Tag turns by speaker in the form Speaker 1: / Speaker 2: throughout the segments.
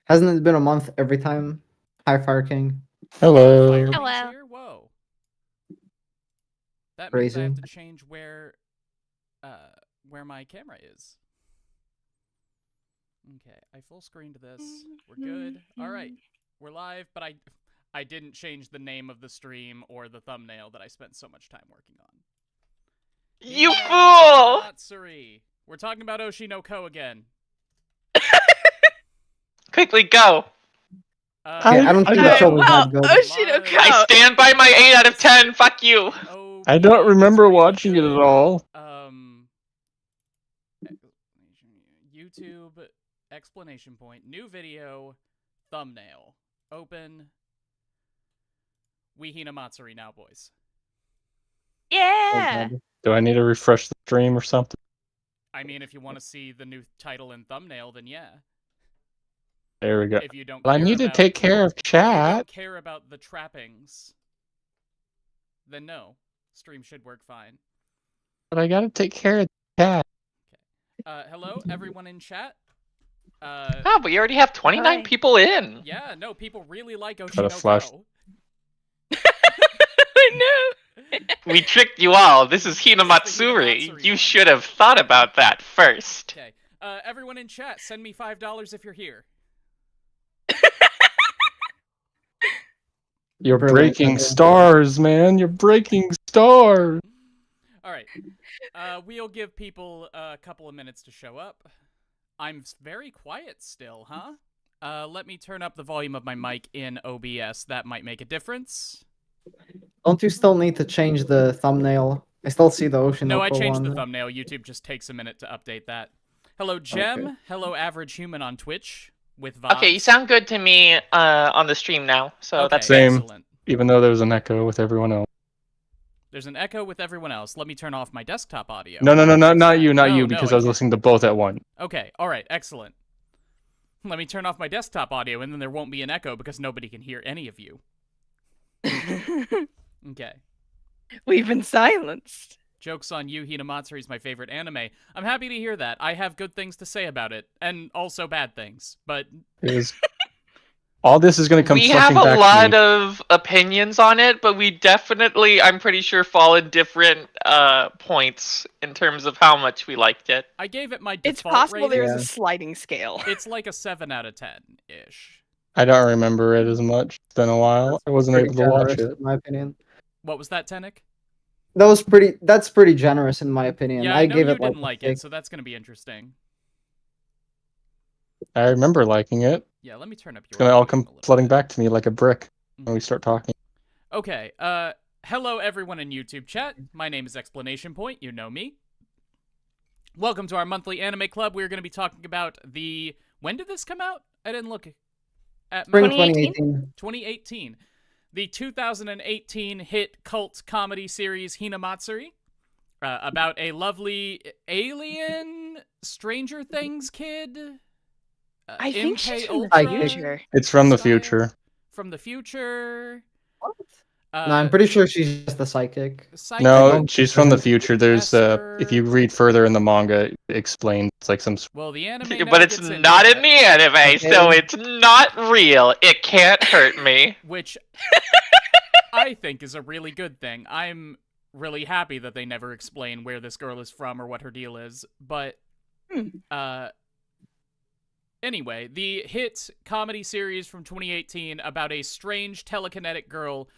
Speaker 1: Hasn't it been a month every time? Hi, Fire King.
Speaker 2: Hello.
Speaker 3: Fire King's
Speaker 4: Hello.
Speaker 3: here? Whoa. That means I
Speaker 1: Crazy.
Speaker 3: have to change where my camera is. Okay, I full screened this. We're good. All right, we're live, but I didn't change the name of the stream or the thumbnail that I spent so much time working on.
Speaker 2: You
Speaker 3: Nita
Speaker 2: fool!
Speaker 3: Hinamatsuri. We're talking about Oshi no Ko again.
Speaker 2: Quickly go.
Speaker 1: Okay, I don't think the show was that good.
Speaker 4: Oshi no Ko.
Speaker 2: I stand by my 8 out of 10. Fuck you.
Speaker 5: I don't remember
Speaker 3: really
Speaker 5: watching it
Speaker 3: good.
Speaker 5: at all.
Speaker 3: YouTube explanation point, new video, thumbnail, open. We Hinamatsuri now, boys.
Speaker 4: Yeah.
Speaker 5: Do I need to refresh the stream or something?
Speaker 3: I mean, if you want to see the new title and thumbnail, then yeah.
Speaker 5: There we go.
Speaker 3: If you don't,
Speaker 5: Well, I need to take care of
Speaker 3: If you don't
Speaker 5: chat.
Speaker 3: care about the trappings, then no, stream should work fine.
Speaker 5: But I gotta take care of chat.
Speaker 3: Hello, everyone in chat.
Speaker 2: Oh, but you already have 29
Speaker 4: Hi.
Speaker 2: people in.
Speaker 3: Yeah, no, people really like Oshi
Speaker 5: Gotta
Speaker 3: no
Speaker 5: flash.
Speaker 3: Ko.
Speaker 4: I know.
Speaker 2: We tricked you all. This is Hinamatsuri.
Speaker 3: Hinamatsuri
Speaker 2: You
Speaker 3: one.
Speaker 2: should have thought about that first.
Speaker 3: Okay, everyone in chat, send me $5 if you're here.
Speaker 5: You're
Speaker 1: Brilliant,
Speaker 5: breaking
Speaker 1: okay.
Speaker 5: stars, man. You're breaking stars.
Speaker 3: All right, we'll give people a couple of minutes to show up. I'm very quiet still, huh? Let me turn up the volume of my mic in OBS. That might make a difference.
Speaker 1: Don't you still need to change the thumbnail? I still see the Ocean
Speaker 3: No, I
Speaker 1: Oko
Speaker 3: changed
Speaker 1: one.
Speaker 3: the thumbnail. YouTube just takes a minute to update that. Hello, Jem.
Speaker 1: Okay.
Speaker 3: Hello, Average Human on Twitch with VODs.
Speaker 2: Okay, you sound good to me on the stream now, so
Speaker 3: Okay,
Speaker 2: that's
Speaker 5: Same.
Speaker 3: excellent.
Speaker 5: Even though there was an echo with everyone else.
Speaker 3: There's an echo with everyone else. Let me turn off my desktop audio.
Speaker 5: No,
Speaker 3: Fix
Speaker 5: not
Speaker 3: that.
Speaker 5: you, not
Speaker 3: No,
Speaker 5: you,
Speaker 3: no,
Speaker 5: because
Speaker 3: I
Speaker 5: I was
Speaker 3: can't.
Speaker 5: listening to both at once.
Speaker 3: Okay, all right, excellent. Let me turn off my desktop audio, and then there won't be an echo because nobody can hear any of you. Okay.
Speaker 4: We've been silenced.
Speaker 3: Joke's on you, Hinamatsuri is my favorite anime. I'm happy to hear that. I have good things to say about it, and also bad things, but...
Speaker 5: All this is going to come
Speaker 2: we have
Speaker 5: flushing
Speaker 2: a
Speaker 5: back
Speaker 2: lot
Speaker 5: to me.
Speaker 2: of opinions on it, but we definitely, I'm pretty sure, fall in different points in terms of how much we liked it.
Speaker 3: I gave it my
Speaker 4: It's
Speaker 3: default
Speaker 4: possible
Speaker 3: rating.
Speaker 4: there's
Speaker 1: Yeah.
Speaker 4: a sliding scale.
Speaker 3: It's like a 7 out of 10-ish.
Speaker 5: I don't remember it as much. It's been a while. I wasn't
Speaker 1: Pretty
Speaker 5: able to watch
Speaker 1: generous,
Speaker 5: it.
Speaker 1: in my opinion.
Speaker 3: What was that, Tenek?
Speaker 1: That's pretty generous in my opinion.
Speaker 3: Yeah,
Speaker 1: I
Speaker 3: I know
Speaker 1: gave
Speaker 3: you
Speaker 1: it like
Speaker 3: didn't like
Speaker 1: a
Speaker 3: it, so that's going to be interesting.
Speaker 5: I remember liking it.
Speaker 3: Yeah, let me turn up your
Speaker 5: It's going to all
Speaker 3: volume
Speaker 5: come
Speaker 3: a little
Speaker 5: flooding
Speaker 3: bit.
Speaker 5: back to me like a brick when we start talking.
Speaker 3: Okay, hello everyone in YouTube chat. My name is Explanation Point, you know me. Welcome to our monthly anime club. We're going to be talking about the... When did this come out? I didn't look at
Speaker 1: Spring
Speaker 3: my...
Speaker 1: 2018.
Speaker 3: 2018. The 2018 hit cult comedy series Hinamatsuri. About a lovely alien Stranger Things kid.
Speaker 4: I think she's
Speaker 3: MK
Speaker 4: from the
Speaker 3: Ultra
Speaker 4: future.
Speaker 5: It's from the
Speaker 3: style.
Speaker 5: future.
Speaker 3: From the future.
Speaker 1: What? No, I'm pretty sure she's just a psychic.
Speaker 5: No,
Speaker 1: don't-
Speaker 5: she's from the future. There's if you
Speaker 3: Esper.
Speaker 5: read further in the manga, it explains it's like some.
Speaker 3: Well, the anime
Speaker 2: But
Speaker 3: never
Speaker 2: it's
Speaker 3: gets into
Speaker 2: not
Speaker 3: that,
Speaker 2: in the anime, so
Speaker 1: Okay.
Speaker 2: it's not real. It can't hurt me.
Speaker 3: which I think is a really good thing. I'm really happy that they never explain where this girl is from or what her deal is. But anyway, the hit comedy series from 2018 about a strange telekinetic girl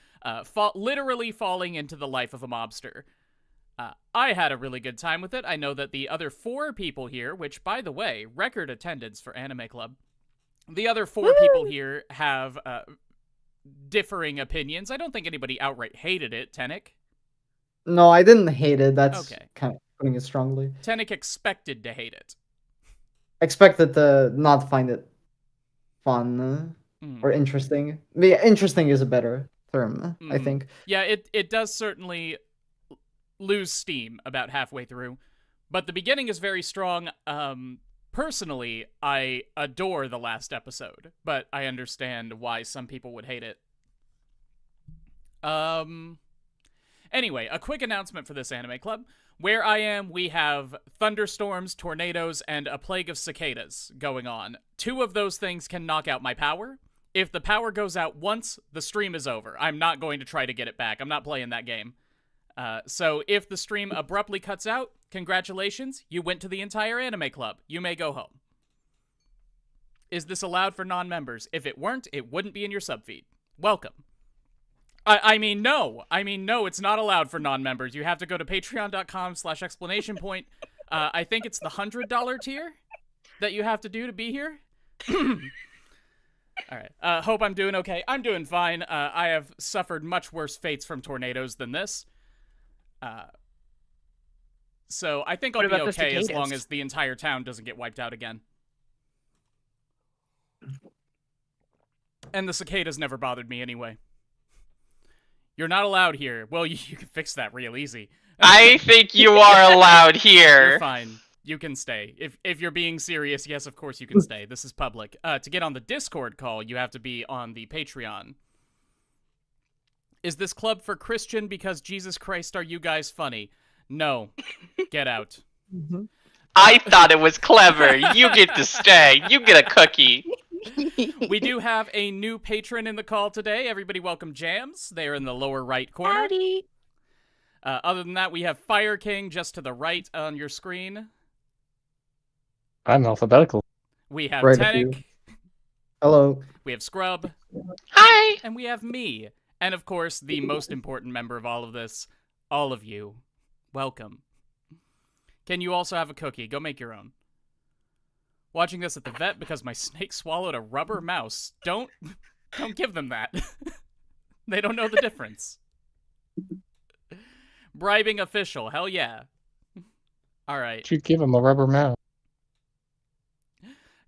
Speaker 3: literally falling into the life of a mobster. I had a really good time with it. I know that the other 4 people here, which, by the way, record attendance for Anime Club, the other 4 people here have differing opinions. I don't think anybody outright hated it, Tenek.
Speaker 1: No, I didn't hate it. That's
Speaker 3: Okay.
Speaker 1: kind of putting it strongly.
Speaker 3: Tenek expected to hate it.
Speaker 1: Expected to not find it fun
Speaker 3: Mm.
Speaker 1: or interesting. Yeah, interesting is a better term, I
Speaker 3: Mm.
Speaker 1: think.
Speaker 3: Yeah, it does certainly lose steam about halfway through, but the beginning is very strong. Personally, I adore the last episode, but I understand why some people would hate it. Anyway, a quick announcement for this anime club. Where I am, we have thunderstorms, tornadoes, and a plague of cicadas going on. 2 of those things can knock out my power. If the power goes out once, the stream is over. I'm not going to try to get it back. I'm not playing that game. So if the stream abruptly cuts out, congratulations, you went to the entire anime club. You may go home. Is this allowed for non-members? If it weren't, it wouldn't be in your subfeed. Welcome. I mean, no, it's not allowed for non-members. You have to go to patreon.com/explanationpoint. I think it's the $100 tier that you have to do to be here. All right. Hope I'm doing okay. I'm doing fine. I have suffered much worse fates from tornadoes than this. So I think I'll be okay as long as the entire town doesn't get wiped out again. And the cicadas never bothered me anyway. You're not allowed here. Well, you can fix that real easy.
Speaker 2: I think you are allowed here.
Speaker 3: You're fine. You can stay. If you're being serious, yes, of course you can stay. This is public. To get on the Discord call, you have to be on the Patreon. Is this club for Christian because Jesus Christ, are you guys funny? No. Get out.
Speaker 2: I thought it was clever. You get to stay. You get a cookie.
Speaker 3: We do have a new patron in the call today. Everybody welcome Jams. They are in the lower right corner.
Speaker 4: Howdy.
Speaker 3: Other than that, we have Fire King just to the right on your screen.
Speaker 5: I'm alphabetical.
Speaker 3: We have
Speaker 1: Right,
Speaker 3: Tenic.
Speaker 1: Hello.
Speaker 3: We have Scrub.
Speaker 2: Hi.
Speaker 3: And we have me. And of course, the most important member of all of this, all of you. Welcome. Can you also have a cookie? Go make your own. Watching this at the vet because my snake swallowed a rubber mouse. Don't give them that. They don't know the difference. Bribing official. Hell yeah. All right.
Speaker 5: You give him a rubber mouse.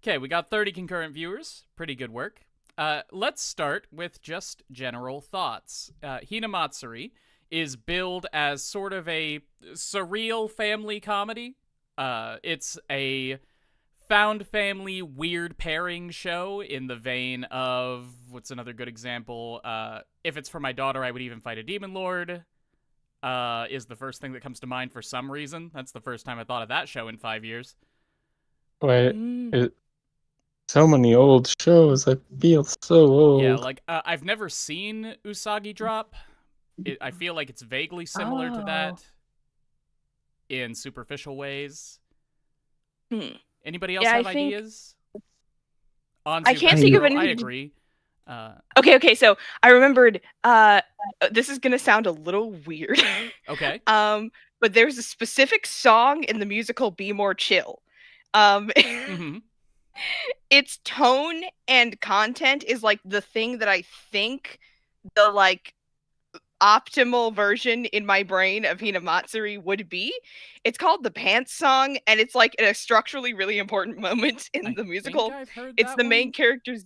Speaker 3: Okay, we got 30 concurrent viewers. Pretty good work. Let's start with just general thoughts. Hinamatsuri is billed as sort of a surreal family comedy. It's a found family weird pairing show in the vein of, what's another good example? If it's for my daughter, I would even fight a demon lord. Is the first thing that comes to mind for some reason. That's the first time I thought of that show in 5 years.
Speaker 5: Wait, so many old shows. I feel so old.
Speaker 3: Yeah, like, I've never seen Usagi Drop. I feel like it's vaguely similar to that in superficial ways. Anybody else have ideas?
Speaker 4: I can't think of anything.
Speaker 3: I agree.
Speaker 4: Okay, so I remembered, this is gonna sound a little weird.
Speaker 3: Okay.
Speaker 4: But there's a specific song in the musical Be More Chill. Its tone and content is like the thing that I think the like optimal version in my brain of Hinamatsuri would be. It's called the Pants Song, and it's like a structurally really important moment in the musical. It's the main character's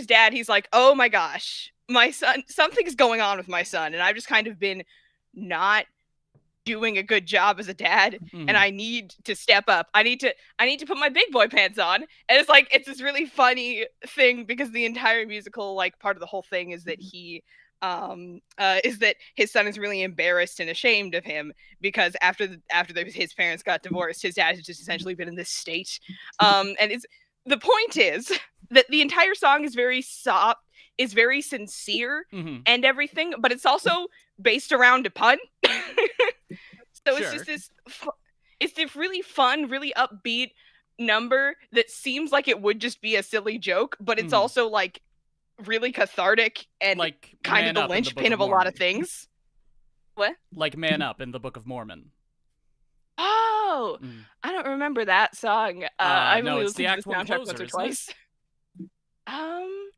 Speaker 4: dad. He's like, oh my gosh, my son, something's going on with my son, and I've just kind of been not doing a good job as a dad, and I need to step up. I need to put my big boy pants on. And it's like, it's this really funny thing because the entire musical, like, part of the whole thing is that he is that his son is really embarrassed and ashamed of him because after his parents got divorced, his dad has just essentially been in this state. And the point is that the entire song is very soft, is very sincere and everything, but it's also based around a pun. So it's just this, it's this really fun, really upbeat number that seems like it would just be a silly joke, but it's also like really cathartic and like kind of the linchpin of a lot of things. What?
Speaker 3: Like Man Up in the Book of Mormon.
Speaker 4: Oh, I don't remember that song. I've
Speaker 3: no,
Speaker 4: only
Speaker 3: it's the
Speaker 4: listened
Speaker 3: Act
Speaker 4: to
Speaker 3: One
Speaker 4: the soundtrack
Speaker 3: closer,
Speaker 4: once or
Speaker 3: isn't it?
Speaker 4: twice.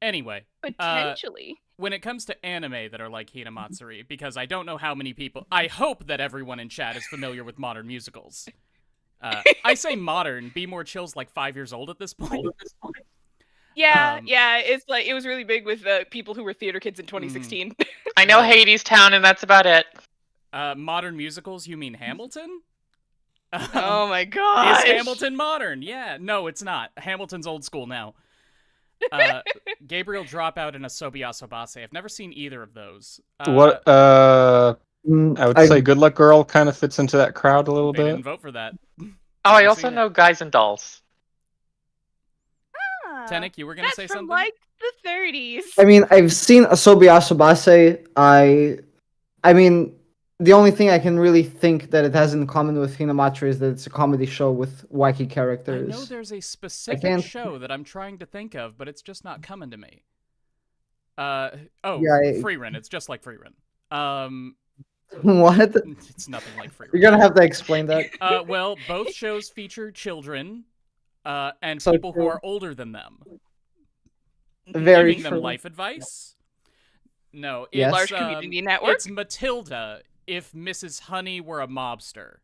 Speaker 3: Anyway,
Speaker 4: potentially.
Speaker 3: When it comes to anime that are like Hinamatsuri, because I don't know how many people, I hope that everyone in chat is familiar with modern musicals. I say modern, Be More Chill's like 5 years old at this point.
Speaker 4: Yeah, it's like, it was really big with people who were theater kids in 2016.
Speaker 2: I know Hades Town, and that's about it.
Speaker 3: Modern musicals, you mean Hamilton?
Speaker 4: Oh my god.
Speaker 3: Is Hamilton modern? Yeah, no, it's not. Hamilton's old school now. Gabriel Dropout and Asobi Asobase. I've never seen either of those.
Speaker 5: What? I would say Good Luck Girl kind of fits into that crowd a little
Speaker 3: They didn't
Speaker 5: bit.
Speaker 3: vote for that.
Speaker 2: Oh, I
Speaker 3: I've
Speaker 2: also
Speaker 3: seen it.
Speaker 2: know Guys and Dolls.
Speaker 3: Tenek, you were gonna
Speaker 4: That's
Speaker 3: say
Speaker 4: from
Speaker 3: something?
Speaker 4: like the 30s.
Speaker 1: I mean, I've seen Asobi Asobase. I mean, the only thing I can really think that it has in common with Hinamatsuri is that it's a comedy show with wacky
Speaker 3: I
Speaker 1: characters.
Speaker 3: know there's a specific
Speaker 1: can't-
Speaker 3: show that I'm trying to think of, but it's just not coming to me.
Speaker 1: Yeah,
Speaker 3: Free Run. It's just like Free Run.
Speaker 1: What?
Speaker 3: It's nothing like Free
Speaker 1: You're
Speaker 3: Run.
Speaker 1: gonna have to explain that.
Speaker 3: Well, both shows feature children, and
Speaker 1: So
Speaker 3: people who
Speaker 1: true.
Speaker 3: are older than them,
Speaker 1: Very
Speaker 3: giving them
Speaker 1: true.
Speaker 3: life advice. No, it's
Speaker 1: Yes.
Speaker 4: Large Community Network.
Speaker 3: It's Matilda. If Mrs. Honey were a mobster.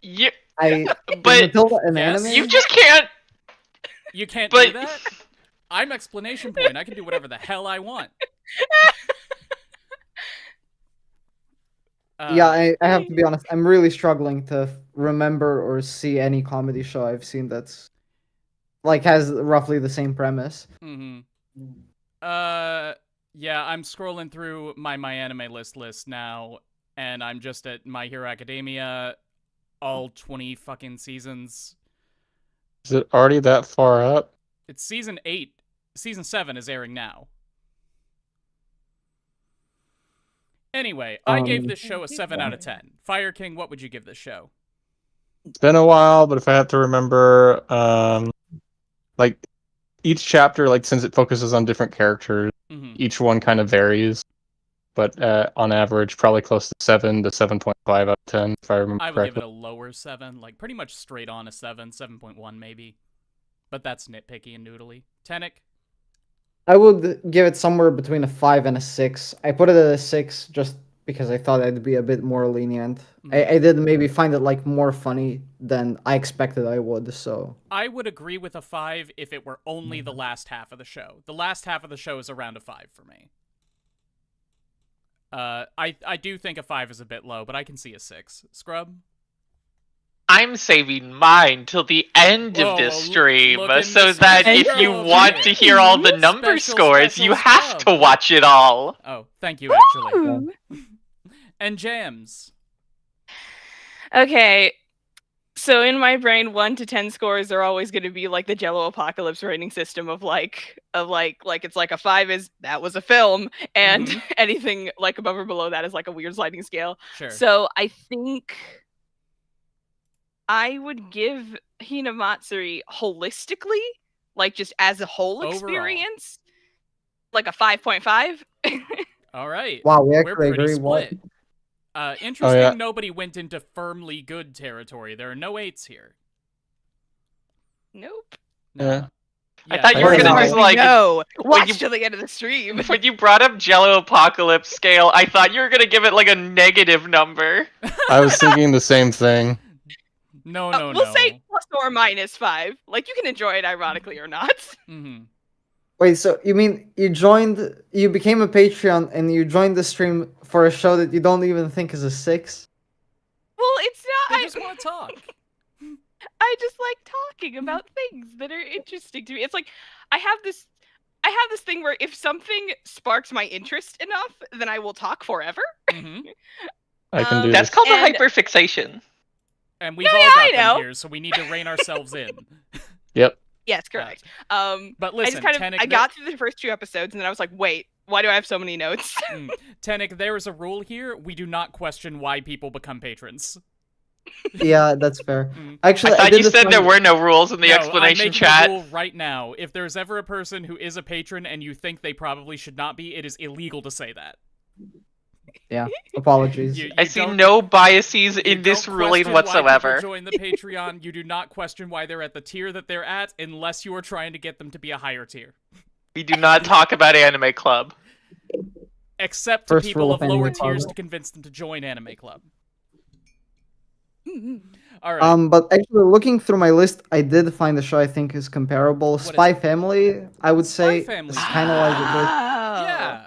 Speaker 2: Yeah,
Speaker 1: Is
Speaker 2: but
Speaker 1: Matilda an
Speaker 3: Yes.
Speaker 1: anime?
Speaker 2: you just can't.
Speaker 3: You can't
Speaker 2: But
Speaker 3: do that. I'm explanation point. I can do whatever the hell I want.
Speaker 1: Yeah, I have to be honest. I'm really struggling to remember or see any comedy show I've seen that's like has roughly the same premise.
Speaker 3: Mm-hmm. Yeah, I'm scrolling through my anime list now, and I'm just at My Hero Academia, all 20 fucking seasons.
Speaker 5: Is it already that far up?
Speaker 3: It's season 8. Season 7 is airing now. Anyway, I gave this show a 7 out of 10. Fire King, what would you give this show?
Speaker 5: It's been a while, but if I have to remember, like each chapter, like since it focuses on different characters,
Speaker 3: Mm-hmm.
Speaker 5: each one kind of varies. But on average, probably close to 7 to 7.5 out of 10, if I remember
Speaker 3: I would
Speaker 5: correctly.
Speaker 3: give it a lower 7, like pretty much straight on a 7, 7.1 maybe. But that's nitpicky and noodly. Tenek?
Speaker 1: I would give it somewhere between a 5 and a 6. I put it at a 6 just because I thought I'd be a bit more lenient. I did maybe find it like more funny than I expected I would, so
Speaker 3: I would agree with a 5 if it were only the last half of the show. The last half of the show is around a 5 for me. I do think a 5 is a bit low, but I can see a 6. Scrub?
Speaker 2: I'm saving mine till the end
Speaker 3: Whoa,
Speaker 2: of this
Speaker 3: whoa,
Speaker 2: stream,
Speaker 3: look in
Speaker 2: so
Speaker 3: the
Speaker 2: that
Speaker 3: special
Speaker 2: if you
Speaker 3: girl
Speaker 2: want
Speaker 3: here.
Speaker 2: to hear all the number
Speaker 3: Special,
Speaker 2: scores,
Speaker 3: special
Speaker 2: you have
Speaker 3: scrub.
Speaker 2: to watch it all.
Speaker 3: Oh, thank you, actually.
Speaker 4: Ooh.
Speaker 3: And Jams?
Speaker 4: Okay, so in my brain, 1 to 10 scores are always going to be like the Jello Apocalypse rating system of it's like a 5 is that was a film, and
Speaker 3: Mhm.
Speaker 4: anything like above or below that is like a weird sliding scale.
Speaker 3: Sure.
Speaker 4: So I think I would give Hinamatsuri holistically, like just as a whole
Speaker 3: Overall.
Speaker 4: experience, like a 5.5.
Speaker 3: All right.
Speaker 1: wow, we
Speaker 3: We're
Speaker 1: actually
Speaker 3: pretty
Speaker 1: agree. What?
Speaker 3: split. Interesting,
Speaker 5: yeah.
Speaker 3: nobody went into firmly good territory. There are no 8s here.
Speaker 4: Nope.
Speaker 5: Yeah.
Speaker 2: I thought you were
Speaker 1: Fair
Speaker 2: gonna
Speaker 1: enough.
Speaker 2: just like
Speaker 4: No, watch
Speaker 2: you-
Speaker 4: till the end of the stream.
Speaker 2: when you brought up Jello Apocalypse scale, I thought you were gonna give it like a negative number.
Speaker 5: I was thinking the same thing.
Speaker 3: No,
Speaker 4: We'll say plus or minus 5. Like you can enjoy it ironically or not.
Speaker 3: Mm-hmm.
Speaker 1: Wait, so you mean you became a Patreon and you joined the stream for a show that you don't even think is a 6?
Speaker 4: Well, it's
Speaker 3: They
Speaker 4: not.
Speaker 3: just want to talk.
Speaker 4: I just like talking about things that are interesting to me. It's like I have this thing where if something sparks my interest enough, then I will talk forever.
Speaker 3: Mm-hmm.
Speaker 5: I can do
Speaker 2: That's
Speaker 5: this.
Speaker 2: called a
Speaker 4: And-
Speaker 2: hyperfixation.
Speaker 3: And we've
Speaker 4: Yeah,
Speaker 3: all
Speaker 4: yeah,
Speaker 3: got
Speaker 4: I
Speaker 3: them
Speaker 4: know.
Speaker 3: here, so we need to rein ourselves in.
Speaker 5: Yep.
Speaker 4: Yes, correct.
Speaker 3: But
Speaker 4: I
Speaker 3: listen,
Speaker 4: just kind of
Speaker 3: Tenek,
Speaker 4: I got through the first 2 episodes and then I was like, wait, why do I have so many notes?
Speaker 3: Tenek, there is a rule here. We do not question why people become patrons.
Speaker 1: Yeah, that's fair.
Speaker 3: Mm.
Speaker 1: Actually,
Speaker 2: I thought
Speaker 1: did
Speaker 2: you
Speaker 1: this
Speaker 2: said
Speaker 1: one-
Speaker 2: there were no rules in the
Speaker 3: No,
Speaker 2: explanation
Speaker 3: I'm making
Speaker 2: chat.
Speaker 3: a rule right now. If there's ever a person who is a patron and you think they probably should not be, it is illegal to say that.
Speaker 1: Yeah, apologies.
Speaker 3: You
Speaker 2: I see
Speaker 3: don't-
Speaker 2: no biases
Speaker 3: you
Speaker 2: in this
Speaker 3: don't
Speaker 2: ruling
Speaker 3: question
Speaker 2: whatsoever.
Speaker 3: Why people join the Patreon. You do not question why they're at the tier that they're at, unless you are trying to get them to be a higher tier.
Speaker 2: We do not talk about Anime Club.
Speaker 3: Except to
Speaker 1: First
Speaker 3: people
Speaker 1: rule
Speaker 3: of
Speaker 1: of
Speaker 3: lower
Speaker 1: Anime Club.
Speaker 3: tiers to convince them to join Anime Club. All right.
Speaker 1: But actually, looking through my list, I did find a show I think is comparable.
Speaker 3: is
Speaker 1: Spy
Speaker 3: it?
Speaker 1: Family, I would say,
Speaker 3: Family's
Speaker 1: is kind of like this.
Speaker 3: Yeah.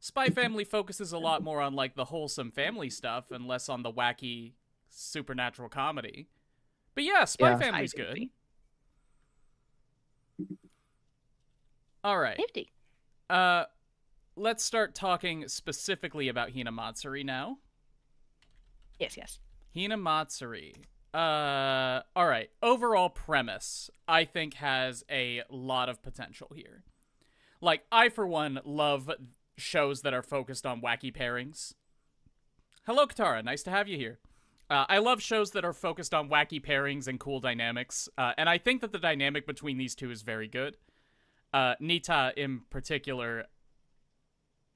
Speaker 3: Spy Family focuses a lot more on like the wholesome family stuff and less on the wacky supernatural comedy. But yeah, Spy
Speaker 1: Yeah.
Speaker 3: Family's good. All right.
Speaker 4: Nifty.
Speaker 3: let's start talking specifically about Hinamatsuri now.
Speaker 4: Yes.
Speaker 3: Hinamatsuri. All right. Overall premise, I think, has a lot of potential here. Like, I, for one, love shows that are focused on wacky pairings. Hello, Katara. Nice to have you here. I love shows that are focused on wacky pairings and cool dynamics, and I think that the dynamic between these two is very good. Nita, in particular,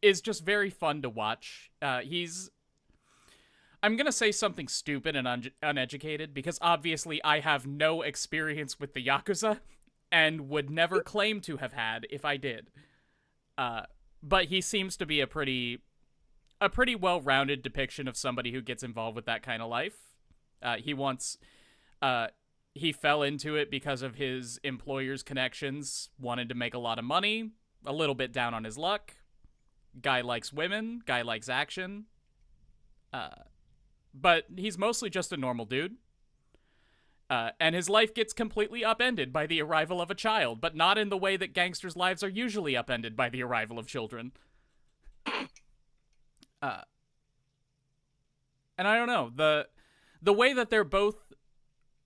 Speaker 3: is just very fun to watch. I'm gonna say something stupid and uneducated, because obviously I have no experience with the Yakuza, and would never claim to have had if I did. But he seems to be a pretty well-rounded depiction of somebody who gets involved with that kind of life. He fell into it because of his employer's connections, wanted to make a lot of money, a little bit down on his luck. Guy likes women, guy likes action. But he's mostly just a normal dude. And his life gets completely upended by the arrival of a child, but not in the way that gangsters' lives are usually upended by the arrival of children. And I don't know, the way that they're both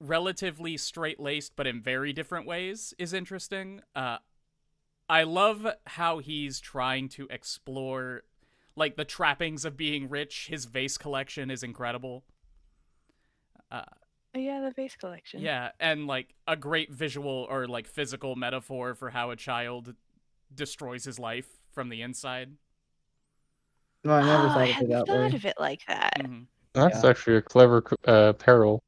Speaker 3: relatively straight-laced but in very different ways is interesting. I love how he's trying to explore, like, the trappings of being rich. His vase collection is incredible.
Speaker 4: Yeah, the vase collection.
Speaker 3: Yeah, and, like, a great visual or, like, physical metaphor for how a child destroys his life from the inside.
Speaker 1: No, I never
Speaker 4: I
Speaker 1: thought of it
Speaker 4: hadn't
Speaker 1: that
Speaker 4: thought
Speaker 1: way.
Speaker 4: of it like that.
Speaker 3: Mm-hmm.
Speaker 5: That's actually a clever parallel.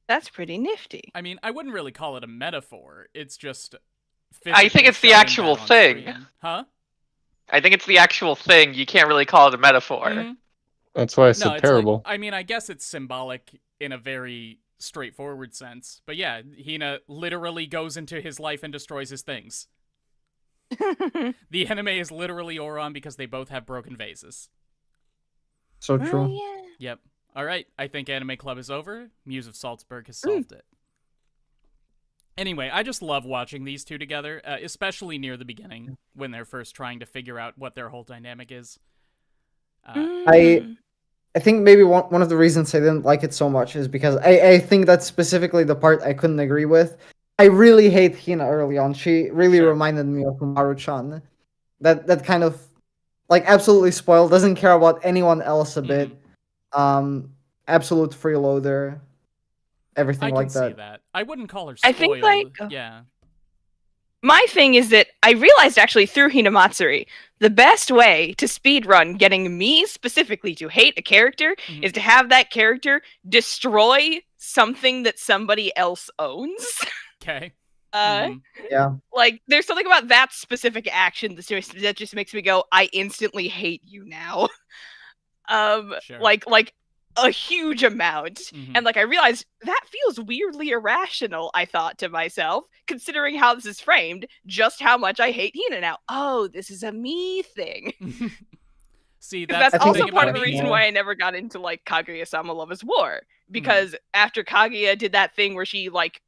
Speaker 4: That's pretty nifty.
Speaker 3: I mean, I wouldn't really call it a metaphor. It's just
Speaker 2: I think it's the
Speaker 3: physically showing
Speaker 2: actual
Speaker 3: that on
Speaker 2: thing.
Speaker 3: screen. Huh?
Speaker 2: I think it's the actual thing. You can't really call it a metaphor.
Speaker 3: Mhm.
Speaker 5: That's why I
Speaker 3: No,
Speaker 5: said
Speaker 3: it's
Speaker 5: parable.
Speaker 3: like, I mean, I guess it's symbolic in a very straightforward sense. But yeah, Hina literally goes into his life and destroys his things. The anime is literally Oron because they both have broken vases.
Speaker 1: So true.
Speaker 4: Oh, yeah.
Speaker 3: Yep. All right, I think Anime Club is over. Muse of Salzburg has solved it. Anyway, I just love watching these two together, especially near the beginning when they're first trying to figure out what their whole dynamic is.
Speaker 1: I think maybe one of the reasons I didn't like it so much is because I think that's specifically the part I couldn't agree with. I really hate Hina early on. She really
Speaker 3: Sure.
Speaker 1: reminded me of Maru-chan. That kind of, like, absolutely spoiled, doesn't care about anyone else a bit. Absolute freeloader. Everything
Speaker 3: I
Speaker 1: like
Speaker 3: can see
Speaker 1: that.
Speaker 3: that. I wouldn't call her spoiled.
Speaker 4: I think, like,
Speaker 3: yeah.
Speaker 4: My thing is that I realized actually through Hinamatsuri, the best way to speedrun getting me specifically to hate a character is to have that character destroy something that somebody else owns.
Speaker 3: Okay.
Speaker 1: Yeah.
Speaker 4: Like, there's something about that specific action that just makes me go, I instantly hate you now.
Speaker 3: Sure.
Speaker 4: Like a huge amount. And like I realized that feels weirdly irrational, I thought to myself, considering how this is framed, just how much I hate Hina now. Oh, this is a me thing.
Speaker 3: See,
Speaker 4: that's
Speaker 3: the
Speaker 4: also
Speaker 3: thing
Speaker 4: part of
Speaker 3: about
Speaker 4: the reason
Speaker 3: me.
Speaker 4: why I never got into like Kaguya-sama Love is War. Because after Kaguya did that thing where she like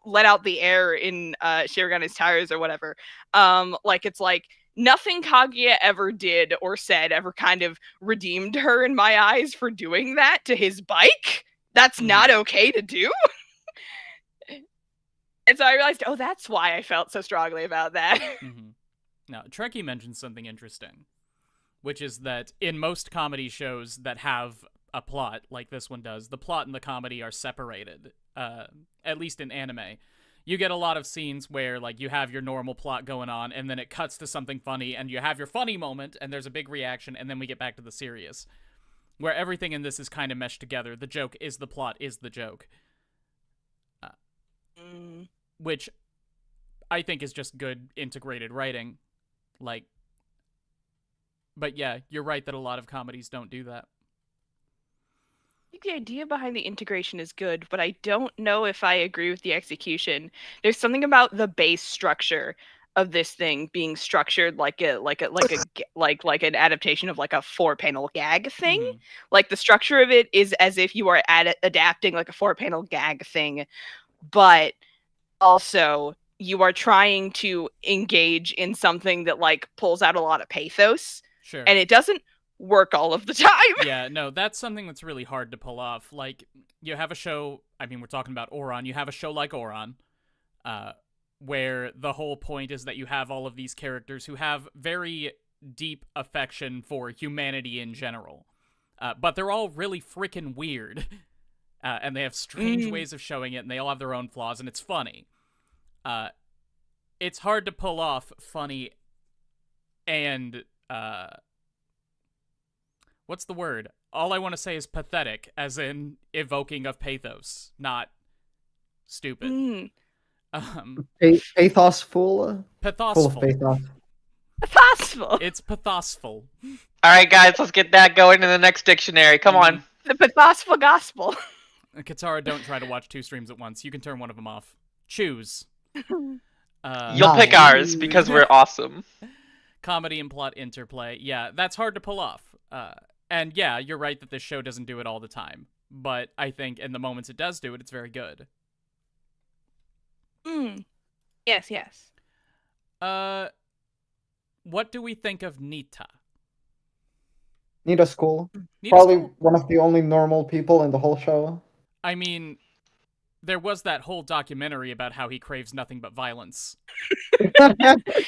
Speaker 4: let out the air in Shiragane's tires or whatever, like it's like nothing Kaguya ever did or said ever kind of redeemed her in my eyes for doing that to his bike. That's not okay to do. And so I realized, oh, that's why I felt so strongly about that.
Speaker 3: Now, Trekkie mentioned something interesting, which is that in most comedy shows that have a plot, like this one does, the plot and the comedy are separated, at least in anime. You get a lot of scenes where, like, you have your normal plot going on, and then it cuts to something funny, and you have your funny moment, and there's a big reaction, and then we get back to the serious. Where everything in this is kind of meshed together. The joke is the plot is the joke. Which I think is just good integrated writing. Like, but yeah, you're right that a lot of comedies don't do that.
Speaker 4: I think the idea behind the integration is good, but I don't know if I agree with the execution. There's something about the base structure of this thing being structured like an adaptation of like a 4-panel gag thing. Like the structure of it is as if you are adapting like a 4-panel gag thing, but also you are trying to engage in something that like pulls out a lot of pathos,
Speaker 3: Sure.
Speaker 4: and it doesn't work all of the time.
Speaker 3: Yeah, no, that's something that's really hard to pull off. Like, you have a show, I mean, we're talking about Oron, you have a show like Oron, where the whole point is that you have all of these characters who have very deep affection for humanity in general. But they're all really freaking weird. And they have strange ways of showing it, and they all have their own flaws, and it's funny. It's hard to pull off funny and, what's the word? All I want to say is pathetic, as in evoking of pathos, not stupid.
Speaker 1: Pathos full? Full of
Speaker 3: Pathosful.
Speaker 1: pathos.
Speaker 4: Pathosful.
Speaker 3: It's pathosful.
Speaker 2: All right, guys, let's get that going in the next dictionary. Come on.
Speaker 4: The pathosful gospel.
Speaker 3: Katara, don't try to watch 2 streams at once. You can turn one of them off. Choose.
Speaker 2: You'll pick ours because we're awesome.
Speaker 3: Comedy and plot interplay. Yeah, that's hard to pull off. And yeah, you're right that this show doesn't do it all the time. But I think in the moments it does do it, it's very good.
Speaker 4: Yes, yes.
Speaker 3: What do we think of Nita?
Speaker 1: Nita's cool.
Speaker 3: Nita's
Speaker 1: Probably
Speaker 3: cool.
Speaker 1: one of the only normal people in the whole show.
Speaker 3: I mean, there was that whole documentary about how he craves nothing but violence.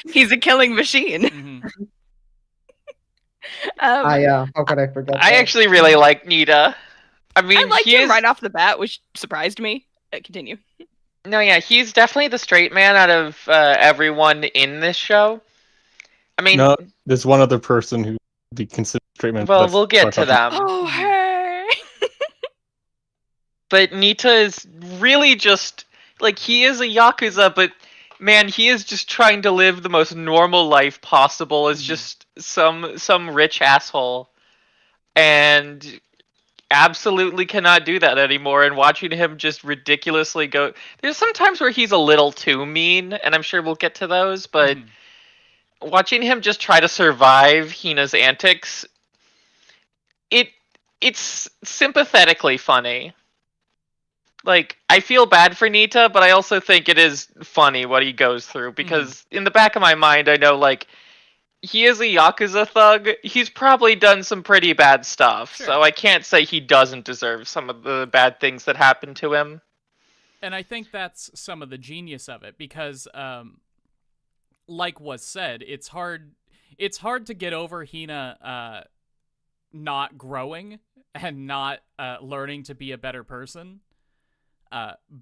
Speaker 4: He's a killing machine.
Speaker 3: Mm-hmm.
Speaker 1: Yeah, how could I forget
Speaker 2: I
Speaker 1: that?
Speaker 2: actually really like Nita. I mean,
Speaker 4: I liked
Speaker 2: he
Speaker 4: him
Speaker 2: is...
Speaker 4: right off the bat, which surprised me. Continue.
Speaker 2: No, yeah, he's definitely the straight man out of everyone in this show. I mean,
Speaker 5: No, there's one other person who would be considered straight man.
Speaker 2: well,
Speaker 5: that's
Speaker 2: we'll get
Speaker 5: what
Speaker 2: to
Speaker 5: I thought.
Speaker 2: them.
Speaker 4: Oh, hey.
Speaker 2: But Nita is really just, like, he is a Yakuza, but man, he is just trying to live the most normal life possible as just some rich asshole. And absolutely cannot do that anymore, and watching him just ridiculously go... There's some times where he's a little too mean, and I'm sure we'll get to those, but watching him just try to survive Hina's antics, it's sympathetically funny. Like, I feel bad for Nita, but I also think it is funny what he goes through, because in the back of my mind, I know, like, he is a Yakuza thug. He's probably done some pretty bad stuff,
Speaker 3: Sure.
Speaker 2: so I can't say he doesn't deserve some of the bad things that happened to him.
Speaker 3: And I think that's some of the genius of it, because, like was said, it's hard to get over Hina not growing and not learning to be a better person.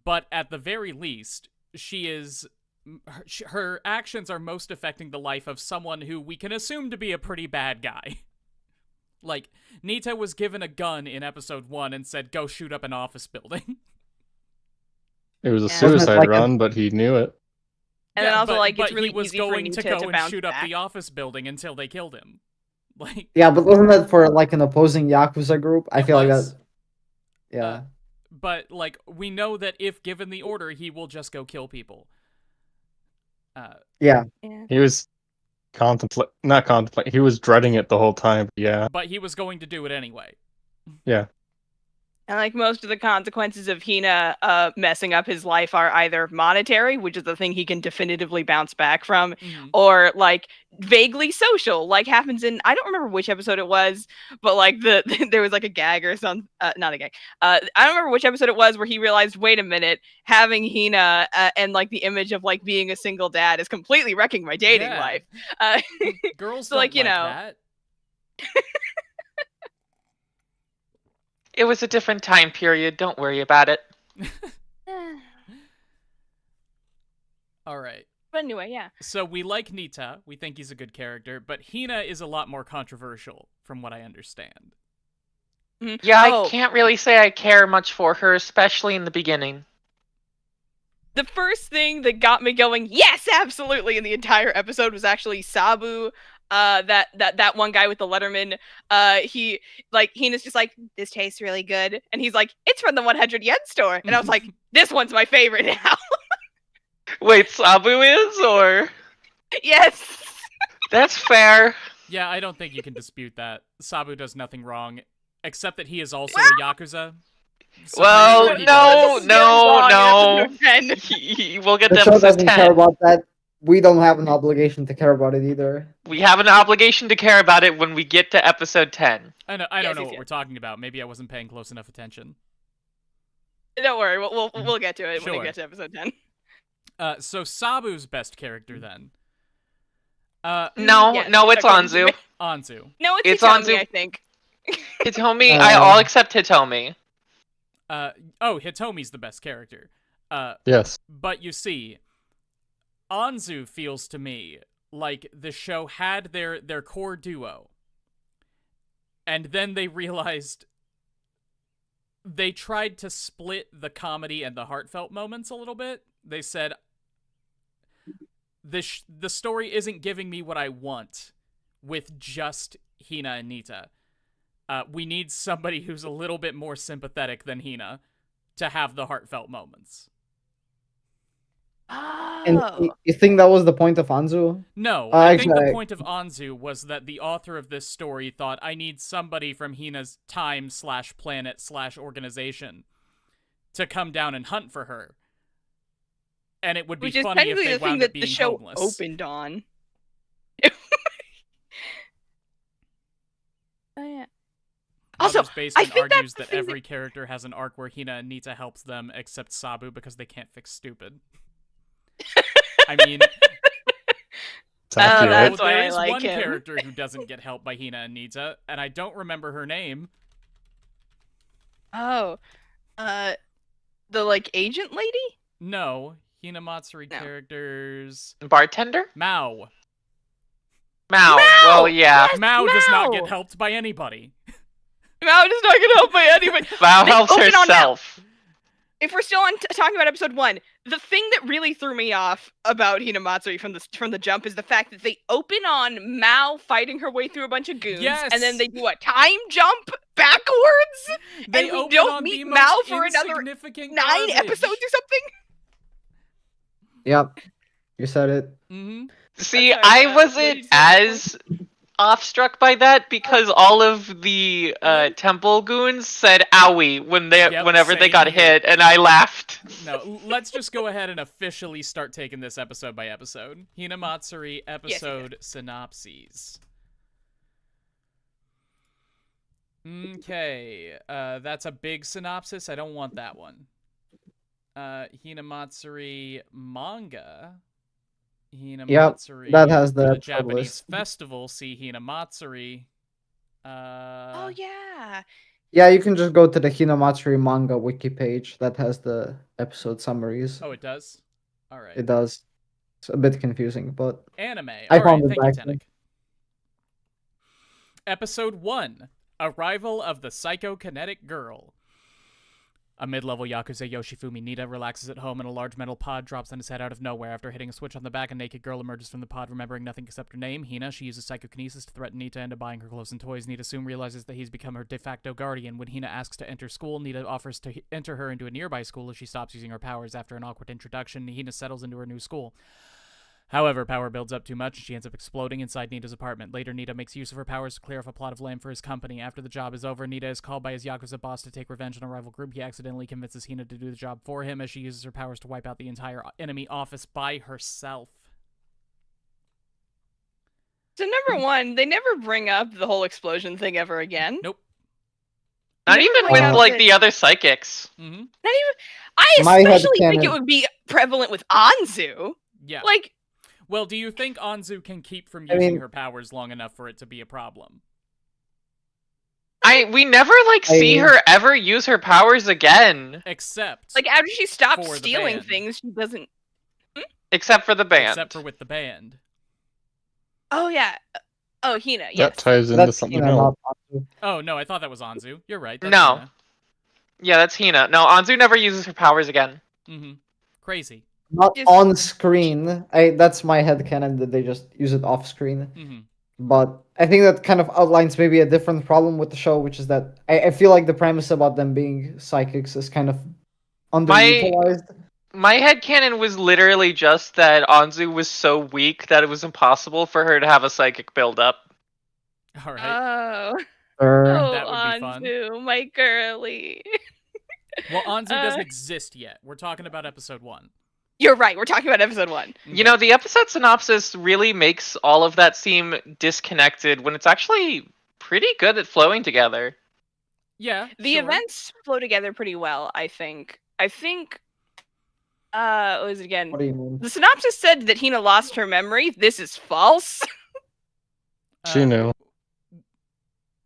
Speaker 3: But at the very least, her actions are most affecting the life of someone who we can assume to be a pretty bad guy. Like, Nita was given a gun in episode 1 and said, go shoot up an office building.
Speaker 5: It was a
Speaker 4: Yeah.
Speaker 1: Wasn't it
Speaker 5: suicide
Speaker 1: like
Speaker 5: run, but he knew it.
Speaker 4: And then also, like,
Speaker 3: but
Speaker 4: it's really
Speaker 3: he was
Speaker 4: easy for
Speaker 3: going
Speaker 4: Nita
Speaker 3: to go
Speaker 4: to
Speaker 3: and
Speaker 4: bounce
Speaker 3: shoot
Speaker 4: back.
Speaker 3: up the office building until they killed him. Like,
Speaker 1: Yeah, but wasn't that for like an opposing Yakuza group? I
Speaker 3: It
Speaker 1: feel like
Speaker 3: was.
Speaker 1: that. Yeah.
Speaker 3: but, like, we know that if given the order, he will just go kill people.
Speaker 1: Yeah.
Speaker 5: He was not contemplate. He was dreading it the whole time. Yeah.
Speaker 3: But he was going to do it anyway.
Speaker 5: Yeah.
Speaker 4: And like most of the consequences of Hina messing up his life are either monetary, which is the thing he can definitively bounce back from, or like vaguely social, like happens in, I don't remember which episode it was, but like there was like a gag or something, not a gag. I don't remember which episode it was where he realized, wait a minute, having Hina and like the image of like being a single dad is completely wrecking my dating
Speaker 3: Yeah.
Speaker 4: life.
Speaker 3: Girls
Speaker 4: So,
Speaker 3: don't
Speaker 4: like, you know.
Speaker 3: that.
Speaker 2: It was a different time period, don't worry about it.
Speaker 3: All right.
Speaker 4: But anyway, yeah.
Speaker 3: So we like Nita. We think he's a good character, but Hina is a lot more controversial, from what I understand.
Speaker 2: Yeah,
Speaker 4: Oh.
Speaker 2: I can't really say I care much for her, especially in the beginning.
Speaker 4: The first thing that got me going, yes, absolutely, in the entire episode was actually Sabu. That one guy with the Letterman. Hina's just like, this tastes really good, and he's like, it's from the 100 yen store, and I was like, this one's my favorite now.
Speaker 2: Wait, Sabu is, or?
Speaker 4: Yes.
Speaker 2: That's fair.
Speaker 3: Yeah, I don't think you can dispute that. Sabu does nothing wrong, except that he is also a Yakuza. So
Speaker 2: Well,
Speaker 3: maybe he
Speaker 2: no,
Speaker 3: does.
Speaker 2: no.
Speaker 4: Episode 10.
Speaker 2: We'll get
Speaker 1: The
Speaker 2: to
Speaker 1: show
Speaker 2: episode
Speaker 1: doesn't care
Speaker 2: 10.
Speaker 1: about that. We don't have an obligation to care about it either.
Speaker 2: We have an obligation to care about it when we get to episode 10.
Speaker 3: I don't
Speaker 4: Yes,
Speaker 3: know
Speaker 4: yes,
Speaker 3: what
Speaker 4: yes.
Speaker 3: we're talking about. Maybe I wasn't paying close enough attention.
Speaker 4: Don't worry, we'll get to it when
Speaker 3: Sure.
Speaker 4: we get to episode 10.
Speaker 3: So Sabu's best character then.
Speaker 2: No,
Speaker 4: Yes,
Speaker 2: no, it's
Speaker 4: okay.
Speaker 2: Anzu.
Speaker 3: Anzu.
Speaker 4: No, it's
Speaker 2: It's
Speaker 4: Hitomi,
Speaker 2: Anzu.
Speaker 4: I think.
Speaker 2: Hitomi, I'll accept Hitomi.
Speaker 3: Hitomi's the best character.
Speaker 5: Yes.
Speaker 3: But you see, Anzu feels to me like the show had their core duo, and then they realized they tried to split the comedy and the heartfelt moments a little bit. They said, the story isn't giving me what I want with just Hina and Nita. We need somebody who's a little bit more sympathetic than Hina to have the heartfelt moments.
Speaker 1: And you think that was the point of Anzu?
Speaker 3: No, I think the
Speaker 1: actually-
Speaker 3: point of Anzu was that the author of this story thought, I need somebody from Hina's time/planet/organization to come down and hunt for her. And it would be
Speaker 4: Which is
Speaker 3: funny if
Speaker 4: technically
Speaker 3: they
Speaker 4: the thing
Speaker 3: wound
Speaker 4: that
Speaker 3: up
Speaker 4: the
Speaker 3: being
Speaker 4: show
Speaker 3: homeless.
Speaker 4: opened on. Oh yeah. Also,
Speaker 3: Mother's Basement
Speaker 4: think that's
Speaker 3: argues
Speaker 4: the
Speaker 3: that
Speaker 4: thing
Speaker 3: every character has an arc where Hina and Nita helps them, except Sabu because they can't fix stupid. I mean,
Speaker 5: It's accurate.
Speaker 4: that's why
Speaker 3: there
Speaker 4: I
Speaker 3: is
Speaker 4: like
Speaker 3: one
Speaker 4: him.
Speaker 3: character who doesn't get helped by Hina and Nita, and I don't remember her name.
Speaker 4: Oh, the like agent lady.
Speaker 3: No, Hinamatsuri
Speaker 4: No.
Speaker 3: characters.
Speaker 2: Bartender?
Speaker 3: Mao.
Speaker 2: Mao. Well, yeah.
Speaker 4: Yes,
Speaker 3: Mao does not
Speaker 4: Mao!
Speaker 3: get helped by anybody.
Speaker 4: Mao does not get helped by anybody.
Speaker 2: Mao
Speaker 4: They
Speaker 2: helps
Speaker 4: open on Mao.
Speaker 2: herself.
Speaker 4: If we're still on talking about episode 1, the thing that really threw me off about Hinamatsuri from the jump is the fact that they open on Mao fighting her way through a bunch of goons,
Speaker 3: Yes!
Speaker 4: and then they do a time jump backwards,
Speaker 3: They
Speaker 4: and we
Speaker 3: open
Speaker 4: don't
Speaker 3: on
Speaker 4: meet
Speaker 3: the
Speaker 4: Mao
Speaker 3: most
Speaker 4: for another
Speaker 3: insignificant
Speaker 4: 9
Speaker 3: garbage.
Speaker 4: episodes or something.
Speaker 1: Yep. You said it.
Speaker 3: Mm-hmm.
Speaker 2: See,
Speaker 4: sorry,
Speaker 2: I
Speaker 4: what did
Speaker 2: wasn't
Speaker 4: you say?
Speaker 2: as awestruck by that because all of the temple goons said "owie" whenever they
Speaker 3: same
Speaker 2: got
Speaker 3: here.
Speaker 2: hit, and I laughed.
Speaker 3: No, let's just go ahead and officially start taking this episode by episode. Hinamatsuri episode synopses. Okay, that's a big synopsis. I don't want that one. Hinamatsuri manga. Hinamatsuri.
Speaker 1: that has the
Speaker 3: for
Speaker 1: episode
Speaker 3: Japanese
Speaker 1: list.
Speaker 3: festival. See Hinamatsuri.
Speaker 4: Oh yeah.
Speaker 1: Yeah, you can just go to the Hinamatsuri manga wiki page that has the episode summaries.
Speaker 3: Oh, it does. All right.
Speaker 1: It does. It's a bit confusing, but
Speaker 3: Anime.
Speaker 1: I
Speaker 3: All right,
Speaker 1: found it
Speaker 3: thank you,
Speaker 1: back then.
Speaker 3: Tenek. Episode 1. Arrival of the Psychokinetic Girl. A mid-level Yakuza, Yoshifumi Nita, relaxes at home and a large metal pod drops on his head out of nowhere. After hitting a switch on the back, a naked girl emerges from the pod, remembering nothing except her name, Hina. She uses psychokinesis to threaten Nita into buying her clothes and toys. Nita soon realizes that he's become her de facto guardian. When Hina asks to enter school, Nita offers to enter her into a nearby school as she stops using her powers. After an awkward introduction, Hina settles into her new school. However, power builds up too much, and she ends up exploding inside Nita's apartment. Later, Nita makes use of her powers to clear off a plot of land for his company. After the job is over, Nita is called by his Yakuza boss to take revenge on a rival group. He accidentally convinces Hina to do the job for him as she uses her powers to wipe out the entire enemy office by herself.
Speaker 4: So number 1, they never bring up the whole explosion thing ever again.
Speaker 3: Nope.
Speaker 2: Not
Speaker 4: Never
Speaker 2: even
Speaker 4: bring
Speaker 2: with
Speaker 4: up
Speaker 2: like
Speaker 4: that-
Speaker 2: the other psychics.
Speaker 3: Mm-hmm.
Speaker 4: Not even. I
Speaker 1: My
Speaker 4: especially think
Speaker 1: headcanon-
Speaker 4: it would be prevalent with Anzu.
Speaker 3: Yeah.
Speaker 4: Like,
Speaker 3: Well, do you think Anzu can keep from
Speaker 1: I
Speaker 3: using
Speaker 1: mean-
Speaker 3: her powers long enough for it to be a problem?
Speaker 2: We never see her ever use her powers again,
Speaker 3: Except
Speaker 4: after she stopped
Speaker 3: For the
Speaker 4: stealing
Speaker 3: band.
Speaker 4: things, she doesn't.
Speaker 2: except for the band.
Speaker 3: except for with the band.
Speaker 4: Oh yeah. Oh, Hina.
Speaker 5: That
Speaker 4: Yes.
Speaker 5: ties into
Speaker 1: that's
Speaker 5: something
Speaker 1: Hina,
Speaker 5: else.
Speaker 1: not Anzu.
Speaker 3: Oh, no, I thought that was Anzu. You're right.
Speaker 2: No. Yeah, that's Hina. No, Anzu never uses her powers again.
Speaker 3: Mm-hmm. Crazy.
Speaker 1: Not
Speaker 4: Just-
Speaker 1: on screen. That's my headcanon that they just use it off screen.
Speaker 3: Mm-hmm.
Speaker 1: But I think that kind of outlines maybe a different problem with the show, which is that I feel like the premise about them being psychics is kind of underutilized.
Speaker 2: My headcanon was literally just that Anzu was so weak that it was impossible for her to have a psychic buildup.
Speaker 3: All right.
Speaker 4: Oh.
Speaker 1: Or
Speaker 3: That would be fun.
Speaker 4: Anzu, my girly.
Speaker 3: Well, Anzu doesn't exist yet. We're talking about episode 1.
Speaker 4: You're right. We're talking about episode 1.
Speaker 2: You know, the episode synopsis really makes all of that seem disconnected when it's actually pretty good at flowing together.
Speaker 3: Yeah,
Speaker 4: The
Speaker 3: sure.
Speaker 4: events flow together pretty well, I think. What was it again?
Speaker 1: What do you mean?
Speaker 4: The synopsis said that Hina lost her memory. This is false.
Speaker 5: She knew.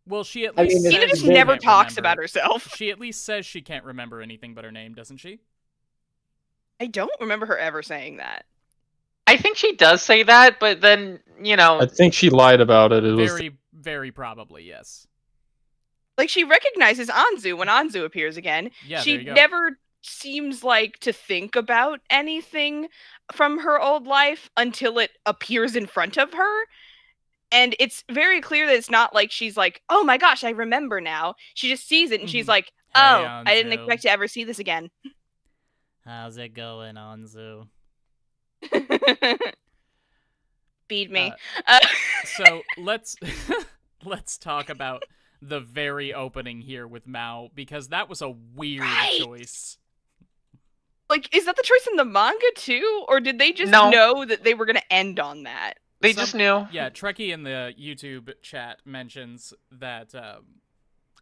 Speaker 3: Well, she at
Speaker 1: I
Speaker 3: least
Speaker 1: mean,
Speaker 3: says
Speaker 4: Hina
Speaker 1: it's
Speaker 4: just
Speaker 3: she
Speaker 1: big.
Speaker 4: never
Speaker 3: can't
Speaker 4: talks
Speaker 3: remember.
Speaker 4: about herself.
Speaker 3: She at least says she can't remember anything but her name, doesn't she?
Speaker 4: I don't remember her ever saying that.
Speaker 2: I think she does say that, but then, you know,
Speaker 5: I think she lied about it. It was
Speaker 3: Very, very probably, yes.
Speaker 4: Like, she recognizes Anzu when Anzu appears again.
Speaker 3: Yeah,
Speaker 4: She
Speaker 3: there you go.
Speaker 4: never seems like to think about anything from her old life until it appears in front of her. And it's very clear that it's not like she's like, oh my gosh, I remember now. She just sees it and she's
Speaker 3: Mhm.
Speaker 4: like,
Speaker 3: Hey,
Speaker 4: oh, I didn't
Speaker 3: Anzu.
Speaker 4: expect to ever see this again.
Speaker 3: How's it going, Anzu?
Speaker 4: Beat me.
Speaker 3: So let's let's talk about the very opening here with Mao, because that was a weird
Speaker 4: Right.
Speaker 3: choice.
Speaker 4: Like, is that the choice in the manga too? Or did they just
Speaker 2: No.
Speaker 4: know that they were going to end on that?
Speaker 2: they just knew.
Speaker 3: Yeah, Trekkie in the YouTube chat mentions that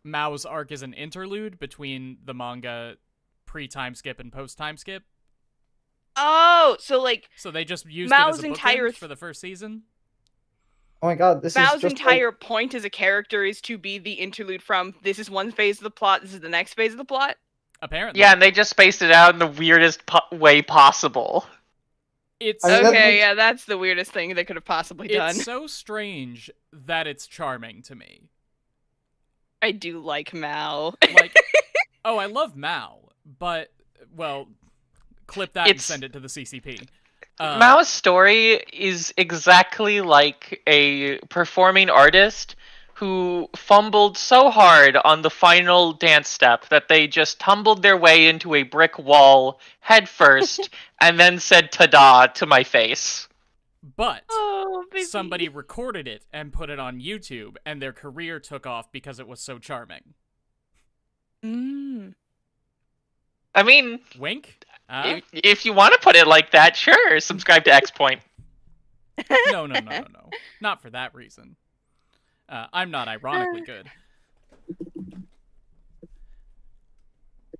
Speaker 3: Mao's arc is an interlude between the manga pre-time skip and post-time skip.
Speaker 4: Oh, so like
Speaker 3: So they just used
Speaker 4: Mao's
Speaker 3: it as a
Speaker 4: entire
Speaker 3: bookend for the first season.
Speaker 1: Oh my god, this is
Speaker 4: Mao's
Speaker 1: just like-
Speaker 4: entire point as a character is to be the interlude from this is one phase of the plot, this is the next phase of the plot.
Speaker 3: Apparently.
Speaker 2: Yeah, and they just spaced it out in the weirdest way possible.
Speaker 3: It's
Speaker 1: I mean, that
Speaker 4: Okay,
Speaker 1: makes-
Speaker 4: yeah, that's the weirdest thing they could have possibly done.
Speaker 3: it's so strange that it's charming to me.
Speaker 4: I do like Mao.
Speaker 3: Like, oh, I love Mao, but, well, clip that and
Speaker 2: It's-
Speaker 3: send it to the CCP.
Speaker 2: Mao's story is exactly like a performing artist who fumbled so hard on the final dance step that they just tumbled their way into a brick wall headfirst and then said ta-da to my face.
Speaker 3: But
Speaker 4: Oh, baby.
Speaker 3: somebody recorded it and put it on YouTube, and their career took off because it was so charming.
Speaker 4: Mm.
Speaker 2: I mean,
Speaker 3: Wink?
Speaker 2: if you want to put it like that, sure, subscribe to ExPoint.
Speaker 3: No. Not for that reason. I'm not ironically good.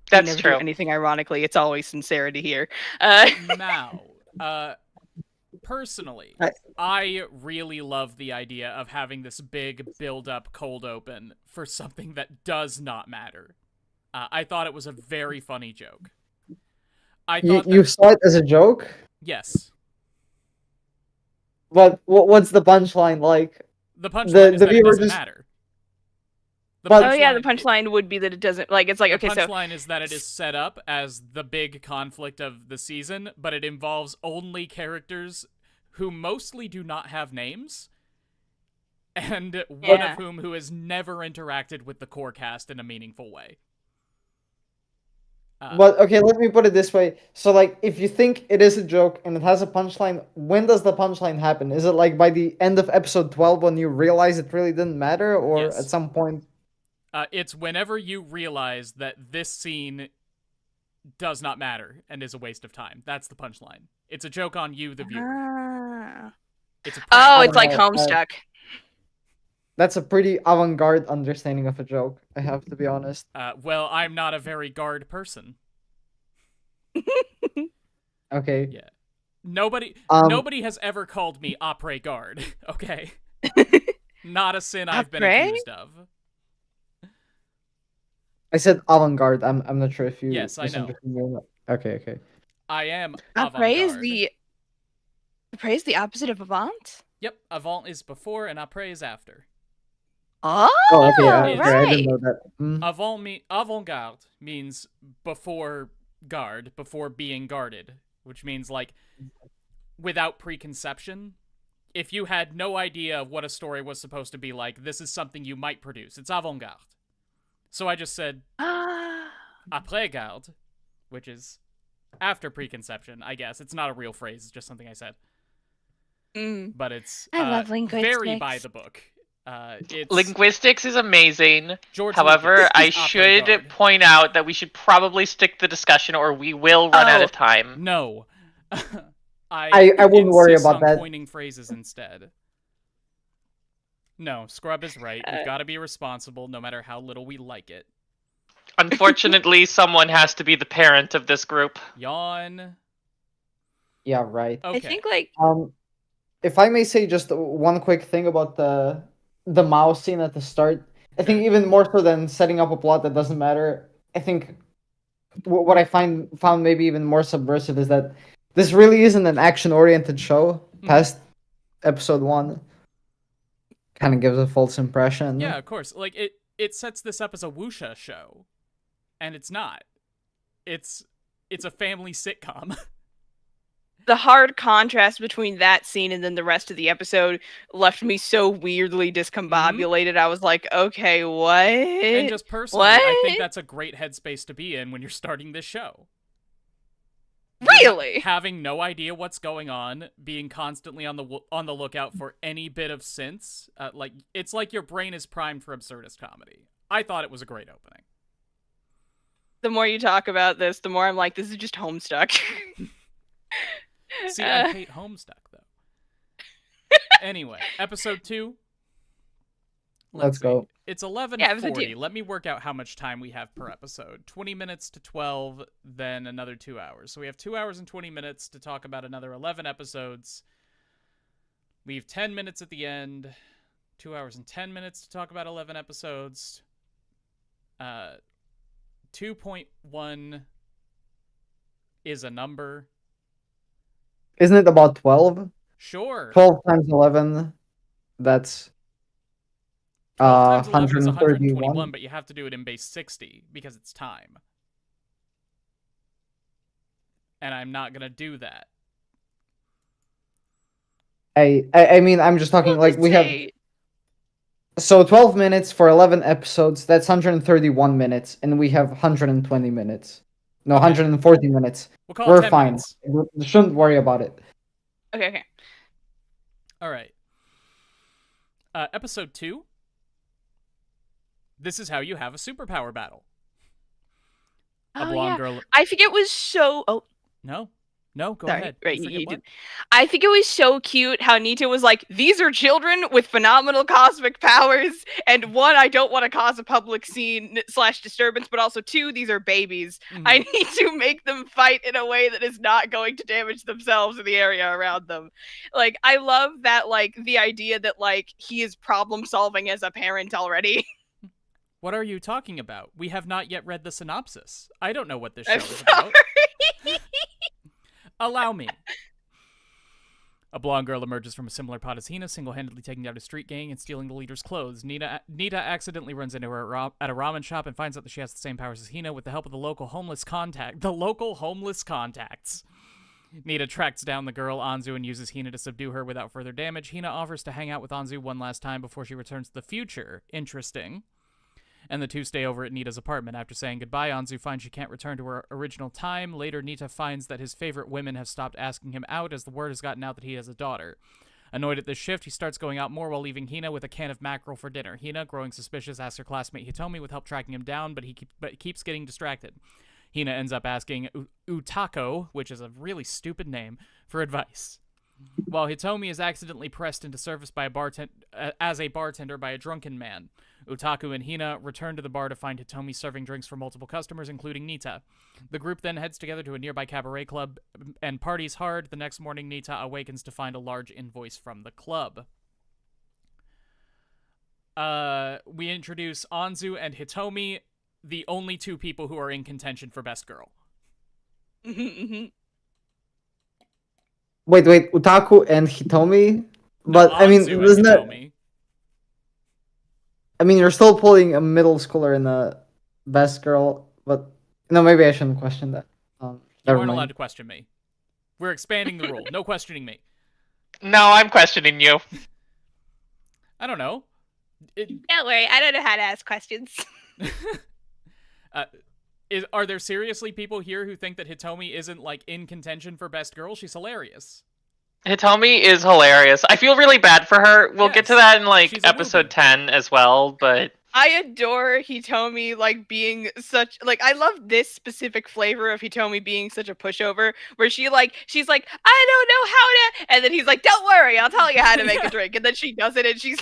Speaker 2: That's
Speaker 4: never
Speaker 2: true.
Speaker 4: Do anything ironically, it's always sincerity here.
Speaker 3: Mao. Personally, I really love the idea of having this big build-up cold open for something that does not matter. I thought it was a very funny joke. I
Speaker 1: You,
Speaker 3: thought
Speaker 1: you saw it as a joke?
Speaker 3: yes.
Speaker 1: But what's the punchline like?
Speaker 3: The punchline is
Speaker 1: the
Speaker 3: that it
Speaker 1: viewer
Speaker 3: doesn't
Speaker 1: just-
Speaker 3: matter. The
Speaker 1: But-
Speaker 4: Oh yeah, the punchline would be that it doesn't like it's like
Speaker 3: The
Speaker 4: okay, so
Speaker 3: punchline is that it is set up as the big conflict of the season, but it involves only characters who mostly do not have names, and one
Speaker 4: Yeah.
Speaker 3: of who has never interacted with the core cast in a meaningful way.
Speaker 1: But okay, let me put it this way. So like if you think it is a joke and it has a punchline, when does the punchline happen? Is it like by the end of episode 12 when you realize it really didn't matter, or
Speaker 3: Yes.
Speaker 1: at some point?
Speaker 3: It's whenever you realize that this scene does not matter and is a waste of time. That's the punchline. It's a joke on you, the viewer.
Speaker 4: Ah.
Speaker 3: It's a prank.
Speaker 4: Oh,
Speaker 1: I
Speaker 4: it's
Speaker 1: don't
Speaker 4: like
Speaker 1: know,
Speaker 4: Homestuck.
Speaker 1: That's a pretty avant-garde understanding of a joke, I have to be honest.
Speaker 3: Well, I'm not a very guard person.
Speaker 1: Okay.
Speaker 3: Yeah. Nobody
Speaker 1: Um,
Speaker 3: nobody has ever called me après garde, okay? Not a sin I've been
Speaker 4: Après?
Speaker 3: accused of.
Speaker 1: I said avant-garde. I'm not sure if you
Speaker 3: Yes, I know.
Speaker 1: misunderstood me or not. Okay.
Speaker 3: I am
Speaker 4: Après is
Speaker 3: avant-garde.
Speaker 4: Après is the opposite of avant.
Speaker 3: Yep, avant is before and après is after.
Speaker 4: Oh,
Speaker 1: Oh, okay, yeah,
Speaker 3: It's-
Speaker 1: okay, I
Speaker 4: right.
Speaker 1: didn't know that.
Speaker 3: Avant-garde means before guard, before being guarded, which means like without preconception. If you had no idea of what a story was supposed to be like, this is something you might produce. It's avant-garde. So I just said
Speaker 4: Ah.
Speaker 3: après-garde, which is after preconception, I guess. It's not a real phrase, it's just something I said.
Speaker 4: Mm.
Speaker 3: But it's
Speaker 4: I love language
Speaker 3: very
Speaker 4: mix.
Speaker 3: by the book. It's
Speaker 2: Linguistics is amazing.
Speaker 3: George
Speaker 2: However,
Speaker 3: Lucas,
Speaker 2: I
Speaker 3: avant-garde.
Speaker 2: should point out that we should probably stick the discussion or we will run out
Speaker 4: Oh.
Speaker 2: of time.
Speaker 3: No.
Speaker 1: I wouldn't worry
Speaker 3: insist
Speaker 1: about
Speaker 3: on
Speaker 1: that.
Speaker 3: coining phrases instead. No, Scrub is right. We've got to be responsible no matter how little we like it.
Speaker 2: Unfortunately, someone has to be the parent of this group.
Speaker 3: Yawn.
Speaker 1: Yeah, right.
Speaker 3: Okay.
Speaker 4: I think like
Speaker 1: If I may say just one quick thing about the mouse scene at the start, I think even more so than setting up a plot that doesn't matter, I think what I found maybe even more subversive is that this really isn't an action-oriented show past episode 1. Kind of gives a false impression.
Speaker 3: Yeah, of course. Like it sets this up as a wuxia show, and it's not. It's a family sitcom.
Speaker 4: the hard contrast between that scene and then the rest of the episode left me so weirdly discombobulated. I was like, okay, what?
Speaker 3: And just personally,
Speaker 4: What?
Speaker 3: I think that's a great headspace to be in when you're starting this show.
Speaker 4: Really?
Speaker 3: Having no idea what's going on, being constantly on the lookout for any bit of sense, like it's like your brain is primed for absurdist comedy. I thought it was a great opening.
Speaker 4: The more you talk about this, the more I'm like, this is just Homestuck.
Speaker 3: See, I hate Homestuck though. Anyway, episode 2.
Speaker 1: Let's go.
Speaker 3: It's 11:40.
Speaker 4: Yeah, episode 2.
Speaker 3: Let me work out how much time we have per episode. 20 minutes to 12, then another 2 hours. So we have 2 hours and 20 minutes to talk about another 11 episodes. Leave 10 minutes at the end. 2 hours and 10 minutes to talk about 11 episodes. 2.1 is a number.
Speaker 1: Isn't it about 12?
Speaker 3: Sure.
Speaker 1: 12 times 11, that's
Speaker 3: 12 times 11 is
Speaker 1: 131.
Speaker 3: 121, but you have to do it in base 60 because it's time. And I'm not going to do that.
Speaker 1: I mean, I'm just talking like we have. So 12 minutes for 11 episodes, that's 131 minutes, and we have 120 minutes. No,
Speaker 3: Okay.
Speaker 1: 140 minutes.
Speaker 3: We'll call it
Speaker 1: We're
Speaker 3: 10
Speaker 1: fine.
Speaker 3: minutes.
Speaker 1: We shouldn't worry about it.
Speaker 4: Okay.
Speaker 3: All right. Episode 2. This is how you have a superpower battle. A
Speaker 4: Oh,
Speaker 3: blonde
Speaker 4: yeah.
Speaker 3: girl.
Speaker 4: I think it was so. Oh,
Speaker 3: No, go
Speaker 4: sorry.
Speaker 3: ahead.
Speaker 4: Right,
Speaker 3: forget
Speaker 4: you
Speaker 3: what?
Speaker 4: did. I think it was so cute how Nita was like, "These are children with phenomenal cosmic powers, and one, I don't want to cause a public scene / disturbance, but also 2, these are babies.
Speaker 3: Mhm.
Speaker 4: I need to make them fight in a way that is not going to damage themselves or the area around them." Like, I love that, like, the idea that, like, he is problem solving as a parent already.
Speaker 3: What are you talking about? We have not yet read the synopsis. I don't know what this show
Speaker 4: I'm
Speaker 3: is
Speaker 4: sorry.
Speaker 3: about. Allow me. A blonde girl emerges from a similar pot as Hina, single-handedly taking down a street gang and stealing the leader's clothes. Nita accidentally runs into her at a ramen shop and finds out that she has the same powers as Hina with the help of the local homeless contacts. Nita tracks down the girl, Anzu, and uses Hina to subdue her without further damage. Hina offers to hang out with Anzu one last time before she returns to the future. Interesting. And the two stay over at Nita's apartment. After saying goodbye, Anzu finds she can't return to her original time. Later, Nita finds that his favorite women have stopped asking him out as the word has gotten out that he has a daughter. Annoyed at this shift, he starts going out more while leaving Hina with a can of mackerel for dinner. Hina, growing suspicious, asks her classmate Hitomi with help tracking him down, but he keeps getting distracted. Hina ends up asking Utako, which is a really stupid name, for advice. While Hitomi is accidentally pressed into service by as a bartender by a drunken man. Utaku and Hina return to the bar to find Hitomi serving drinks for multiple customers, including Nita. The group then heads together to a nearby cabaret club and parties hard. The next morning, Nita awakens to find a large invoice from the club. We introduce Anzu and Hitomi, the only 2 people who are in contention for best girl.
Speaker 1: Wait, Utaku and Hitomi? But,
Speaker 3: No,
Speaker 1: I mean,
Speaker 3: Anzu and
Speaker 1: isn't that...
Speaker 3: Hitomi.
Speaker 1: I mean, you're still pulling a middle schooler in the best girl, but... No, maybe I shouldn't question that.
Speaker 3: You
Speaker 1: Never
Speaker 3: weren't
Speaker 1: mind.
Speaker 3: allowed to question me. We're expanding the rule. No questioning me.
Speaker 2: No, I'm questioning you.
Speaker 3: I don't know.
Speaker 4: Don't worry, I don't know how to ask questions.
Speaker 3: Are there seriously people here who think that Hitomi isn't, like, in contention for best girl? She's hilarious.
Speaker 2: Hitomi is hilarious. I feel really bad for her. We'll get to
Speaker 3: Yes,
Speaker 2: that in like
Speaker 3: she's a
Speaker 2: episode
Speaker 3: Wooby.
Speaker 2: 10 as well, but
Speaker 4: I adore Hitomi like being such like I love this specific flavor of Hitomi being such a pushover where she's like I don't know how to and then he's like don't worry I'll tell you how to make
Speaker 3: Yeah.
Speaker 4: a drink and then she does it and she's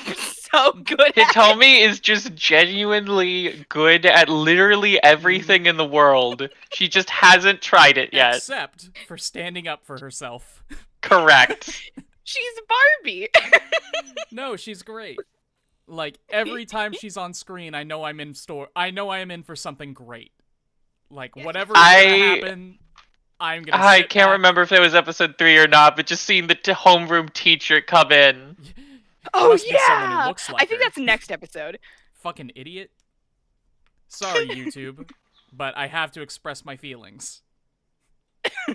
Speaker 4: so good at it.
Speaker 2: Hitomi is just genuinely good at literally everything in the world. She just hasn't tried it yet.
Speaker 3: Except for standing up for herself.
Speaker 2: Correct.
Speaker 4: She's Barbie.
Speaker 3: No, she's great. Like, every time she's on screen, I know I'm in for something great. Like, whatever's gonna happen, I'm gonna
Speaker 2: I
Speaker 3: sit
Speaker 2: can't
Speaker 3: back.
Speaker 2: remember if it was episode 3 or not, but just seeing the homeroom teacher come in.
Speaker 4: Oh
Speaker 3: Must be someone who
Speaker 4: yeah.
Speaker 3: looks like
Speaker 4: I think
Speaker 3: her.
Speaker 4: that's next episode.
Speaker 3: Fucking idiot. Sorry, YouTube, but I have to express my feelings.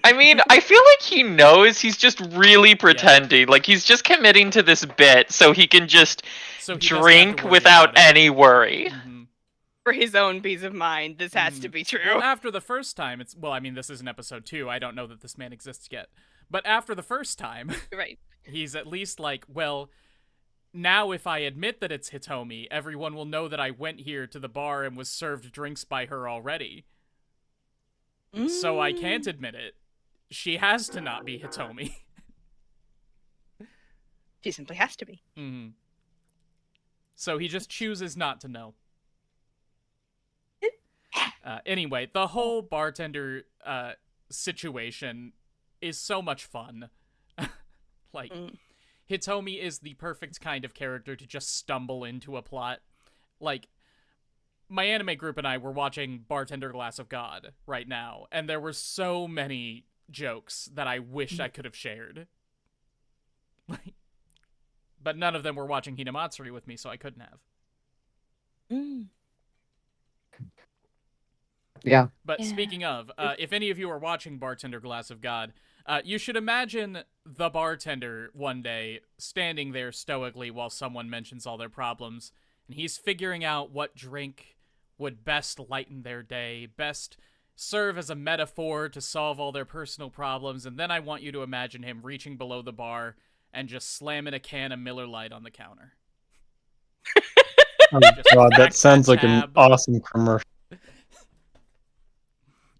Speaker 2: I mean, I feel like he knows he's just really pretending. Like, he's just committing to this bit so he can just
Speaker 3: So he doesn't have to
Speaker 2: drink
Speaker 3: worry
Speaker 2: without
Speaker 3: about it.
Speaker 2: any worry.
Speaker 3: Mhm.
Speaker 4: For his own peace of mind, this has to be true.
Speaker 3: Well, after the first time, this isn't episode 2. I don't know that this man exists yet. But after the first time,
Speaker 4: Right.
Speaker 3: he's at least like, well, now if I admit that it's Hitomi, everyone will know that I went here to the bar and was served drinks by her already. So I can't admit it. She has to not be Hitomi.
Speaker 4: She simply has to be.
Speaker 3: Mhm. So he just chooses not to know. Anyway, the whole bartender situation is so much fun. Like, Hitomi is the perfect kind of character to just stumble into a plot. Like, my anime group and I were watching Bartender Glass of God right now, and there were so many jokes that I wished I could have shared. Like, but none of them were watching Hinamatsuri with me, so I couldn't have.
Speaker 1: Yeah.
Speaker 3: But speaking of, if any of you are watching Bartender Glass of God, you should imagine the bartender one day standing there stoically while someone mentions all their problems, and he's figuring out what drink would best lighten their day, best serve as a metaphor to solve all their personal problems, and then I want you to imagine him reaching below the bar and just slamming a can of Miller Lite on the counter.
Speaker 5: Oh
Speaker 3: Just
Speaker 5: god,
Speaker 3: back
Speaker 5: that sounds like an
Speaker 3: tab.
Speaker 5: awesome commercial.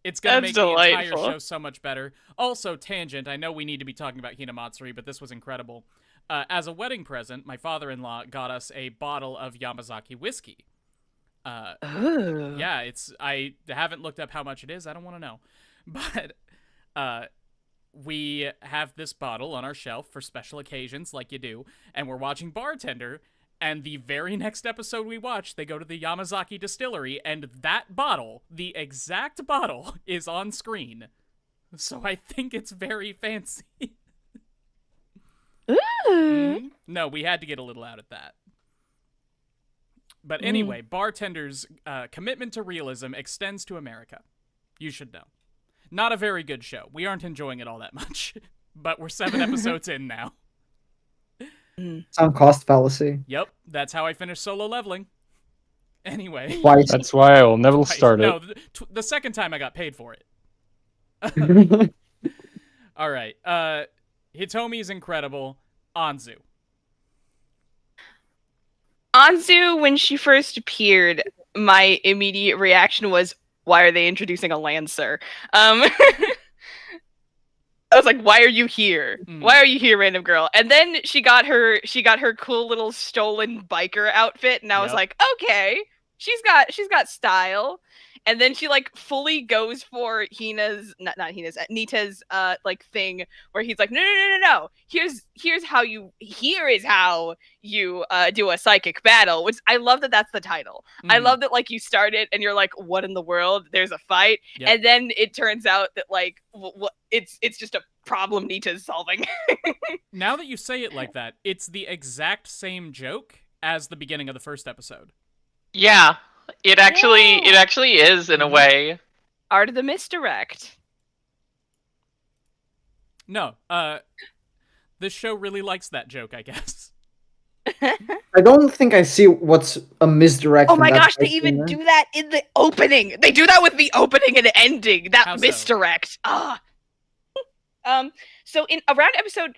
Speaker 3: It's gonna make
Speaker 4: That's
Speaker 3: the entire
Speaker 4: delightful.
Speaker 3: show so much better. Also, tangent, I know we need to be talking about Hinamatsuri, but this was incredible. As a wedding present, my father-in-law got us a bottle of Yamazaki whiskey. Yeah, I haven't looked up how much it is. I don't want to know. But we have this bottle on our shelf for special occasions like you do, and we're watching Bartender, and the very next episode we watch, they go to the Yamazaki distillery, and that bottle, the exact bottle, is on screen. So I think it's very fancy. Mhm. No, we had to get a little out of that. But anyway, Bartender's commitment to realism extends to America. You should know. Not a very good show. We aren't enjoying it all that much. But we're 7 episodes in now.
Speaker 1: Some cost fallacy.
Speaker 3: Yep, that's how I finished Solo Leveling. Anyway.
Speaker 1: Twice.
Speaker 5: That's why I will never start it.
Speaker 3: No, the second time I got paid for it. All right. Hitomi's incredible. Anzu.
Speaker 4: Anzu, when she first appeared, my immediate reaction was, "Why are they introducing a Lancer?" I was like, "Why are you here? Why are you here, random girl?" And then she got her cool little stolen biker outfit, and I was
Speaker 3: Yep.
Speaker 4: like, "Okay, she's got style." And then she like fully goes for Hina's not Hina's Nita's like thing where he's like, no. Here is how you do a psychic battle, which I love that that's the title. I love that like you start it and you're like, what in the world? There's a fight,
Speaker 3: Yep.
Speaker 4: and then it turns out that like it's just a problem Nita's solving.
Speaker 3: Now that you say it like that, it's the exact same joke as the beginning of the first episode.
Speaker 2: Yeah, it actually is in a way.
Speaker 4: Art of the misdirect.
Speaker 3: No, this show really likes that joke, I guess.
Speaker 1: I don't think I see what's a misdirect.
Speaker 4: Oh my
Speaker 1: in that
Speaker 4: gosh, they
Speaker 1: fight
Speaker 4: even
Speaker 1: scene.
Speaker 4: do that in the opening. They do that with the opening and ending. That
Speaker 3: How so?
Speaker 4: misdirect. So in around episode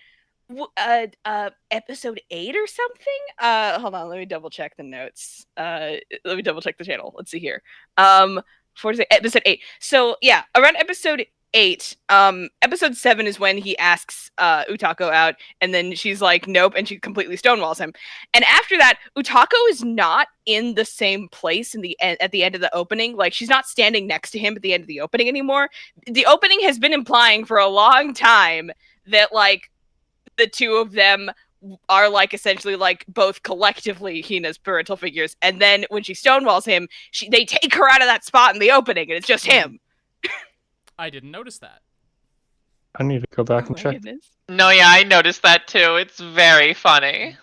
Speaker 4: episode 8 or something. Hold on, let me double check the notes. Let me double check the channel. Let's see here. Episode 8. So yeah, around episode 8, episode 7 is when he asks Utako out, and then she's like, nope, and she completely stonewalls him. And after that, Utako is not in the same place at the end of the opening. Like, she's not standing next to him at the end of the opening anymore. The opening has been implying for a long time that, like, the two of them are, like, essentially, like, both collectively Hina's parental figures. And then when she stonewalls him, they take her out of that spot in the opening, and it's just him.
Speaker 3: I didn't notice that.
Speaker 5: I need to go back and check.
Speaker 4: Goodness.
Speaker 2: No, yeah, I noticed that too. It's very funny.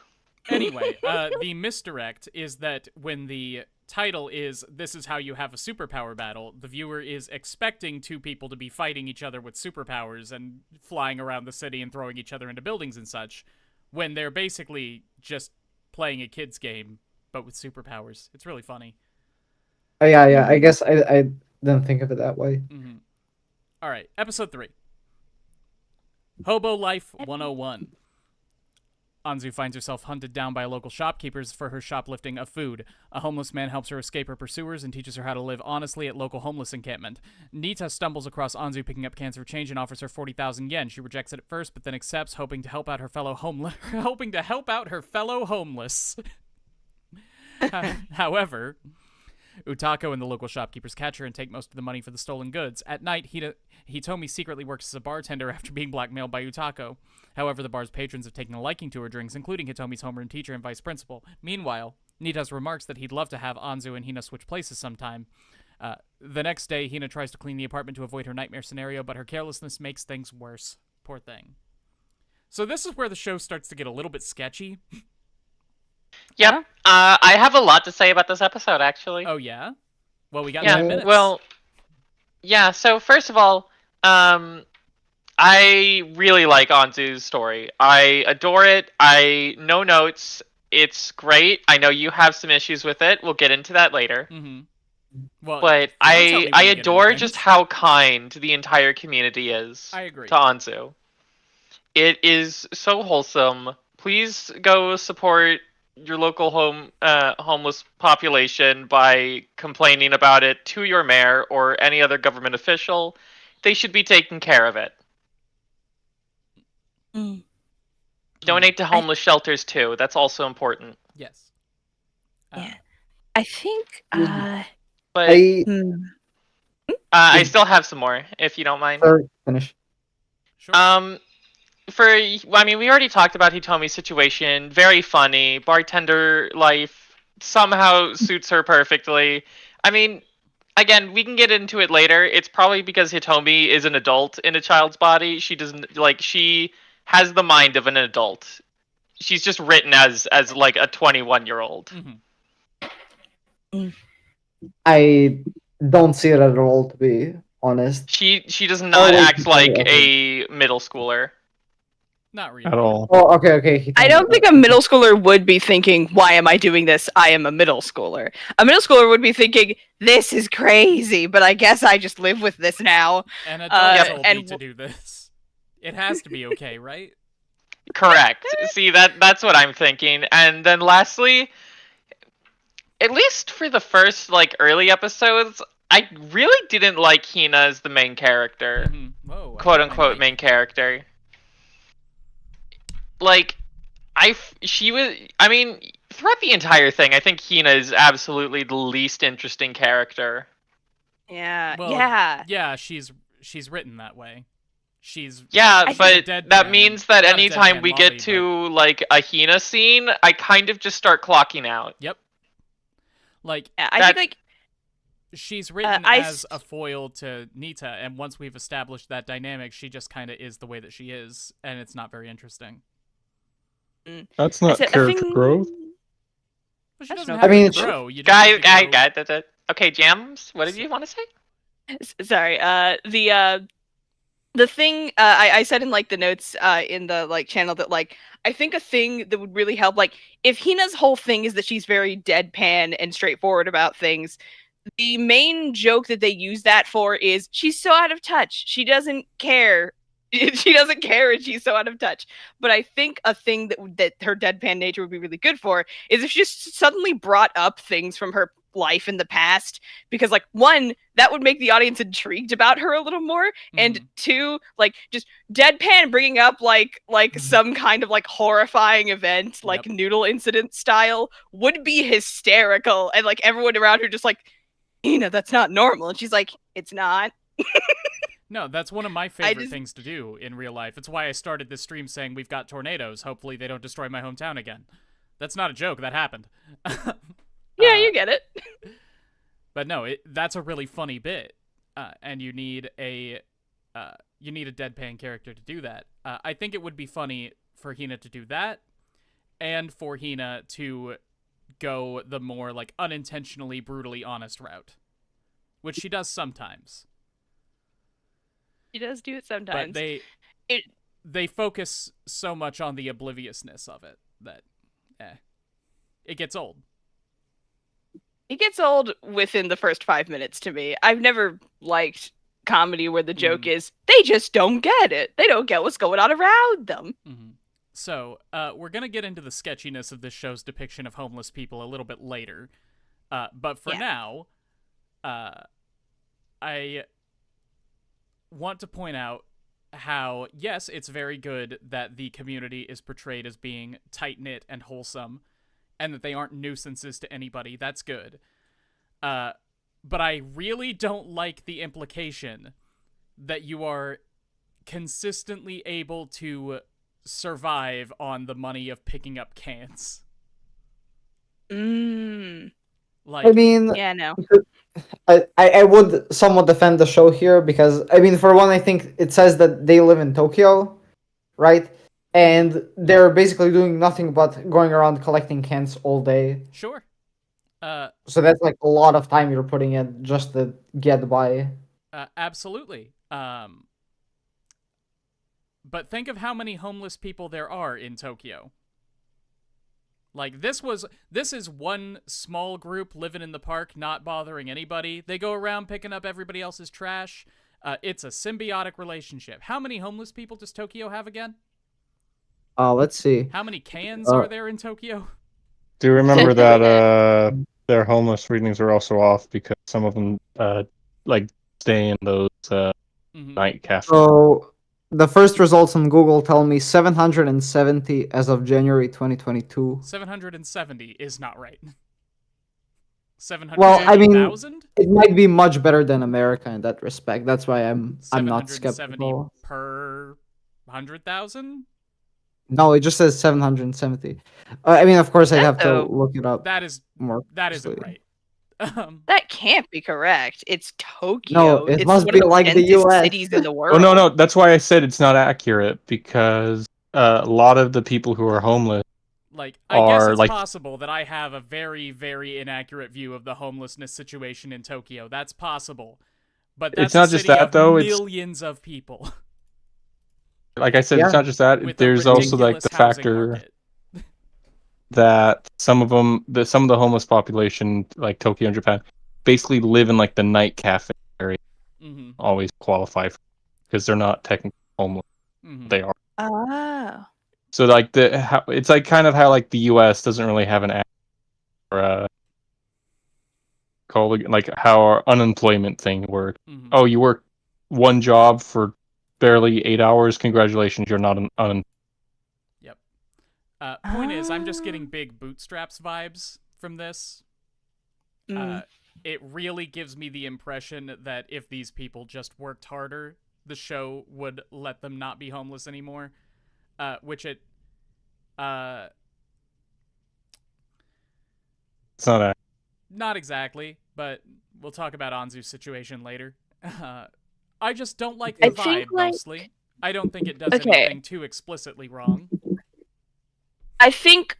Speaker 3: Anyway, the misdirect is that when the title is "This is how you have a superpower battle," the viewer is expecting two people to be fighting each other with superpowers and flying around the city and throwing each other into buildings and such, when they're basically just playing a kid's game, but with superpowers. It's really funny.
Speaker 1: Oh, yeah. I guess I didn't think of it that way.
Speaker 3: Mm-hmm. All right, episode 3. Hobo Life 101. Anzu finds herself hunted down by local shopkeepers for her shoplifting of food. A homeless man helps her escape her pursuers and teaches her how to live honestly at local homeless encampment. Nita stumbles across Anzu picking up cans for change and offers her 40,000 yen. She rejects it at first, but then accepts, hoping to help out her fellow homeless. However, Utako and the local shopkeepers catch her and take most of the money for the stolen goods. At night, Hitomi secretly works as a bartender after being blackmailed by Utako. However, the bar's patrons have taken a liking to her drinks, including Hitomi's homeroom teacher and vice principal. Meanwhile, Nita's remarks that he'd love to have Anzu and Hina switch places sometime. The next day, Hina tries to clean the apartment to avoid her nightmare scenario, but her carelessness makes things worse. Poor thing. So this is where the show starts to get a little bit sketchy.
Speaker 2: Yep. I have a lot to say about this episode, actually.
Speaker 3: Oh, yeah? Well, we got
Speaker 2: Yeah,
Speaker 3: 9 minutes.
Speaker 2: well, yeah, so first of all, I really like Anzu's story. I adore it. No notes. It's great. I know you have some issues with it. We'll get into that later.
Speaker 3: Mm-hmm. Well,
Speaker 2: But
Speaker 3: don't tell me when
Speaker 2: I
Speaker 3: you get
Speaker 2: adore
Speaker 3: into
Speaker 2: just
Speaker 3: things.
Speaker 2: how kind the entire community is
Speaker 3: I agree.
Speaker 2: to Anzu. It is so wholesome. Please go support your local homeless population by complaining about it to your mayor or any other government official. They should be taking care of it. Donate to homeless shelters too. That's also important.
Speaker 3: Yes.
Speaker 4: Yeah. I think.
Speaker 2: But I still have some more, if you don't mind.
Speaker 1: Finish.
Speaker 3: Sure.
Speaker 2: We already talked about Hitomi's situation. Very funny. Bartender life somehow suits her perfectly. I mean, again, we can get into it later. It's probably because Hitomi is an adult in a child's body. She has the mind of an adult. She's just written as like a 21-year-old.
Speaker 3: Mm-hmm.
Speaker 1: I don't see it at all, to be honest.
Speaker 2: She does not act like
Speaker 1: okay.
Speaker 2: a middle schooler.
Speaker 3: Not really.
Speaker 5: At all.
Speaker 1: Oh, okay.
Speaker 4: I don't think a middle schooler would be thinking, why am I doing this? I am a middle schooler. A middle schooler would be thinking, this is crazy, but I guess I just live with this now.
Speaker 3: And adults told me
Speaker 4: and
Speaker 3: to do this. It has to be okay, right?
Speaker 2: Correct. See, that's what I'm thinking. And then lastly, at least for the first early episodes, I really didn't like Hina as the main character.
Speaker 3: Mm-hmm. Whoa,
Speaker 2: Quote unquote main character. Throughout the entire thing, I think Hina is absolutely the least interesting character.
Speaker 4: Yeah.
Speaker 3: Well,
Speaker 4: yeah.
Speaker 3: Yeah, she's written that way. She's
Speaker 2: but
Speaker 3: deadpan.
Speaker 2: that means that
Speaker 3: Not a
Speaker 2: anytime
Speaker 3: deadpan
Speaker 2: we
Speaker 3: Molly,
Speaker 2: get to a Hina scene, I kind of just start clocking out.
Speaker 3: Yep.
Speaker 4: I think
Speaker 3: she's written as a foil to Nita, and once we've established that dynamic, she just kind of is the way that she is, and it's not very interesting.
Speaker 5: That's not character growth.
Speaker 3: But she
Speaker 4: That's
Speaker 3: doesn't
Speaker 4: not-
Speaker 3: have
Speaker 1: I mean,
Speaker 3: to grow. You just need to grow.
Speaker 2: Okay, Jams, what did you want to say?
Speaker 4: Sorry. The thing I said in the notes in the channel that I think a thing that would really help, if Hina's whole thing is that she's very deadpan and straightforward about things, the main joke that they use that for is she's so out of touch. She doesn't care She doesn't care and she's so out of touch. But I think a thing that her deadpan nature would be really good for is if she just suddenly brought up things from her life in the past, because like one, that would make the audience intrigued about her a little more, and two, like just deadpan bringing up like some kind of like horrifying event, like noodle incident style, would be hysterical, and like everyone around her just like, that's not normal, and she's like, it's not.
Speaker 3: No, that's one of my favorite things to do in real life. It's why I started this stream saying we've got tornadoes. Hopefully they don't destroy my hometown again. That's not a joke. That happened.
Speaker 4: Yeah, you get it.
Speaker 3: But no, that's a really funny bit, and you need a deadpan character to do that. I think it would be funny for Hina to do that, and for Hina to go the more like unintentionally brutally honest route, which she does sometimes.
Speaker 4: She does do it sometimes.
Speaker 3: But they focus so much on the obliviousness of it that, it gets old.
Speaker 4: It gets old within the first 5 minutes to me. I've never liked comedy where the joke is, they just don't get it. They don't get what's going on around them.
Speaker 3: Mm-hmm. So, we're going to get into the sketchiness of this show's depiction of homeless people a little bit later. But for now, I want to point out how, yes, it's very good that the community is portrayed as being tight-knit and wholesome, and that they aren't nuisances to anybody. That's good. But I really don't like the implication that you are consistently able to survive on the money of picking up cans. Like,
Speaker 1: I mean,
Speaker 4: yeah, no.
Speaker 1: I would somewhat defend the show here because, I mean, for one, I think it says that they live in Tokyo, right? And they're basically doing nothing but going around collecting cans all day.
Speaker 3: Sure.
Speaker 1: So that's like a lot of time you're putting in just to get by.
Speaker 3: Absolutely. But think of how many homeless people there are in Tokyo. Like, this is one small group living in the park, not bothering anybody. They go around picking up everybody else's trash. It's a symbiotic relationship. How many homeless people does Tokyo have again?
Speaker 1: Let's see.
Speaker 3: How many cans are there in Tokyo?
Speaker 5: Do you remember that their homeless readings are also off because some of them like stay in those night cafes?
Speaker 1: So the first results on Google tell me 770 as of January 2022.
Speaker 3: 770 is not right. 770,000?
Speaker 1: Well, I mean, it might be much better than America in that respect. That's why I'm not skeptical.
Speaker 3: Per 100,000?
Speaker 1: No, it just says 770. I mean, of course, I'd have to look it up.
Speaker 3: That isn't right.
Speaker 4: That can't be correct. It's Tokyo.
Speaker 1: No, it must be like the US.
Speaker 4: Cities in the world.
Speaker 5: Oh no, that's why I said it's not accurate, because a lot of the people who are homeless,
Speaker 3: I guess it's possible that I have a very, very inaccurate view of the homelessness situation in Tokyo. That's possible, but that's
Speaker 5: it's not just that though.
Speaker 3: Millions of people.
Speaker 5: Like I said, it's not just that. There's also like the factor that some of the homeless population, like Tokyo and Japan, basically live in like the night cafe area.
Speaker 3: Mm-hmm.
Speaker 5: Always qualify because they're not technically homeless.
Speaker 3: Mm-hmm.
Speaker 5: They are.
Speaker 4: Oh.
Speaker 5: So like it's like kind of how like the U.S. doesn't really have an act or like how our unemployment thing works.
Speaker 3: Mm-hmm.
Speaker 5: Oh, you work one job for barely 8 hours. Congratulations, you're not an.
Speaker 3: Yep. Point is, I'm just getting big bootstraps vibes from this. It really gives me the impression that if these people just worked harder, the show would let them not be homeless anymore. Which it.
Speaker 5: It's not.
Speaker 3: Not exactly, but we'll talk about Anzu's situation later. I just don't like the vibe, mostly. I don't think it does anything too explicitly wrong.
Speaker 4: I think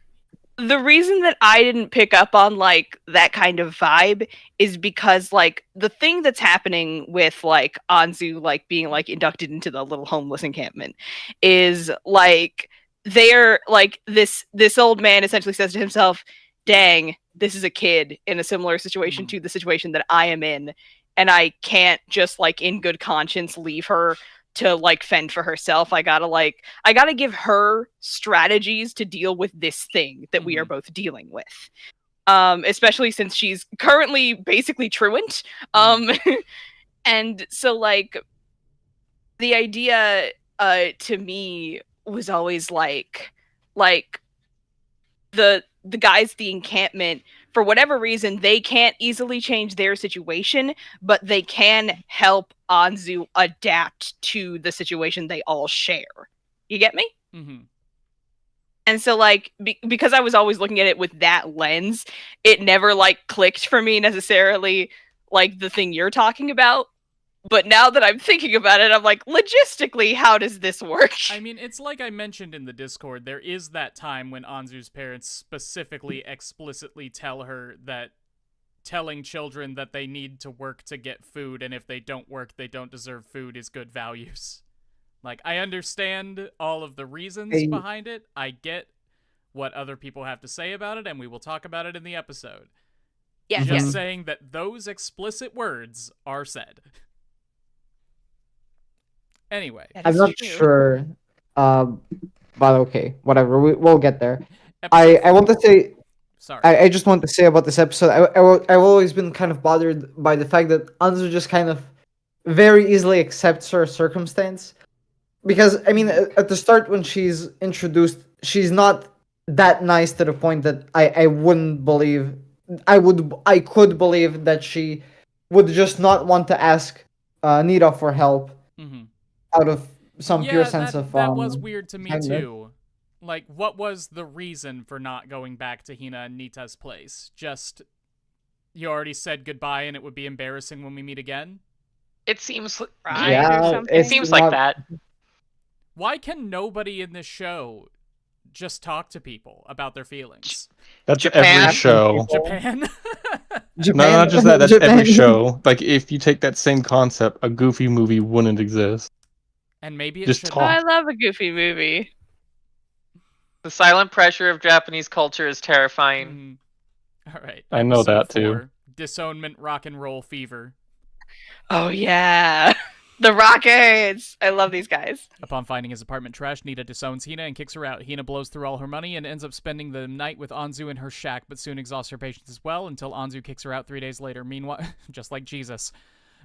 Speaker 4: the reason that I didn't pick up on, like, that kind of vibe is because, like, the thing that's happening with, like, Anzu, like, being, like, inducted into the little homeless encampment is, like, they're, like, this old man essentially says to himself, dang, this is a kid in a similar situation to the situation that I am in. And I can't just, like, in good conscience leave her to like fend for herself. I gotta give her strategies to deal with this thing that we are both dealing with. Especially since she's currently basically truant. And so like the idea to me was always like the guys at the encampment, for whatever reason, they can't easily change their situation, but they can help Anzu adapt to the situation they all share. You get me?
Speaker 3: Mm-hmm.
Speaker 4: And so, like, because I was always looking at it with that lens, it never, like, clicked for me necessarily, like, the thing you're talking about. But now that I'm thinking about it, I'm like, logistically, how does this work?
Speaker 3: I mean, it's like I mentioned in the Discord, there is that time when Anzu's parents specifically explicitly tell her that telling children that they need to work to get food, and if they don't work, they don't deserve food, is good values. Like, I understand all of the reasons behind it. I get what other people have to say about it, and we will talk about it in the episode.
Speaker 4: Yeah,
Speaker 3: Just saying that those explicit words are said. Anyway.
Speaker 1: I'm not sure, but okay, whatever, we'll get there. I want to say,
Speaker 3: sorry.
Speaker 1: I just want to say about this episode, I've always been kind of bothered by the fact that Anzu just kind of very easily accepts her circumstance. Because, I mean, at the start when she's introduced, she's not that nice to the point that I wouldn't believe, I could believe that she would just not want to ask Nita for help.
Speaker 3: Mm-hmm.
Speaker 1: Out of some pure sense of
Speaker 3: that was weird to me too. Like, what was the reason for not going back to Hina and Nita's place? Just, you already said goodbye and it would be embarrassing when we meet again?
Speaker 2: It seems
Speaker 4: right,
Speaker 1: yeah,
Speaker 2: it seems like that.
Speaker 3: Why can nobody in this show just talk to people about their feelings?
Speaker 5: That's
Speaker 2: Japan?
Speaker 5: every show.
Speaker 3: Japan?
Speaker 1: Japan?
Speaker 5: No, not just that. That's
Speaker 1: Japan.
Speaker 5: every show. Like, if you take that same concept, a Goofy movie wouldn't exist.
Speaker 3: And maybe it
Speaker 5: Just
Speaker 3: should.
Speaker 5: talk.
Speaker 4: I love a Goofy movie.
Speaker 2: The silent pressure of Japanese culture is terrifying.
Speaker 3: All right.
Speaker 5: I know that,
Speaker 3: Episode 4,
Speaker 5: too.
Speaker 3: Disownment Rock and Roll Fever.
Speaker 4: Oh, yeah. The Rockets! I love these guys.
Speaker 3: Upon finding his apartment trashed, Nita disowns Hina and kicks her out. Hina blows through all her money and ends up spending the night with Anzu in her shack, but soon exhausts her patience as well until Anzu kicks her out 3 days later. Meanwhile, just like Jesus.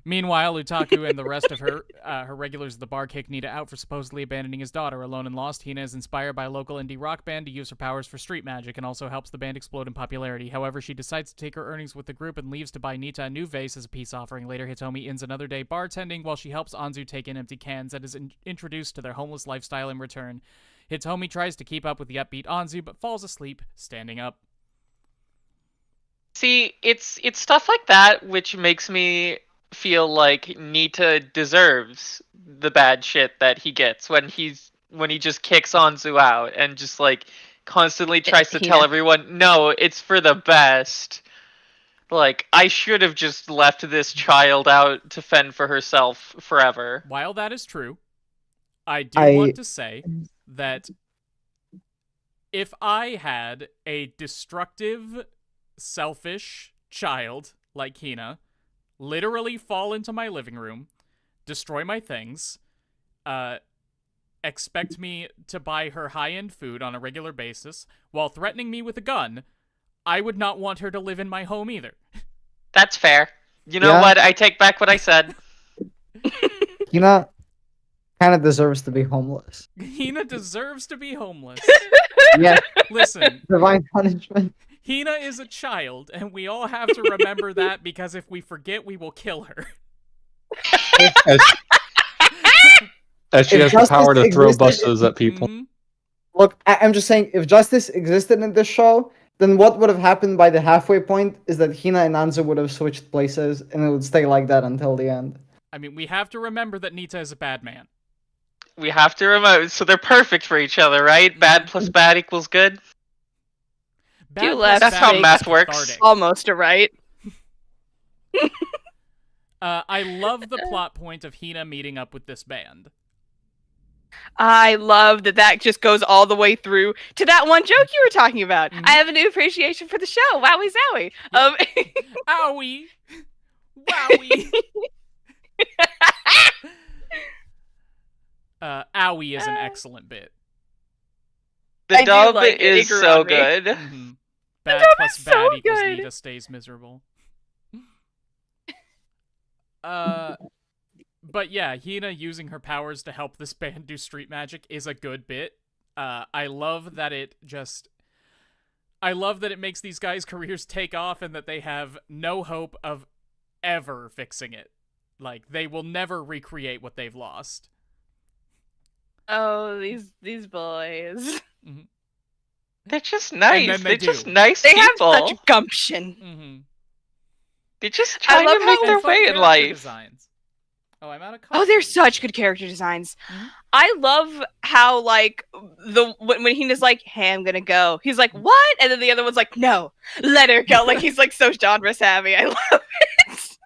Speaker 3: Meanwhile, Utaku and the rest of her regulars at the bar kick Nita out for supposedly abandoning his daughter. Alone and lost, Hina is inspired by a local indie rock band to use her powers for street magic and also helps the band explode in popularity. However, she decides to take her earnings with the group and leaves to buy Nita a new vase as a peace offering. Later, Hitomi ends another day bartending while she helps Anzu take in empty cans and is introduced to their homeless lifestyle in return. Hitomi tries to keep up with the upbeat Anzu but falls asleep standing up.
Speaker 2: See, it's stuff like that which makes me feel like Nita deserves the bad shit that he gets when he just kicks Anzu out and just like constantly tries to tell everyone, no, it's for the best. Like, I should have just left this child out to fend for herself forever.
Speaker 3: While that is true, I do want to say that if I had a destructive, selfish child like Hina literally fall into my living room, destroy my things, expect me to buy her high-end food on a regular basis, while threatening me with a gun, I would not want her to live in my home either.
Speaker 2: That's fair. You know what? I take back what I said.
Speaker 1: Hina kind of deserves to be homeless.
Speaker 3: Hina deserves to be homeless.
Speaker 1: Yeah.
Speaker 3: Listen.
Speaker 1: Divine punishment.
Speaker 3: Hina is a child, and we all have to remember that, because if we forget, we will kill her.
Speaker 5: As she has the power to throw buses at people.
Speaker 3: Mm-hmm.
Speaker 1: Look, I'm just saying, if justice existed in this show, then what would have happened by the halfway point is that Hina and Anzu would have switched places, and it would stay like that until the end.
Speaker 3: I mean, we have to remember that Nita is a bad man.
Speaker 2: We have to remember, so they're perfect for each other, right? Bad plus bad equals good? That's how math works.
Speaker 4: Almost a right.
Speaker 3: I love the plot point of Hina meeting up with this band.
Speaker 4: I love that just goes all the way through to that one joke you were talking about. Mm-hmm. I have a new appreciation for the show. Wowie zowie.
Speaker 3: Owie. Wowie. Owie is an excellent bit.
Speaker 2: The
Speaker 4: I do
Speaker 2: dub
Speaker 4: like it. It
Speaker 2: is
Speaker 4: grew
Speaker 2: so
Speaker 4: on me.
Speaker 2: good.
Speaker 3: Mm-hmm. Bad
Speaker 4: dub
Speaker 3: plus
Speaker 4: is
Speaker 3: bad
Speaker 4: so
Speaker 3: equals
Speaker 4: good.
Speaker 3: Nita stays miserable. But yeah, Hina using her powers to help this band do street magic is a good bit. I love that it makes these guys' careers take off and that they have no hope of ever fixing it. Like, they will never recreate what they've lost.
Speaker 4: Oh, these boys.
Speaker 3: Mm-hmm.
Speaker 2: They're just nice.
Speaker 3: then
Speaker 2: They're
Speaker 3: they
Speaker 2: just
Speaker 3: do.
Speaker 2: nice
Speaker 4: They
Speaker 2: people.
Speaker 4: have such gumption.
Speaker 3: Mm-hmm.
Speaker 2: They're just
Speaker 4: I
Speaker 2: trying
Speaker 4: love
Speaker 2: to make
Speaker 4: how-
Speaker 2: their
Speaker 3: And fun
Speaker 2: way in
Speaker 3: character
Speaker 2: life.
Speaker 3: designs. Oh, I'm out of
Speaker 4: Oh, they're
Speaker 3: coffee.
Speaker 4: such good character designs.
Speaker 3: Mhm.
Speaker 4: I love how, like, when Hina's like, hey, I'm gonna go. He's like, what? And then the other one's like, no, let her go. Like, he's like so genre savvy. I love it.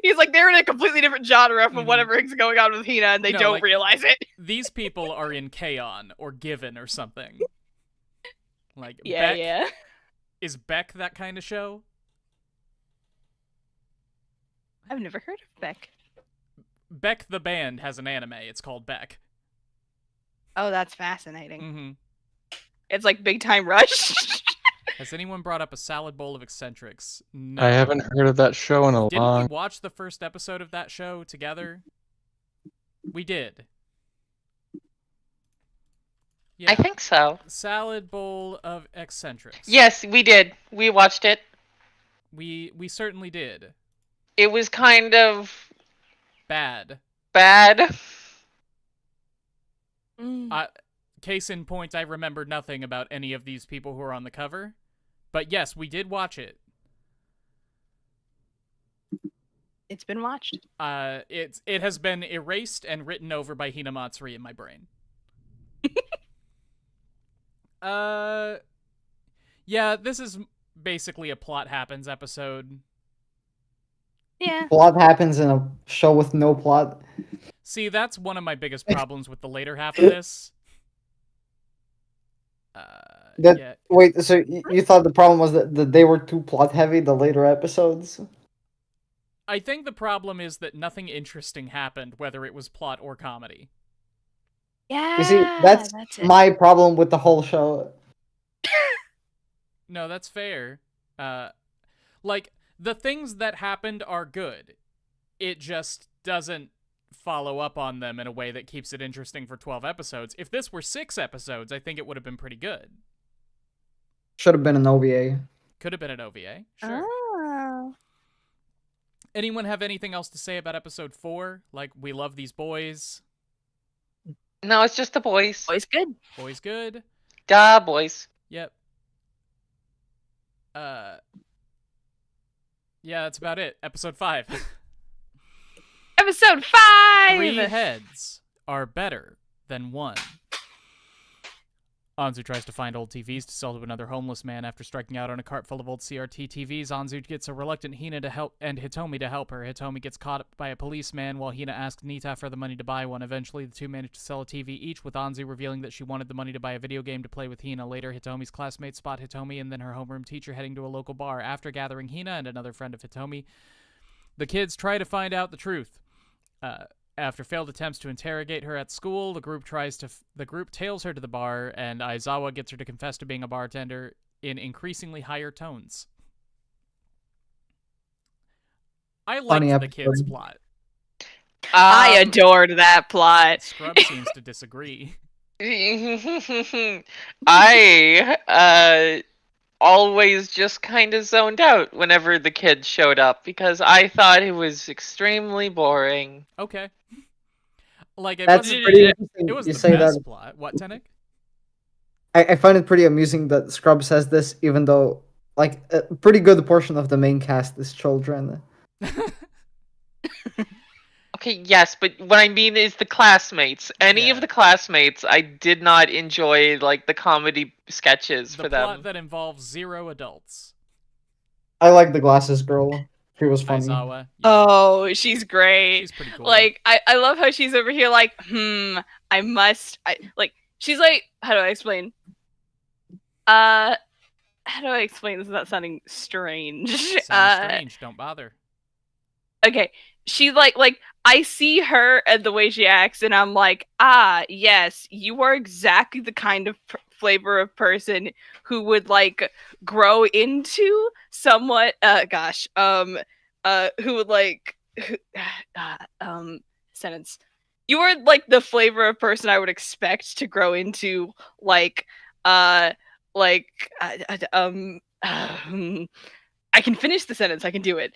Speaker 4: He's like, they're in a completely different genre from
Speaker 3: Mhm.
Speaker 4: whatever is going on with Hina, and they
Speaker 3: No,
Speaker 4: don't
Speaker 3: like,
Speaker 4: realize it.
Speaker 3: These people are in K-On! Or Given or something. Like,
Speaker 4: Yeah,
Speaker 3: Beck,
Speaker 4: yeah.
Speaker 3: is Beck that kind of show?
Speaker 4: I've never heard of Beck.
Speaker 3: Beck the band has an anime. It's called Beck.
Speaker 4: Oh, that's fascinating.
Speaker 3: Mm-hmm.
Speaker 4: It's like Big Time Rush.
Speaker 3: Has anyone brought up a salad bowl of eccentrics? No.
Speaker 5: I haven't heard of that show in a
Speaker 3: Didn't we
Speaker 5: long.
Speaker 3: watch the first episode of that show together? We did. Yeah.
Speaker 2: I think so.
Speaker 3: Salad bowl of eccentrics.
Speaker 2: Yes, we did. We watched it.
Speaker 3: We certainly did.
Speaker 2: It was kind of
Speaker 3: Bad.
Speaker 2: bad.
Speaker 3: Case in point, I remember nothing about any of these people who are on the cover. But yes, we did watch it.
Speaker 4: It's been watched.
Speaker 3: It has been erased and written over by Hinamatsuri in my brain. Yeah, this is basically a plot happens episode.
Speaker 4: Yeah.
Speaker 1: Plot happens in a show with no plot.
Speaker 3: See, that's one of my biggest problems with the later half of this. Yeah.
Speaker 1: Wait, so you thought the problem was that they were too plot heavy, the later episodes?
Speaker 3: I think the problem is that nothing interesting happened, whether it was plot or comedy.
Speaker 4: Yeah.
Speaker 1: You see, that's
Speaker 4: it.
Speaker 1: my problem with the whole show.
Speaker 3: No, that's fair. Like, the things that happened are good. It just doesn't follow up on them in a way that keeps it interesting for 12 episodes. If this were 6 episodes, I think it would have been pretty good.
Speaker 1: Should have been an OVA.
Speaker 3: Could have been an OVA. Sure.
Speaker 4: Oh.
Speaker 3: Anyone have anything else to say about episode 4? Like, we love these boys.
Speaker 2: No, it's just the boys.
Speaker 4: Always good.
Speaker 3: Boys good.
Speaker 2: Duh, boys.
Speaker 3: Yep. Yeah, that's about it. Episode 5.
Speaker 4: Episode 5!
Speaker 3: 3 heads are better than 1. Anzu tries to find old TVs to sell to another homeless man. After striking out on a cart full of old CRT TVs, Anzu gets a reluctant Hina to help and Hitomi to help her. Hitomi gets caught by a policeman while Hina asks Nita for the money to buy one. Eventually, the two manage to sell a TV each, with Anzu revealing that she wanted the money to buy a video game to play with Hina. Later, Hitomi's classmates spot Hitomi and then her homeroom teacher heading to a local bar. After gathering Hina and another friend of Hitomi, the kids try to find out the truth. After failed attempts to interrogate her at school, the group tails her to the bar, and Aizawa gets her to confess to being a bartender in increasingly higher tones. I liked the kids' plot.
Speaker 4: I adored that plot.
Speaker 3: Scrub seems to disagree.
Speaker 2: I always just kind of zoned out whenever the kids showed up because I thought it was extremely boring.
Speaker 3: Okay. Like,
Speaker 1: That's pretty interesting.
Speaker 3: It was
Speaker 1: you
Speaker 3: the
Speaker 1: say
Speaker 3: best
Speaker 1: that.
Speaker 3: plot. What, Tenek?
Speaker 1: I find it pretty amusing that Scrub says this, even though, like, a pretty good portion of the main cast is children.
Speaker 2: Okay, yes, but what I mean is the classmates. Any of the classmates, I did not enjoy, like, the comedy sketches for them.
Speaker 3: The plot that involves 0 adults.
Speaker 1: I like the glasses girl. She was funny.
Speaker 3: Aizawa. Yeah.
Speaker 4: Oh, she's great.
Speaker 3: She's pretty cool.
Speaker 4: Like, I love how she's over here like, she's like, how do I explain? How do I explain this without sounding strange?
Speaker 3: Sounds strange, don't bother.
Speaker 4: Okay, she like I see her and the way she acts, and I'm like, yes, you are exactly the kind of flavor of person who would like grow into somewhat who would like sentence. You are like the flavor of person I would expect to grow into like I can finish the sentence. I can do it.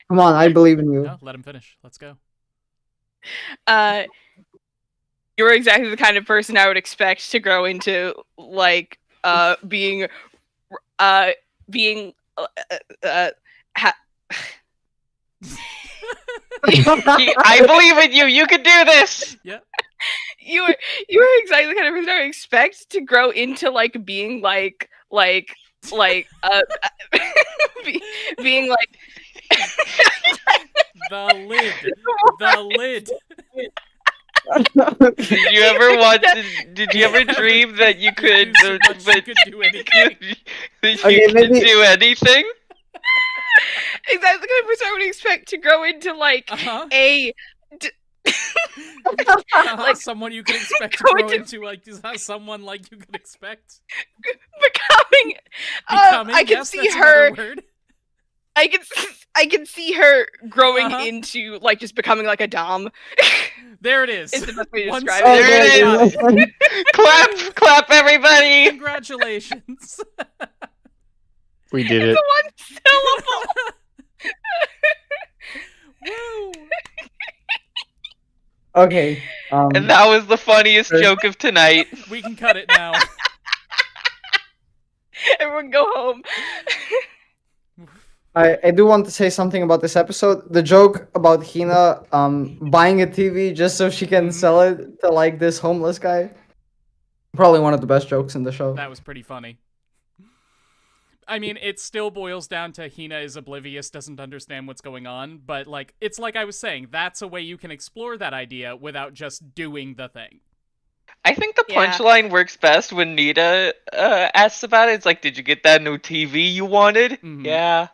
Speaker 1: Come on, I believe in you.
Speaker 3: No, let him finish. Let's go.
Speaker 4: You're exactly the kind of person I would expect to grow into, like, being. I
Speaker 2: believe in you. You can do this.
Speaker 3: Yeah.
Speaker 4: You are exactly the kind of person I would expect to grow into, like, being being like
Speaker 3: the lid.
Speaker 2: Did you ever want to, did you ever dream that you could
Speaker 3: do anything?
Speaker 2: You could do anything?
Speaker 4: Exactly the kind of person I would expect to grow into like
Speaker 3: like someone you could expect to grow into, like someone like you could expect
Speaker 4: becoming. I can see her. I can see her growing into like just becoming like a dom.
Speaker 3: There it is.
Speaker 4: It's the best way to describe
Speaker 2: it. There it is. Clap, everybody!
Speaker 3: Congratulations.
Speaker 5: We did it.
Speaker 4: It's one
Speaker 3: Woo!
Speaker 4: syllable.
Speaker 1: Okay.
Speaker 2: And that was the funniest joke of tonight.
Speaker 3: We can cut it now.
Speaker 4: Everyone go home.
Speaker 1: I do want to say something about this episode. The joke about Hina buying a TV just so she can sell it to like this homeless guy. Probably one of the best jokes in the show.
Speaker 3: That was pretty funny. I mean, it still boils down to Hina is oblivious, doesn't understand what's going on, but like it's like I was saying, that's a way you can explore that idea without just doing the thing.
Speaker 2: I think the punchline works best when Nita asks about it. It's like, did you get that new TV you wanted?
Speaker 3: Mm-hmm.
Speaker 2: Yeah.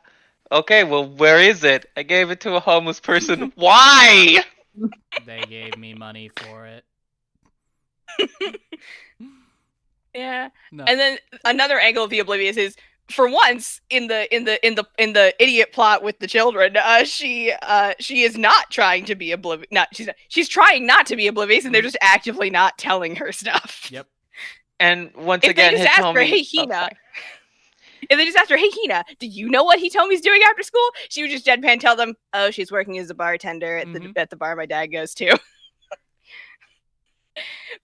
Speaker 2: Okay, well, where is it? I gave it to a homeless person. Why?
Speaker 3: They gave me money for it.
Speaker 4: Yeah.
Speaker 3: No.
Speaker 4: And then another angle of the oblivious is, for once in the idiot plot with the children, she is not trying to be oblivious. She's trying not to be oblivious, and they're just actively not telling her stuff.
Speaker 3: Yep.
Speaker 2: And once
Speaker 4: if
Speaker 2: again,
Speaker 4: they just ask her, "Hey, Hina." If they just asked her, "Hey, Hina, do you know what Hitomi's doing after school?" She would just deadpan tell them, "Oh, she's working as a bartender at the bar my dad goes to."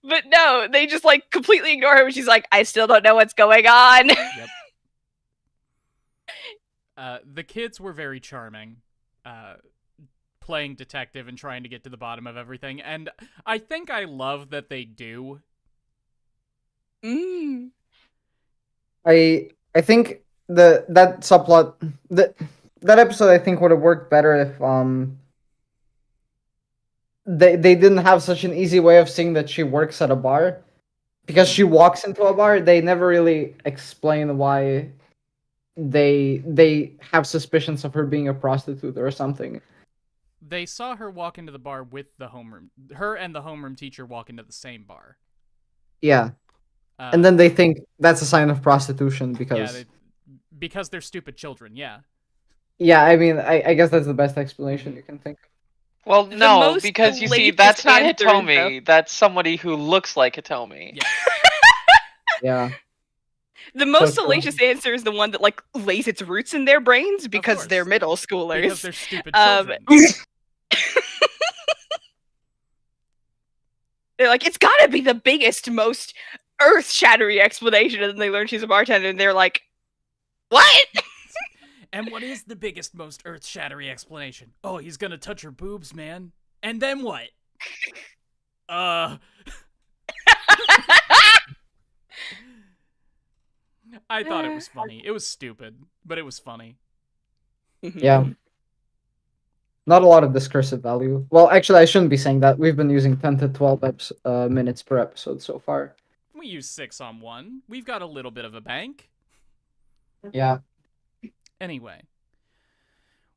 Speaker 4: But no, they just like completely ignore her when she's like, "I still don't know what's going on."
Speaker 3: Yep. The kids were very charming, playing detective and trying to get to the bottom of everything, and I think I love that they do.
Speaker 1: I think that subplot that episode I think would have worked better if they didn't have such an easy way of seeing that she works at a bar, because she walks into a bar. They never really explain why they have suspicions of her being a prostitute or something.
Speaker 3: They saw her walk into the bar with the homeroom. Her and the homeroom teacher walk into the same bar.
Speaker 1: Yeah. And then they think that's a sign of prostitution because...
Speaker 3: because they're stupid children, yeah.
Speaker 1: Yeah, I mean, I guess that's the best explanation you can think of.
Speaker 2: Well, no, because you see, that's not Hitomi. That's somebody who looks like Hitomi.
Speaker 3: Yeah.
Speaker 1: Yeah.
Speaker 4: The most salacious answer is the one that like lays its roots in their brains because they're middle schoolers.
Speaker 3: Because they're stupid children.
Speaker 4: They're like, it's gotta be the biggest, most earth-shattering explanation, and then they learn she's a bartender, and they're like, what?
Speaker 3: And what is the biggest, most earth-shattering explanation? Oh, he's gonna touch her boobs, man. And then what? I thought it was funny. It was stupid, but it was funny.
Speaker 1: Yeah. Not a lot of discursive value. Well, actually, I shouldn't be saying that. We've been using 10 to 12 minutes per episode so far.
Speaker 3: We use 6 on 1. We've got a little bit of a bank.
Speaker 1: Yeah.
Speaker 3: Anyway,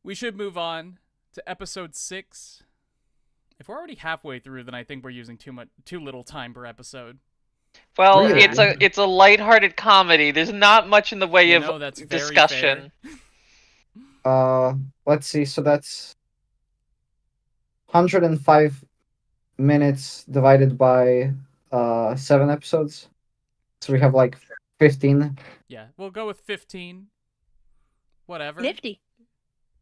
Speaker 3: we should move on to episode 6. If we're already halfway through, then I think we're using too little time per episode.
Speaker 2: Well,
Speaker 1: Really?
Speaker 2: it's a lighthearted comedy. There's not much in the way of
Speaker 3: that's
Speaker 2: discussion.
Speaker 1: Let's see. So that's 105 minutes divided by 7 episodes. So we have like 15.
Speaker 3: Yeah, we'll go with 15. Whatever.
Speaker 4: Nifty.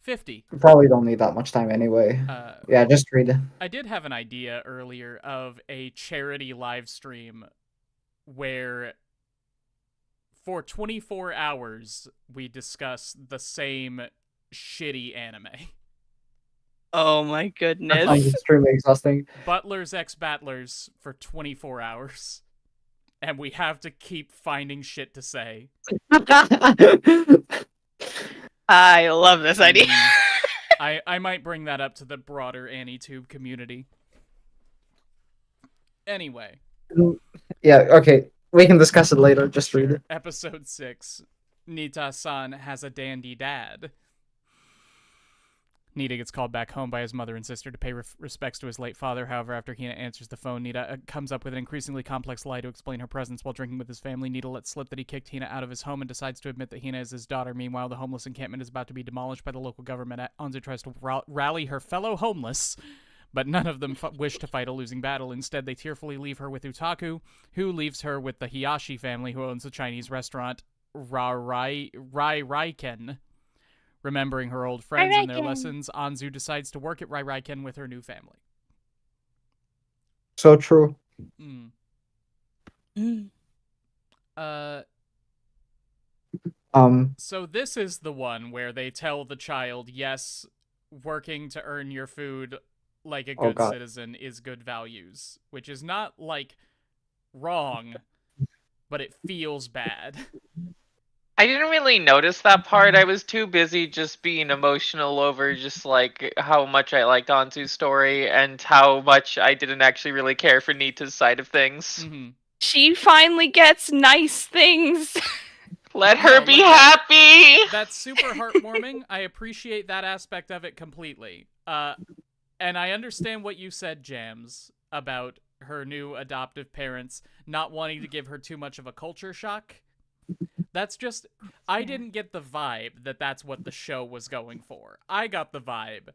Speaker 3: 50.
Speaker 1: We probably don't need that much time anyway. Yeah, just read.
Speaker 3: I did have an idea earlier of a charity live stream where for 24 hours we discuss the same shitty anime.
Speaker 4: Oh my
Speaker 1: That
Speaker 4: goodness.
Speaker 1: sounds extremely exhausting.
Speaker 3: Butlers x Battlers for 24 hours. And we have to keep finding shit to say.
Speaker 4: I love this idea.
Speaker 3: I might bring that up to the broader AniTube community. Anyway.
Speaker 1: Yeah, okay. We can discuss it later. Just read it.
Speaker 3: Episode 6. Nita-san has a dandy dad. Nita gets called back home by his mother and sister to pay respects to his late father. However, after Hina answers the phone, Nita comes up with an increasingly complex lie to explain her presence while drinking with his family. Nita lets slip that he kicked Hina out of his home and decides to admit that Hina is his daughter. Meanwhile, the homeless encampment is about to be demolished by the local government. Anzu tries to rally her fellow homeless, but none of them wish to fight a losing battle. Instead, they tearfully leave her with Utaku, who leaves her with the Hiyashi family, who owns the Chinese restaurant Rai-Rai-Ken. Remembering her old friends and their lessons, Anzu decides to work at Rai-Rai-Ken with her new family.
Speaker 1: So true.
Speaker 3: So this is the one where they tell the child, yes, working to earn your food like a good citizen is good values, which is not, like, wrong, but it feels bad.
Speaker 2: I didn't really notice that part. I was too busy just being emotional over just like how much I liked Anzu's story and how much I didn't actually really care for Nita's side of things.
Speaker 4: She finally gets nice things.
Speaker 2: Let her be happy!
Speaker 3: That's super heartwarming. I appreciate that aspect of it completely. And I understand what you said, Jams, about her new adoptive parents not wanting to give her too much of a culture shock. That's just, I didn't get the vibe that that's what the show was going for. I got the vibe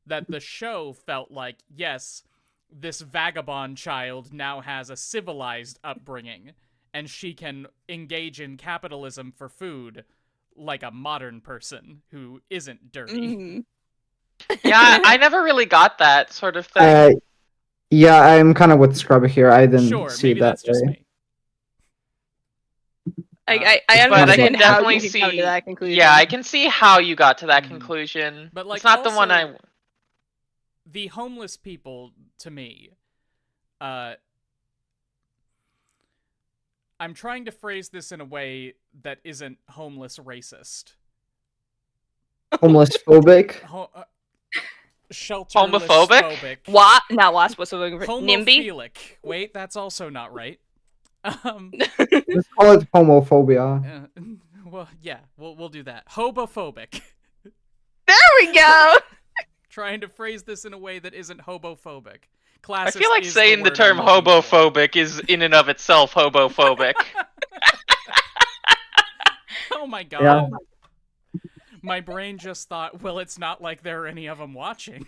Speaker 3: that the show felt like, yes, this vagabond child now has a civilized upbringing, and she can engage in capitalism for food like a modern person who isn't dirty.
Speaker 2: Yeah, I never really got that sort of thing.
Speaker 1: Yeah, I'm kind of with Scrubber here. I didn't see
Speaker 3: maybe
Speaker 1: that
Speaker 3: that's just me.
Speaker 4: I
Speaker 2: But I can
Speaker 4: understand how
Speaker 2: definitely
Speaker 4: you can come to that conclusion.
Speaker 2: Yeah, I can see how you got to that conclusion.
Speaker 3: But like,
Speaker 2: it's not
Speaker 3: also,
Speaker 2: the one I...
Speaker 3: The homeless people, to me, I'm trying to phrase this in a way that isn't homeless racist.
Speaker 1: Homeless phobic?
Speaker 3: Shelterless
Speaker 2: Homophobic?
Speaker 3: phobic.
Speaker 4: What? Not what's the word? NIMBY?
Speaker 3: Homophilic. Wait, that's also not right.
Speaker 1: Let's call it homophobia.
Speaker 3: Well, yeah, we'll do that. Hobophobic.
Speaker 4: There we go!
Speaker 3: Trying to phrase this in a way that isn't hobophobic.
Speaker 2: I feel like saying the term hobophobic is in and of itself hobophobic.
Speaker 3: Oh my god.
Speaker 1: Yeah.
Speaker 3: My brain just thought, well, it's not like there are any of them watching.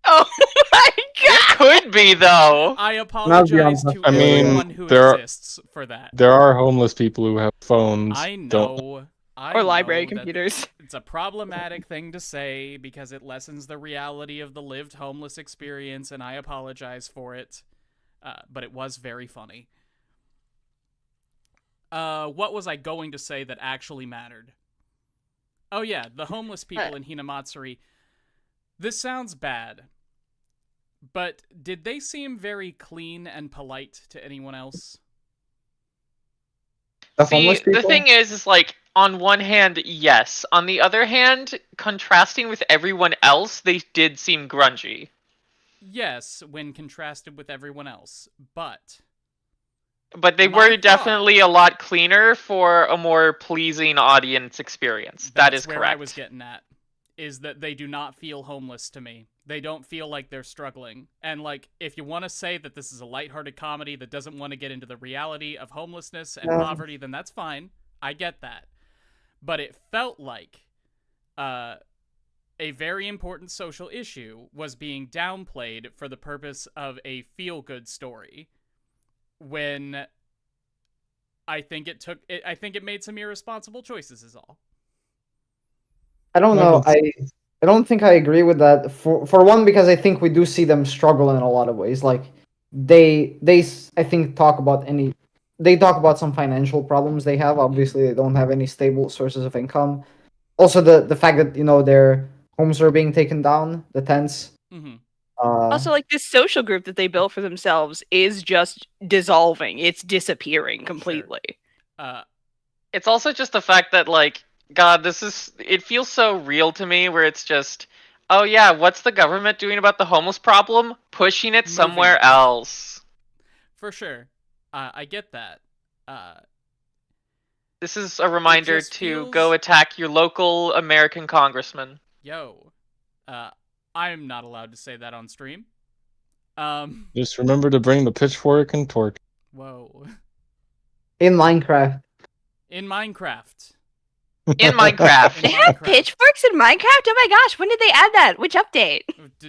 Speaker 4: Oh my god!
Speaker 2: Could be, though.
Speaker 3: I apologize to everyone who exists for that.
Speaker 5: There are homeless people who have phones.
Speaker 3: I know.
Speaker 4: Or library computers.
Speaker 3: It's a problematic thing to say because it lessens the reality of the lived homeless experience, and I apologize for it. But it was very funny. What was I going to say that actually mattered? Oh yeah, the homeless people in Hinamatsuri. This sounds bad, but did they seem very clean and polite to anyone else?
Speaker 2: See, the thing is like, on one hand, yes. On the other hand, contrasting with everyone else, they did seem grungy.
Speaker 3: Yes, when contrasted with everyone else, but
Speaker 2: they were definitely a lot cleaner for a more pleasing audience experience. That is correct.
Speaker 3: That's where I was getting at. is that they do not feel homeless to me. They don't feel like they're struggling. And, like, if you want to say that this is a lighthearted comedy that doesn't want to get into the reality of homelessness and poverty, then that's fine. I get that. But it felt like a very important social issue was being downplayed for the purpose of a feel-good story, when I think it made some irresponsible choices is all.
Speaker 1: I don't know. I don't think I agree with that. For one, because I think we do see them struggle in a lot of ways. Like they I think talk about some financial problems they have. Obviously, they don't have any stable sources of income. Also, the fact that their homes are being taken down, the tents.
Speaker 3: Mm-hmm.
Speaker 4: Also, like, this social group that they built for themselves is just dissolving. It's disappearing completely.
Speaker 3: Sure.
Speaker 2: It's also just the fact that, like, God, it feels so real to me, where it's just, oh yeah, what's the government doing about the homeless problem? Pushing it somewhere else.
Speaker 3: For sure. I get that.
Speaker 2: This is a reminder to go attack your local American congressman.
Speaker 3: Yo. I'm not allowed to say that on stream.
Speaker 5: Just remember to bring the pitchfork and torch.
Speaker 3: Whoa.
Speaker 1: In Minecraft.
Speaker 2: In Minecraft.
Speaker 4: They have pitchforks in Minecraft? Oh my gosh, when did they add that? Which update?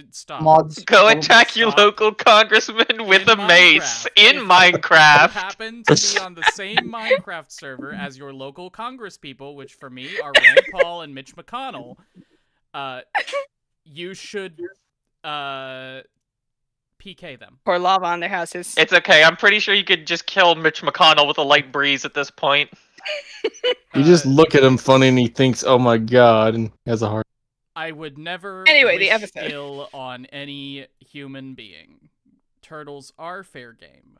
Speaker 3: Stop.
Speaker 1: Mods.
Speaker 2: Go attack your local congressman with a mace in Minecraft.
Speaker 3: If you happen to be on the same Minecraft server as your local congresspeople, which for me are Rand Paul and Mitch McConnell, you should PK them.
Speaker 4: Pour lava on their houses.
Speaker 2: It's okay. I'm pretty sure you could just kill Mitch McConnell with a light breeze at this point.
Speaker 5: You just look at him funny and he thinks, "Oh my god," and has a heart.
Speaker 3: I would never wish ill on any human being. Turtles are fair game.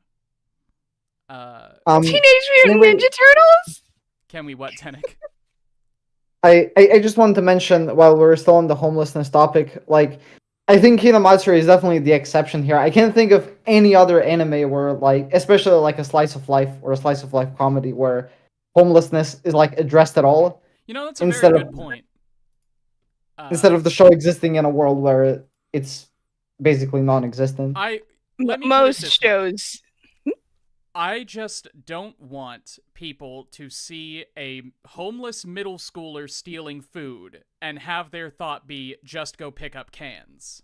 Speaker 4: Teenage Mutant Ninja Turtles?
Speaker 3: Can we what, Tenek?
Speaker 1: I just wanted to mention, while we're still on the homelessness topic, like, I think Hinamatsuri is definitely the exception here. I can't think of any other anime where, like, especially like a slice of life or a slice of life comedy, where homelessness is like addressed at all.
Speaker 3: That's a very good point.
Speaker 1: Instead of the show existing in a world where it's basically non-existent.
Speaker 4: Most shows.
Speaker 3: I just don't want people to see a homeless middle schooler stealing food and have their thought be, just go pick up cans.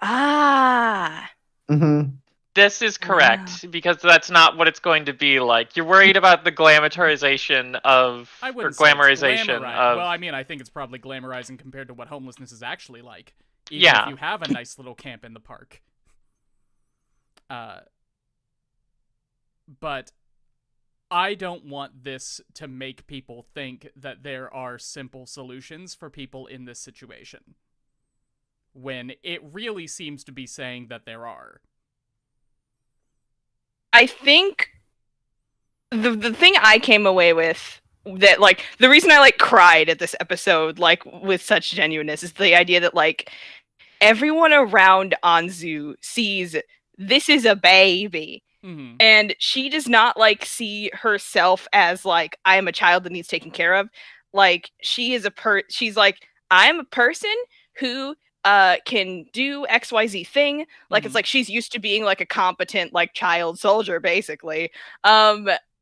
Speaker 1: Mm-hmm.
Speaker 2: This is correct, because that's not what it's going to be like. You're worried about the glamorization of...
Speaker 3: Well, I mean, I think it's probably glamorizing compared to what homelessness is actually like. Even if you have a nice little camp in the park. But I don't want this to make people think that there are simple solutions for people in this situation, when it really seems to be saying that there are.
Speaker 4: I think the thing I came away with, that, like, the reason I, like, cried at this episode, like, with such genuineness, is the idea that, like, everyone around Anzu sees this is a baby.
Speaker 3: Mm-hmm.
Speaker 4: And she does not, like, see herself as, like, I am a child that needs taken care of. Like, she is she's like, I'm a person who can do XYZ thing. Like, it's like she's used to being, like, a competent, like, child soldier, basically.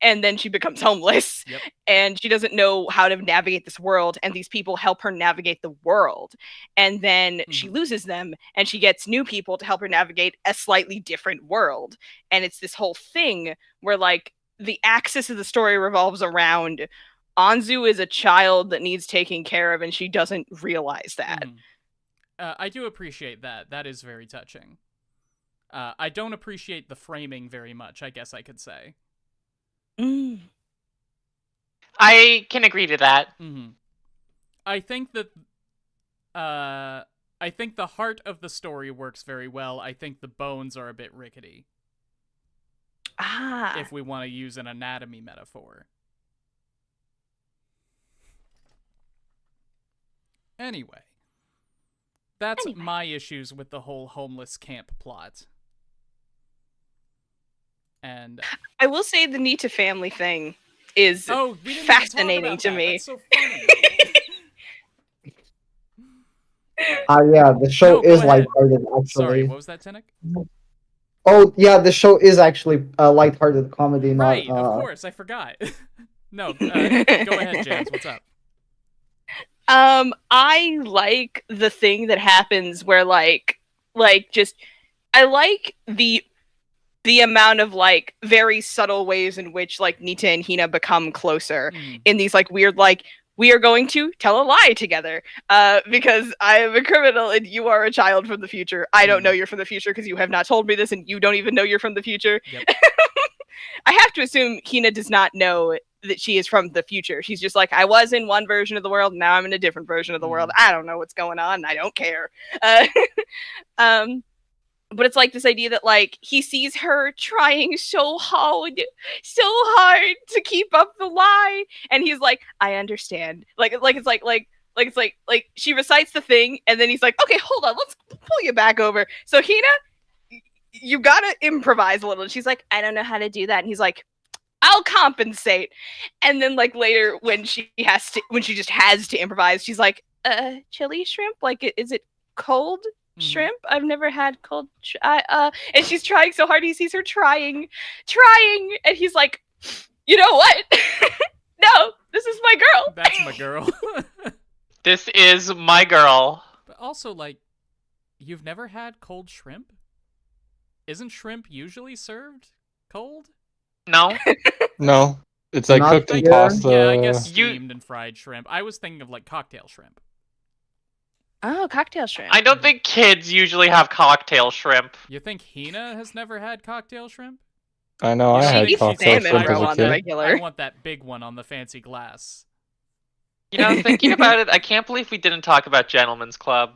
Speaker 4: And then she becomes homeless.
Speaker 3: Yep.
Speaker 4: And she doesn't know how to navigate this world, and these people help her navigate the world. And then she loses them, and she gets new people to help her navigate a slightly different world. And it's this whole thing where, like, the axis of the story revolves around Anzu is a child that needs taking care of, and she doesn't realize that.
Speaker 3: I do appreciate that. That is very touching. I don't appreciate the framing very much, I guess I could say.
Speaker 2: I can agree to that.
Speaker 3: I think that I think the heart of the story works very well. I think the bones are a bit rickety. If we want to use an anatomy metaphor. Anyway. That's my issues with the whole homeless camp plot. And
Speaker 4: I will say the Nita family thing is fascinating to me.
Speaker 3: That's so funny.
Speaker 1: Yeah, the show
Speaker 3: No, go
Speaker 1: is
Speaker 3: ahead.
Speaker 1: lighthearted, actually.
Speaker 3: Sorry, what was that, Tinnick?
Speaker 1: Oh, yeah, the show is actually a lighthearted comedy,
Speaker 3: Right,
Speaker 1: not...
Speaker 3: of course, I forgot. No, go ahead, Jams, what's up?
Speaker 4: I like the thing that happens where just I like the amount of like very subtle ways in which like Nita and Hina become closer in these like weird like we are going to tell a lie together because I am a criminal and you are a child from the future. I don't know you're from the future because you have not told me this and you don't even know you're from the future.
Speaker 3: Yep.
Speaker 4: I have to assume Hina does not know that she is from the future. She's just like, I was in one version of the world, now I'm in a different version of the world. I don't know what's going on. I don't care. But it's like this idea that like he sees her trying so hard to keep up the lie, and he's like, I understand. It's like she recites the thing, and then he's like, okay, hold on, let's pull you back over. So Hina, you gotta improvise a little. And she's like, I don't know how to do that. And he's like, I'll compensate. And then like later when she just has to improvise, she's like, chili shrimp? Like, is it cold shrimp? I've never had cold and she's trying so hard. He sees her trying, and he's like, you know what? No, this is my girl.
Speaker 3: That's my girl.
Speaker 2: This is my girl.
Speaker 3: But also, like, you've never had cold shrimp? Isn't shrimp usually served cold?
Speaker 2: No.
Speaker 5: No. It's like
Speaker 1: Not
Speaker 5: cooked in
Speaker 1: here.
Speaker 5: pasta.
Speaker 3: Yeah, I guess steamed and fried shrimp. I was thinking of like cocktail shrimp.
Speaker 4: Oh, cocktail shrimp.
Speaker 2: I don't think kids usually have cocktail shrimp.
Speaker 3: You think Hina has never had cocktail shrimp?
Speaker 5: I know, I had cocktail shrimp as a kid.
Speaker 3: I want that big one on the fancy glass.
Speaker 2: You know, thinking about it, I can't believe we didn't talk about Gentleman's Club.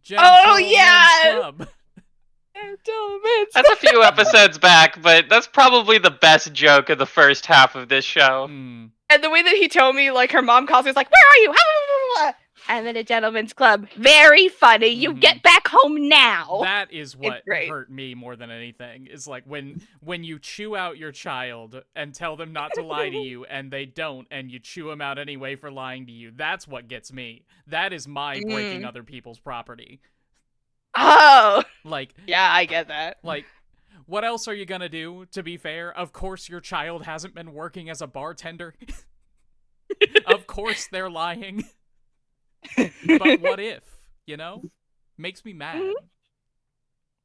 Speaker 4: Yeah!
Speaker 3: Club.
Speaker 2: That's a few episodes back, but that's probably the best joke of the first half of this show.
Speaker 4: And the way that he told me, like, her mom calls me, it's like, where are you? I'm at a gentleman's club. Very funny. You get back home now.
Speaker 3: That is what hurt me more than anything. Is like when you chew out your child and tell them not to lie to you, and they don't, and you chew them out anyway for lying to you. That's what gets me. That is my breaking other people's property.
Speaker 4: Oh!
Speaker 3: Like,
Speaker 4: yeah, I get that.
Speaker 3: Like, what else are you gonna do, to be fair? Of course your child hasn't been working as a bartender. Of course they're lying. But what if, you know? Makes me mad.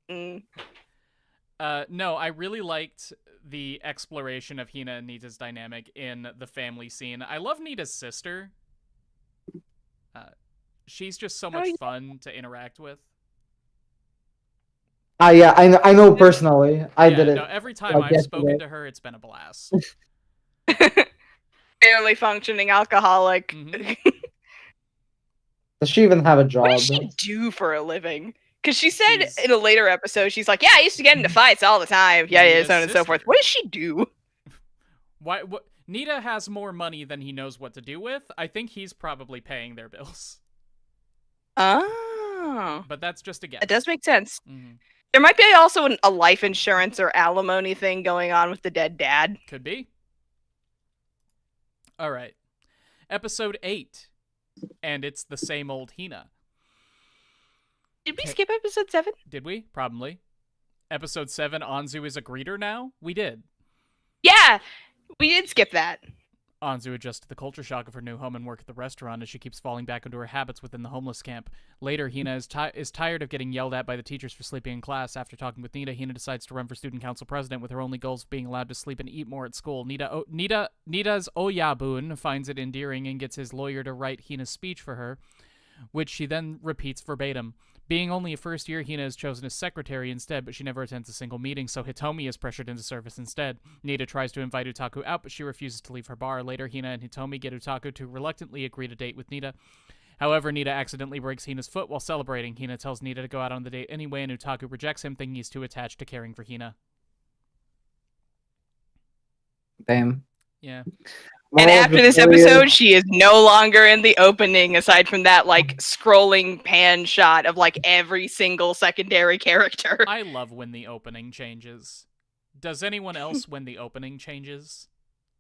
Speaker 3: No, I really liked the exploration of Hina and Nita's dynamic in the family scene. I love Nita's sister. She's just so much fun to interact with.
Speaker 1: Yeah, I know personally. I did it.
Speaker 3: No, every time I've spoken to her, it's been a blast.
Speaker 4: Barely functioning alcoholic.
Speaker 1: Does she even have a job?
Speaker 4: What does she do for a living? Because she said in a later episode, she's like, yeah, I used to get into fights all the time. Yeah, so on and so forth. What does she do?
Speaker 3: What? Nita has more money than he knows what to do with. I think he's probably paying their bills.
Speaker 4: Oh.
Speaker 3: But that's just a guess.
Speaker 4: It does make sense. There might be also a life insurance or alimony thing going on with the dead dad.
Speaker 3: Could be. All right. Episode 8. And it's the same old Hina.
Speaker 4: Did we skip episode 7?
Speaker 3: Did we? Probably. Episode 7, Anzu is a greeter now? We did.
Speaker 4: Yeah, we did skip that.
Speaker 3: Anzu adjusts to the culture shock of her new home and work at the restaurant as she keeps falling back into her habits within the homeless camp. Later, Hina is tired of getting yelled at by the teachers for sleeping in class. After talking with Nita, Hina decides to run for student council president with her only goals of being allowed to sleep and eat more at school. Nita's Oyabun finds it endearing and gets his lawyer to write Hina's speech for her, which she then repeats verbatim. Being only a first year, Hina is chosen as secretary instead, but she never attends a single meeting, so Hitomi is pressured into service instead. Nita tries to invite Utaku out, but she refuses to leave her bar. Later, Hina and Hitomi get Utaku to reluctantly agree to date with Nita. However, Nita accidentally breaks Hina's foot while celebrating. Hina tells Nita to go out on the date anyway, and Utaku rejects him, thinking he's too attached to caring for Hina.
Speaker 1: Damn.
Speaker 3: Yeah.
Speaker 4: And after this episode, she is no longer in the opening, aside from that, like, scrolling pan shot of, like, every single secondary character.
Speaker 3: I love when the opening changes. Does anyone else when the opening changes?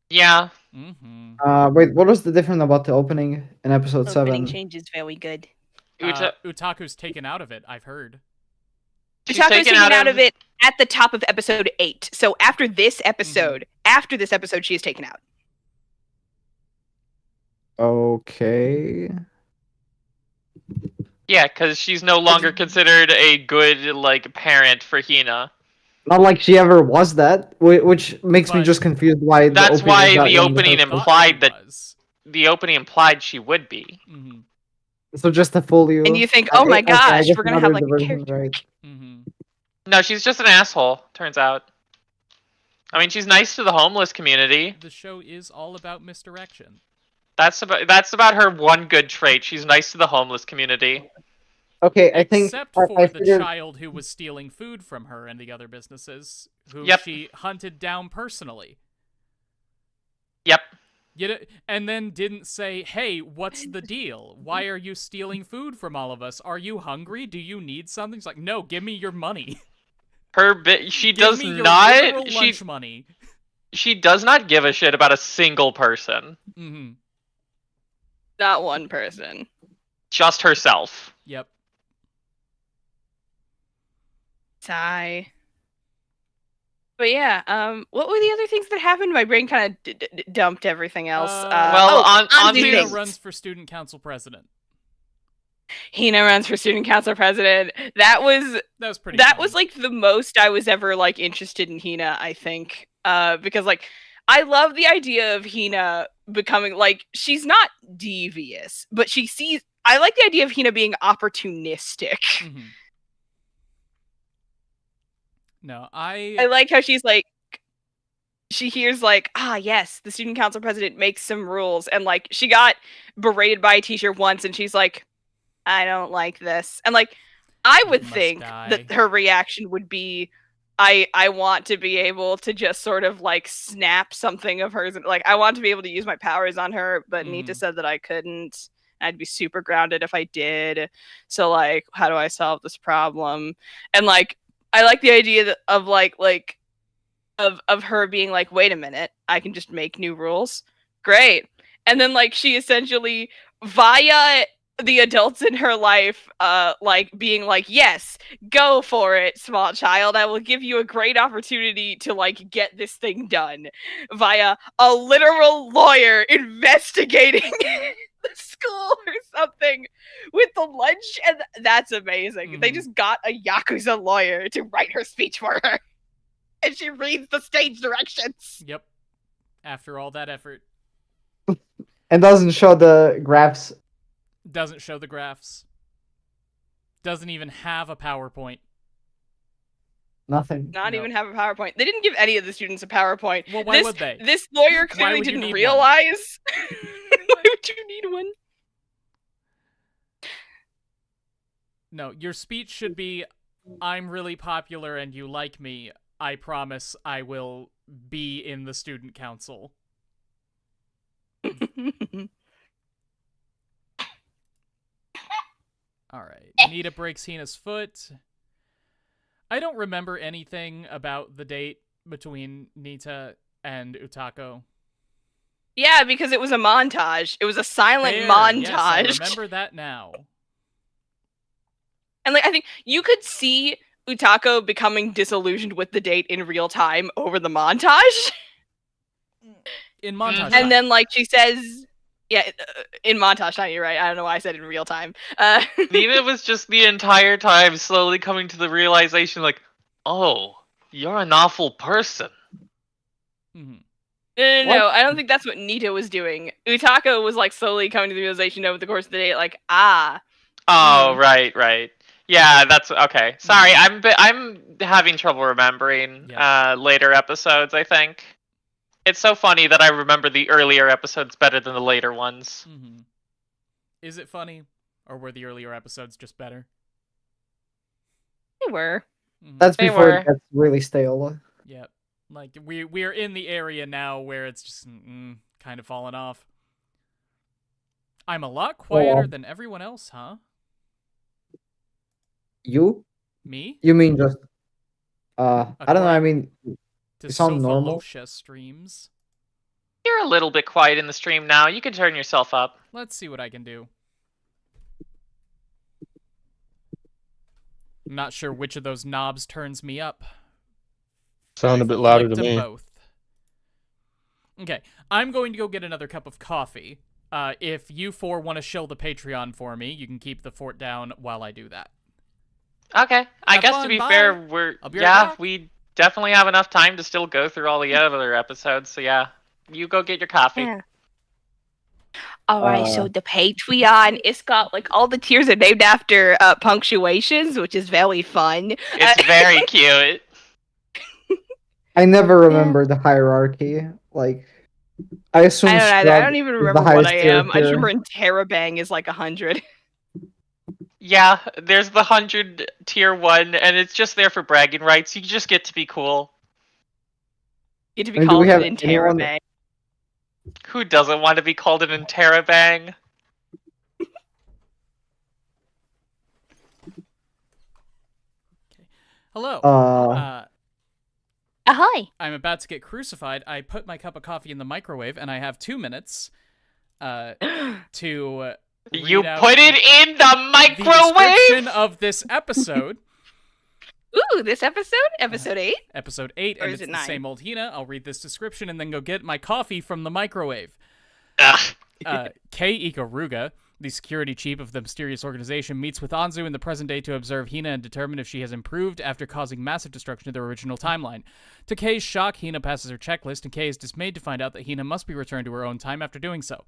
Speaker 2: Yeah.
Speaker 1: Wait, what was the difference about the opening in episode 7?
Speaker 4: Opening change is very good.
Speaker 3: Utaku's taken out of it, I've heard.
Speaker 2: She's
Speaker 4: Utaku's
Speaker 2: taken
Speaker 4: out of it at the top of episode 8. So after this episode, she is taken out.
Speaker 1: Okay.
Speaker 2: Yeah, because she's no longer considered a good like parent for Hina.
Speaker 1: Not like she ever was that, which makes me just confused why.
Speaker 2: That's why the opening implied
Speaker 3: that
Speaker 2: the opening implied she would be.
Speaker 3: Mm-hmm.
Speaker 1: So just to fool you.
Speaker 4: And you think, oh my gosh, we're gonna have like a character.
Speaker 1: Right.
Speaker 3: Mm-hmm.
Speaker 2: No, she's just an asshole. Turns out. I mean, she's nice to the homeless community.
Speaker 3: The show is all about misdirection.
Speaker 2: That's about her one good trait. She's nice to the homeless community.
Speaker 1: Okay, I think
Speaker 3: except for the child who was stealing food from her and the other businesses, who she hunted down personally.
Speaker 2: Yep.
Speaker 3: And then didn't say, "Hey, what's the deal? Why are you stealing food from all of us? Are you hungry? Do you need something?" It's like, "No, give me your money."
Speaker 2: She does not.
Speaker 3: Lunch money.
Speaker 2: She does not give a shit about a single person.
Speaker 3: Mm-hmm.
Speaker 4: Not one person.
Speaker 2: Just herself.
Speaker 3: Yep.
Speaker 4: Sigh. But yeah, what were the other things that happened? My brain kind of dumped everything else.
Speaker 3: Hina runs for student council president.
Speaker 4: Hina runs for student council president. That was
Speaker 3: pretty.
Speaker 4: That was like the most I was ever like interested in Hina, I think. Because like I love the idea of Hina becoming like she's not devious, but I like the idea of Hina being opportunistic.
Speaker 3: Mm-hmm. No, I
Speaker 4: like how she's like, she hears like, yes, the student council president makes some rules, and like she got berated by a teacher once, and she's like, I don't like this, and like I would think that her reaction would be, I want to be able to just sort of like snap something of hers, like I want to be able to use my powers on her, but Nita said that I couldn't. I'd be super grounded if I did. So like, how do I solve this problem? And like, I like the idea of of her being like, wait a minute, I can just make new rules. Great. And then like she essentially via the adults in her life like being like, yes, go for it, small child. I will give you a great opportunity to like get this thing done via a literal lawyer investigating the school or something with the lunch, and that's amazing. They just got a Yakuza lawyer to write her speech for her. And she reads the stage directions.
Speaker 3: Yep. After all that effort.
Speaker 1: And doesn't show the graphs.
Speaker 3: Doesn't show the graphs. Doesn't even have a PowerPoint.
Speaker 1: Nothing.
Speaker 4: Not even have a PowerPoint. They didn't give any of the students a PowerPoint.
Speaker 3: Well, why would they?
Speaker 4: This lawyer clearly didn't realize. Why would you need one?
Speaker 3: No, your speech should be, I'm really popular and you like me. I promise I will be in the student council. Alright, Nita breaks Hina's foot. I don't remember anything about the date between Nita and Utako.
Speaker 4: Yeah, because it was a montage. It was a silent montage. Yes,
Speaker 3: I remember that now.
Speaker 4: And like, I think you could see Utako becoming disillusioned with the date in real time over the montage.
Speaker 3: In montage.
Speaker 4: And then like she says, yeah, in montage time, you're right. I don't know why I said in real time.
Speaker 2: Nita was just the entire time slowly coming to the realization like, oh, you're an awful person.
Speaker 3: Mm-hmm.
Speaker 4: No, I don't think that's what Nita was doing. Utako was like slowly coming to the realization over the course of the day, like,
Speaker 2: Oh, right. Yeah, that's okay. Sorry, I'm having trouble remembering later episodes, I think. It's so funny that I remember the earlier episodes better than the later ones.
Speaker 3: Mm-hmm. Is it funny? Or were the earlier episodes just better?
Speaker 4: They were.
Speaker 3: Mm-hmm.
Speaker 1: That's before it gets really stale.
Speaker 3: Yep. Like, we're in the area now where it's just kind of fallen off. I'm a lot quieter than everyone else, huh?
Speaker 1: You?
Speaker 3: Me?
Speaker 1: You mean just... I don't know, I mean...
Speaker 3: To
Speaker 1: you sound normal.
Speaker 3: streams.
Speaker 2: You're a little bit quiet in the stream now. You can turn yourself up.
Speaker 3: Let's see what I can do. I'm not sure which of those knobs turns me up.
Speaker 5: Sound a bit louder to me.
Speaker 3: Both. Okay, I'm going to go get another cup of coffee. If you four want to shill the Patreon for me, you can keep the fort down while I do that.
Speaker 2: Okay. I guess
Speaker 3: fun,
Speaker 2: to be
Speaker 3: bye.
Speaker 2: fair, we definitely have enough time to still go through all the other episodes. So yeah, you go get your coffee.
Speaker 4: Yeah. All right, so the Patreon, it's got like all the tiers are named after punctuations, which is very fun.
Speaker 2: It's very cute.
Speaker 1: I never remember the hierarchy. Like, I assume
Speaker 4: I don't even remember what I am. I just remember Interrobang is like 100.
Speaker 2: Yeah, there's the 100 tier 1, and it's just there for bragging rights. You just get to be cool.
Speaker 4: You get to be called an Interrobang.
Speaker 2: Who doesn't want to be called an Interrobang?
Speaker 3: Hello.
Speaker 4: Ahoy.
Speaker 3: I'm about to get crucified. I put my cup of coffee in the microwave, and I have 2 minutes to
Speaker 2: You put it in the microwave?
Speaker 3: The description of this episode.
Speaker 4: Ooh, this episode? Episode 8?
Speaker 3: Episode 8, and it's the same old Hina. I'll read this description and then go get my coffee from the microwave. Kei Ikaruga, the security chief of the mysterious organization, meets with Anzu in the present day to observe Hina and determine if she has improved after causing massive destruction to their original timeline. To Kei's shock, Hina passes her checklist, and Kei is dismayed to find out that Hina must be returned to her own time after doing so.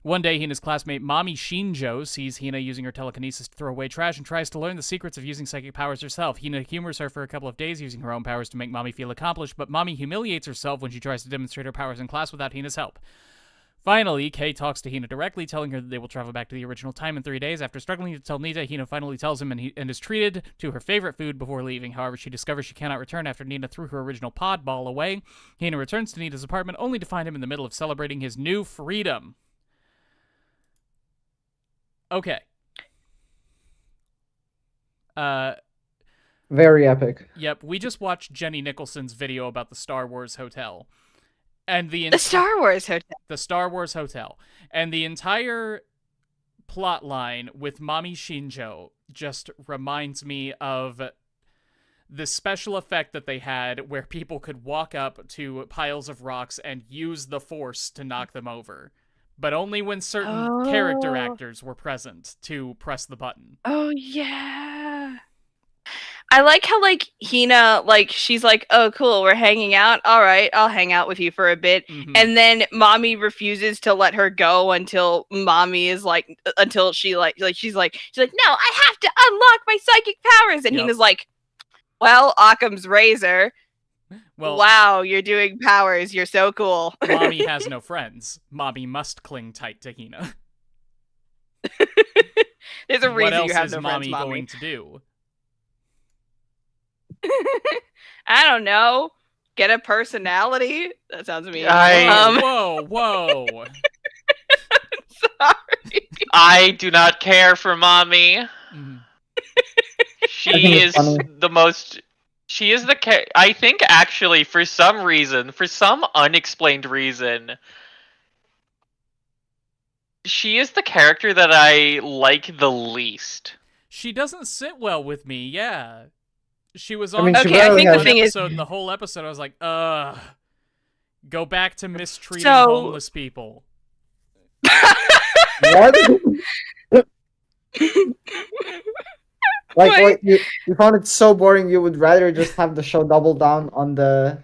Speaker 3: One day, Hina's classmate Mami Shinjo sees Hina using her telekinesis to throw away trash and tries to learn the secrets of using psychic powers herself. Hina humors her for a couple of days using her own powers to make Mami feel accomplished, but Mami humiliates herself when she tries to demonstrate her powers in class without Hina's help. Finally, Kei talks to Hina directly, telling her that they will travel back to the original time in 3 days. After struggling to tell Nita, Hina finally tells him and is treated to her favorite food before leaving. However, she discovers she cannot return after Nita threw her original pod ball away. Hina returns to Nita's apartment only to find him in the middle of celebrating his new freedom. Okay.
Speaker 1: Very epic.
Speaker 3: Yep, we just watched Jenny Nicholson's video about the Star Wars Hotel. And
Speaker 4: the Star Wars Hotel.
Speaker 3: The Star Wars Hotel. And the entire plot line with Mami Shinjo just reminds me of the special effect that they had where people could walk up to piles of rocks and use the Force to knock them over. But only when certain character actors were present to press the button.
Speaker 4: Oh, yeah. I like how, like, Hina, like, she's like, oh, cool, we're hanging out. All right, I'll hang out with you for a bit. Mm-hmm. And then Mommy refuses to let her go until Mommy is like, until she's like, no, I have to unlock my psychic powers. And Hina's like, well, Occam's razor. Well, wow, you're doing powers. You're so cool.
Speaker 3: Mommy has no friends. Mommy must cling tight to Hina.
Speaker 4: There's a reason you have no friends,
Speaker 3: Mommy. What else is Mommy going to do?
Speaker 4: I don't know. Get a personality? That sounds mean.
Speaker 3: Whoa.
Speaker 4: Sorry.
Speaker 2: I do not care for Mommy. Mm-hmm. She is the most... She is I think, actually, for some unexplained reason, she is the character that I like the least.
Speaker 3: She doesn't sit well with me, yeah. She was on
Speaker 4: I think the thing
Speaker 3: episode, and the whole episode I was like, go back to mistreating homeless people.
Speaker 1: What? Like, what, you found it so boring you would rather just have the show double down on the...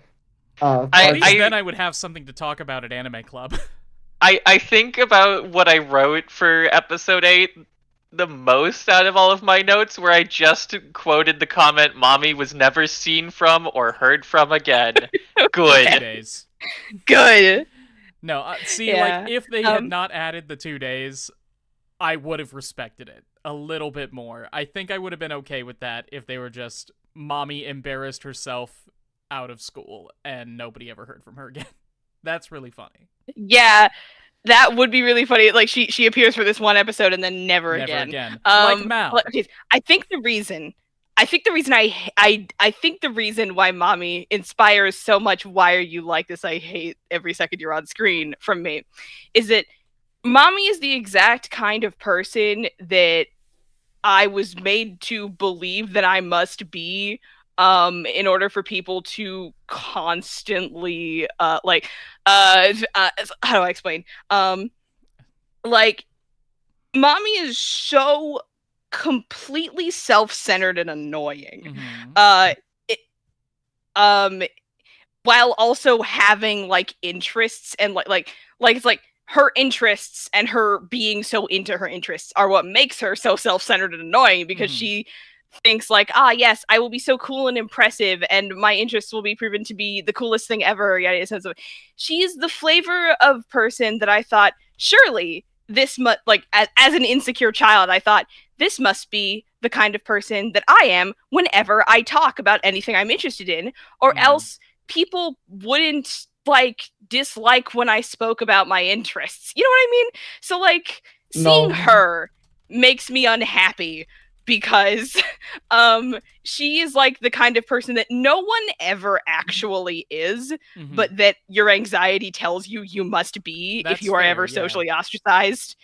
Speaker 3: then I would have something to talk about at Anime Club.
Speaker 2: I think about what I wrote for episode 8 the most out of all of my notes, where I just quoted the comment, Mommy was never seen from or heard from again. Good.
Speaker 3: 2 days.
Speaker 4: Good.
Speaker 3: No, like, if they had not added the 2 days, I would have respected it a little bit more. I think I would have been okay with that if they were just, Mommy embarrassed herself out of school and nobody ever heard from her again. That's really funny.
Speaker 4: Yeah, that would be really funny. Like, she appears for this one episode and then never again.
Speaker 3: Like Mal.
Speaker 4: I think the reason why Mommy inspires so much "Why are you like this? I hate every second you're on screen" from me, is that Mommy is the exact kind of person that I was made to believe that I must be in order for people to constantly how do I explain? Like, mommy is so completely self-centered and annoying. While also having like interests and like it's like her interests and her being so into her interests are what makes her so self-centered and annoying, because she thinks like, yes, I will be so cool and impressive and my interests will be proven to be the coolest thing ever. Yeah, so she is the flavor of person that I thought, surely this must, like, as an insecure child, I thought this must be the kind of person that I am whenever I talk about anything I'm interested in, or else people wouldn't like dislike when I spoke about my interests. You know what I mean? So like seeing her makes me unhappy, because she is like the kind of person that no one ever actually is, but that your anxiety tells you you must be. That's if you are fair, ever socially ostracized.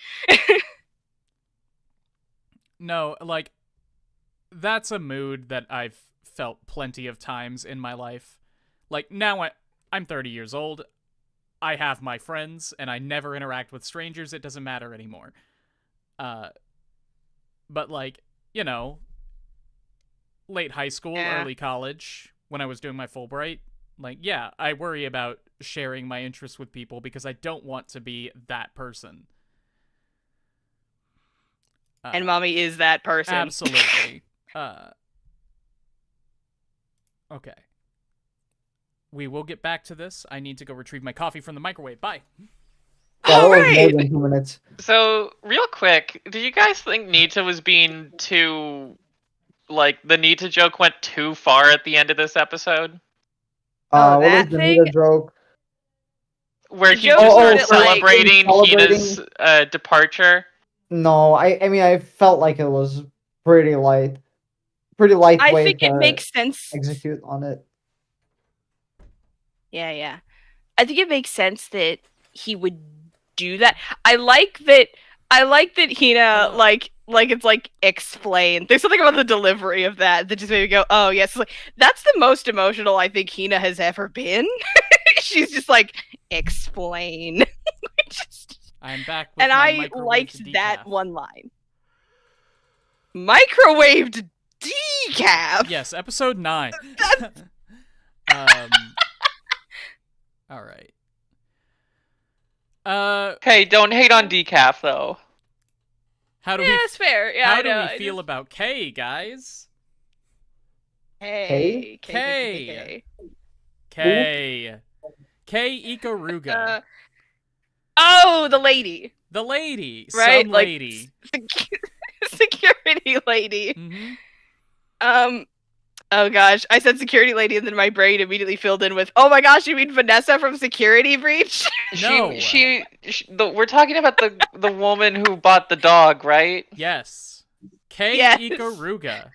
Speaker 3: No, like, that's a mood that I've felt plenty of times in my life. Like, now I'm 30 years old, I have my friends, and I never interact with strangers. It doesn't matter anymore. But like, you know, late high school, early college, when I was doing my Fulbright, like, yeah, I worry about sharing my interests with people because I don't want to be that person.
Speaker 4: And mommy is that person.
Speaker 3: Absolutely. Okay. We will get back to this. I need to go retrieve my coffee from the microwave. Bye.
Speaker 1: All right. More than 2 minutes.
Speaker 2: So, real quick, do you guys think Nita was being too, like, the Nita joke went too far at the end of this episode?
Speaker 1: What is the Nita joke?
Speaker 2: Where he just started celebrating Hina's departure?
Speaker 1: No, I mean, I felt like it was pretty lightweight.
Speaker 4: I think it makes sense.
Speaker 1: Execute on it.
Speaker 4: Yeah. I think it makes sense that he would do that. I like that Hina, like it's like explained. There's something about the delivery of that just made me go, oh yes. Like, that's the most emotional I think Hina has ever been. She's just like, explain.
Speaker 3: I'm back with
Speaker 4: and I liked that one line. Microwaved decaf.
Speaker 3: Yes, episode 9. All right.
Speaker 2: Hey, don't hate on decaf though.
Speaker 4: It's fair. Yeah,
Speaker 3: how do we feel about K, guys?
Speaker 4: K.
Speaker 3: K Ikaruga.
Speaker 4: Oh, the lady.
Speaker 3: The lady.
Speaker 4: Right?
Speaker 3: Some
Speaker 4: like,
Speaker 3: lady.
Speaker 4: Security lady. Oh gosh, I said security lady and then my brain immediately filled in with, oh my gosh, you mean Vanessa from Security Breach?
Speaker 2: No. We're talking about the woman who bought the dog, right?
Speaker 3: Yes. K Ikaruga.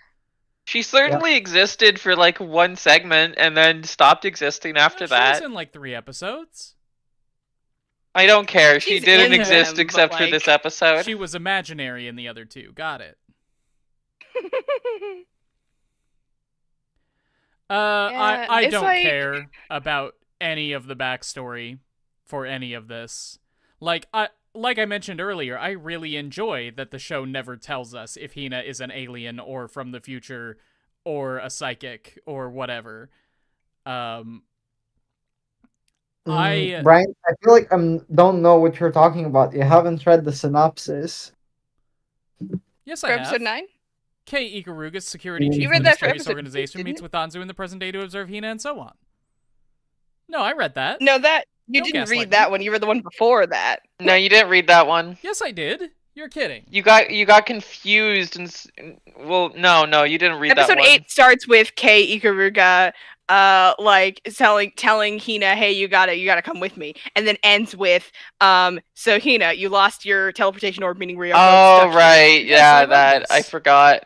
Speaker 2: She certainly existed for like one segment and then stopped existing after that.
Speaker 3: She was in like 3 episodes.
Speaker 2: I don't care. She didn't exist except for this episode.
Speaker 3: She was imaginary in the other 2. Got it. I don't care about any of the backstory for any of this. Like I mentioned earlier, I really enjoy that the show never tells us if Hina is an alien or from the future or a psychic or whatever.
Speaker 1: Brian, I feel like I don't know what you're talking about. You haven't read the synopsis.
Speaker 3: Yes, I have.
Speaker 4: Episode 9?
Speaker 3: K. Ikaruga's security chief of the mysterious organization meets with Anzu in the present day to observe Hina and so on. No, I read that.
Speaker 4: No, you didn't read that one. You read the one before that.
Speaker 2: No, you didn't read that one.
Speaker 3: Yes, I did. You're kidding.
Speaker 2: You got confused and well, no, you didn't read that one.
Speaker 4: Episode 8 starts with K. Ikaruga like telling Hina, hey, you gotta come with me, and then ends with so Hina, you lost your teleportation orb, meaning we are
Speaker 2: stuck right here. Yeah, that I forgot.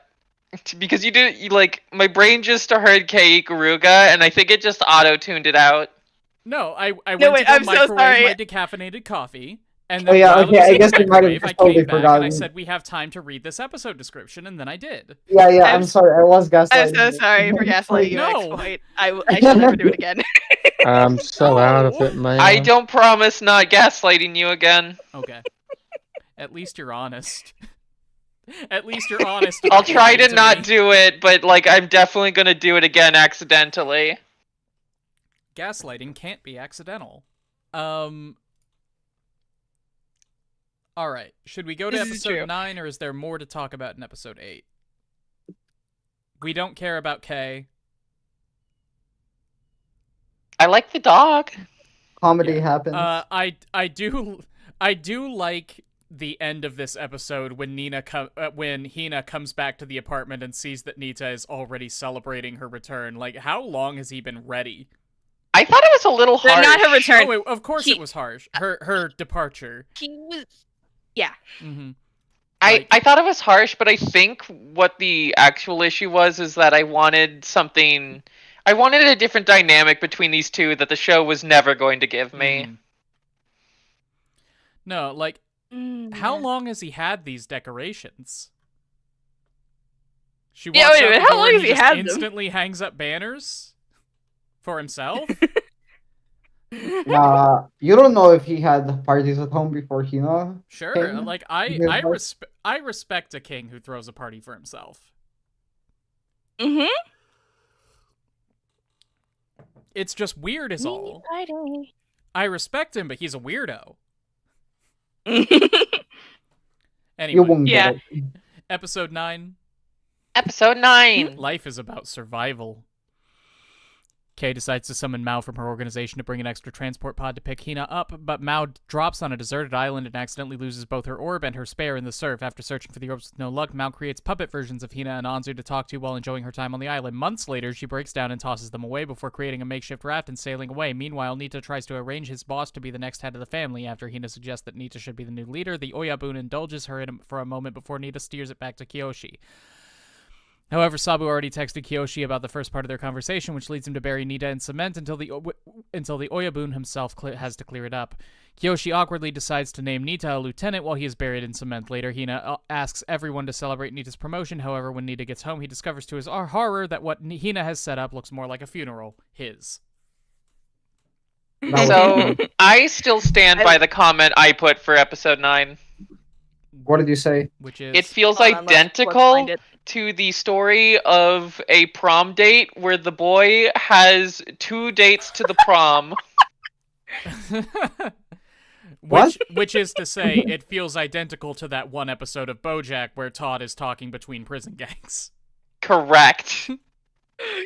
Speaker 2: Because you like, my brain just heard K. Ikaruga, and I think it just auto-tuned it out.
Speaker 3: No, I went to the microwave my decaffeinated coffee, And then
Speaker 1: yeah,
Speaker 3: while
Speaker 1: okay,
Speaker 3: it was
Speaker 1: I
Speaker 3: in
Speaker 1: guess
Speaker 3: the
Speaker 1: you might have
Speaker 3: microwave, I
Speaker 1: just totally
Speaker 3: came back and I
Speaker 1: forgotten.
Speaker 3: said, we have time to read this episode description, and then I did.
Speaker 1: Yeah,
Speaker 4: I'm
Speaker 1: I'm sorry, I was gaslighting
Speaker 4: I'm so
Speaker 1: you.
Speaker 4: sorry for gaslighting you,
Speaker 3: No.
Speaker 4: ExPoint. I shall never do it again.
Speaker 5: I'm so out of it, man.
Speaker 2: I don't promise not gaslighting you again.
Speaker 3: Okay. At least you're honest. At least you're honest.
Speaker 2: I'll
Speaker 3: about
Speaker 2: try
Speaker 3: lying
Speaker 2: to not
Speaker 3: me.
Speaker 2: do it, but like I'm definitely gonna do it again accidentally.
Speaker 3: Gaslighting can't be accidental. Alright, should we go to
Speaker 4: This is
Speaker 3: episode
Speaker 4: true.
Speaker 3: 9, or is there more to talk about in episode 8? We don't care about Kay.
Speaker 2: I like the dog.
Speaker 1: Comedy
Speaker 3: Yeah.
Speaker 1: happens.
Speaker 3: I do like the end of this episode when when Hina comes back to the apartment and sees that Nita is already celebrating her return. Like, how long has he been ready?
Speaker 2: I thought it was a little
Speaker 4: But
Speaker 2: harsh.
Speaker 4: not her return.
Speaker 3: Oh, of course it was harsh. Her departure.
Speaker 4: He was, yeah.
Speaker 3: Mm-hmm.
Speaker 2: I thought it was harsh, but I think what the actual issue was is that I wanted something. I wanted a different dynamic between these two that the show was never going to give me.
Speaker 3: No, like, how long has he had these decorations? She walks
Speaker 4: wait a
Speaker 3: out
Speaker 4: minute,
Speaker 3: the
Speaker 4: how
Speaker 3: door
Speaker 4: long
Speaker 3: and
Speaker 4: has he
Speaker 3: just
Speaker 4: had them?
Speaker 3: instantly hangs up banners for himself?
Speaker 1: You don't know if he had parties at home before Hina.
Speaker 3: Sure,
Speaker 1: came?
Speaker 3: like I respect a king who throws a party for himself.
Speaker 4: Mm-hmm.
Speaker 3: It's just weird is all. I respect him, but he's a weirdo. Anyway,
Speaker 1: You won't
Speaker 4: Yeah.
Speaker 1: get it.
Speaker 3: episode 9.
Speaker 2: Episode 9.
Speaker 3: Life is about survival. Kay decides to summon Mao from her organization to bring an extra transport pod to pick Hina up, but Mao drops on a deserted island and accidentally loses both her orb and her spare in the surf. After searching for the orbs with no luck, Mao creates puppet versions of Hina and Anzu to talk to while enjoying her time on the island. Months later, she breaks down and tosses them away before creating a makeshift raft and sailing away. Meanwhile, Nita tries to arrange his boss to be the next head of the family. After Hina suggests that Nita should be the new leader, the Oyabun indulges her for a moment before Nita steers it back to Kiyoshi. However, Sabu already texted Kiyoshi about the first part of their conversation, which leads him to bury Nita in cement until the Oyabun himself has to clear it up. Kiyoshi awkwardly decides to name Nita a lieutenant while he is buried in cement. Later, Hina asks everyone to celebrate Nita's promotion. However, when Nita gets home, he discovers to his horror that what Hina has set up looks more like a funeral. His.
Speaker 2: So I still stand by the comment I put for episode 9.
Speaker 1: What did you say?
Speaker 3: Which is...
Speaker 2: It feels
Speaker 4: Hold on, let's
Speaker 2: identical
Speaker 4: find it.
Speaker 2: to the story of a prom date where the boy has 2 dates to the prom.
Speaker 3: Which is to say, it feels identical to that one episode of BoJack where Todd is talking between prison gangs.
Speaker 2: Correct.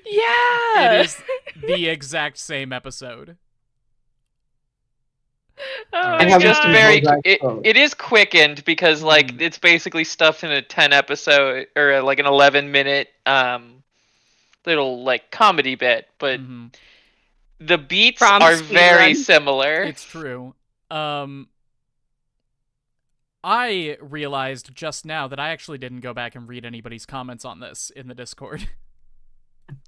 Speaker 4: Yeah.
Speaker 3: It is the exact same episode.
Speaker 4: Oh
Speaker 2: It's
Speaker 4: my
Speaker 2: just
Speaker 4: God.
Speaker 2: very.
Speaker 1: BoJack
Speaker 2: It is quickened because like it's basically stuffed in a 10 episode or like an 11-minute little like comedy bit, but the beats
Speaker 4: Prom
Speaker 2: are
Speaker 4: speed
Speaker 2: very
Speaker 4: run.
Speaker 2: similar.
Speaker 3: It's true. I realized just now that I actually didn't go back and read anybody's comments on this in the Discord.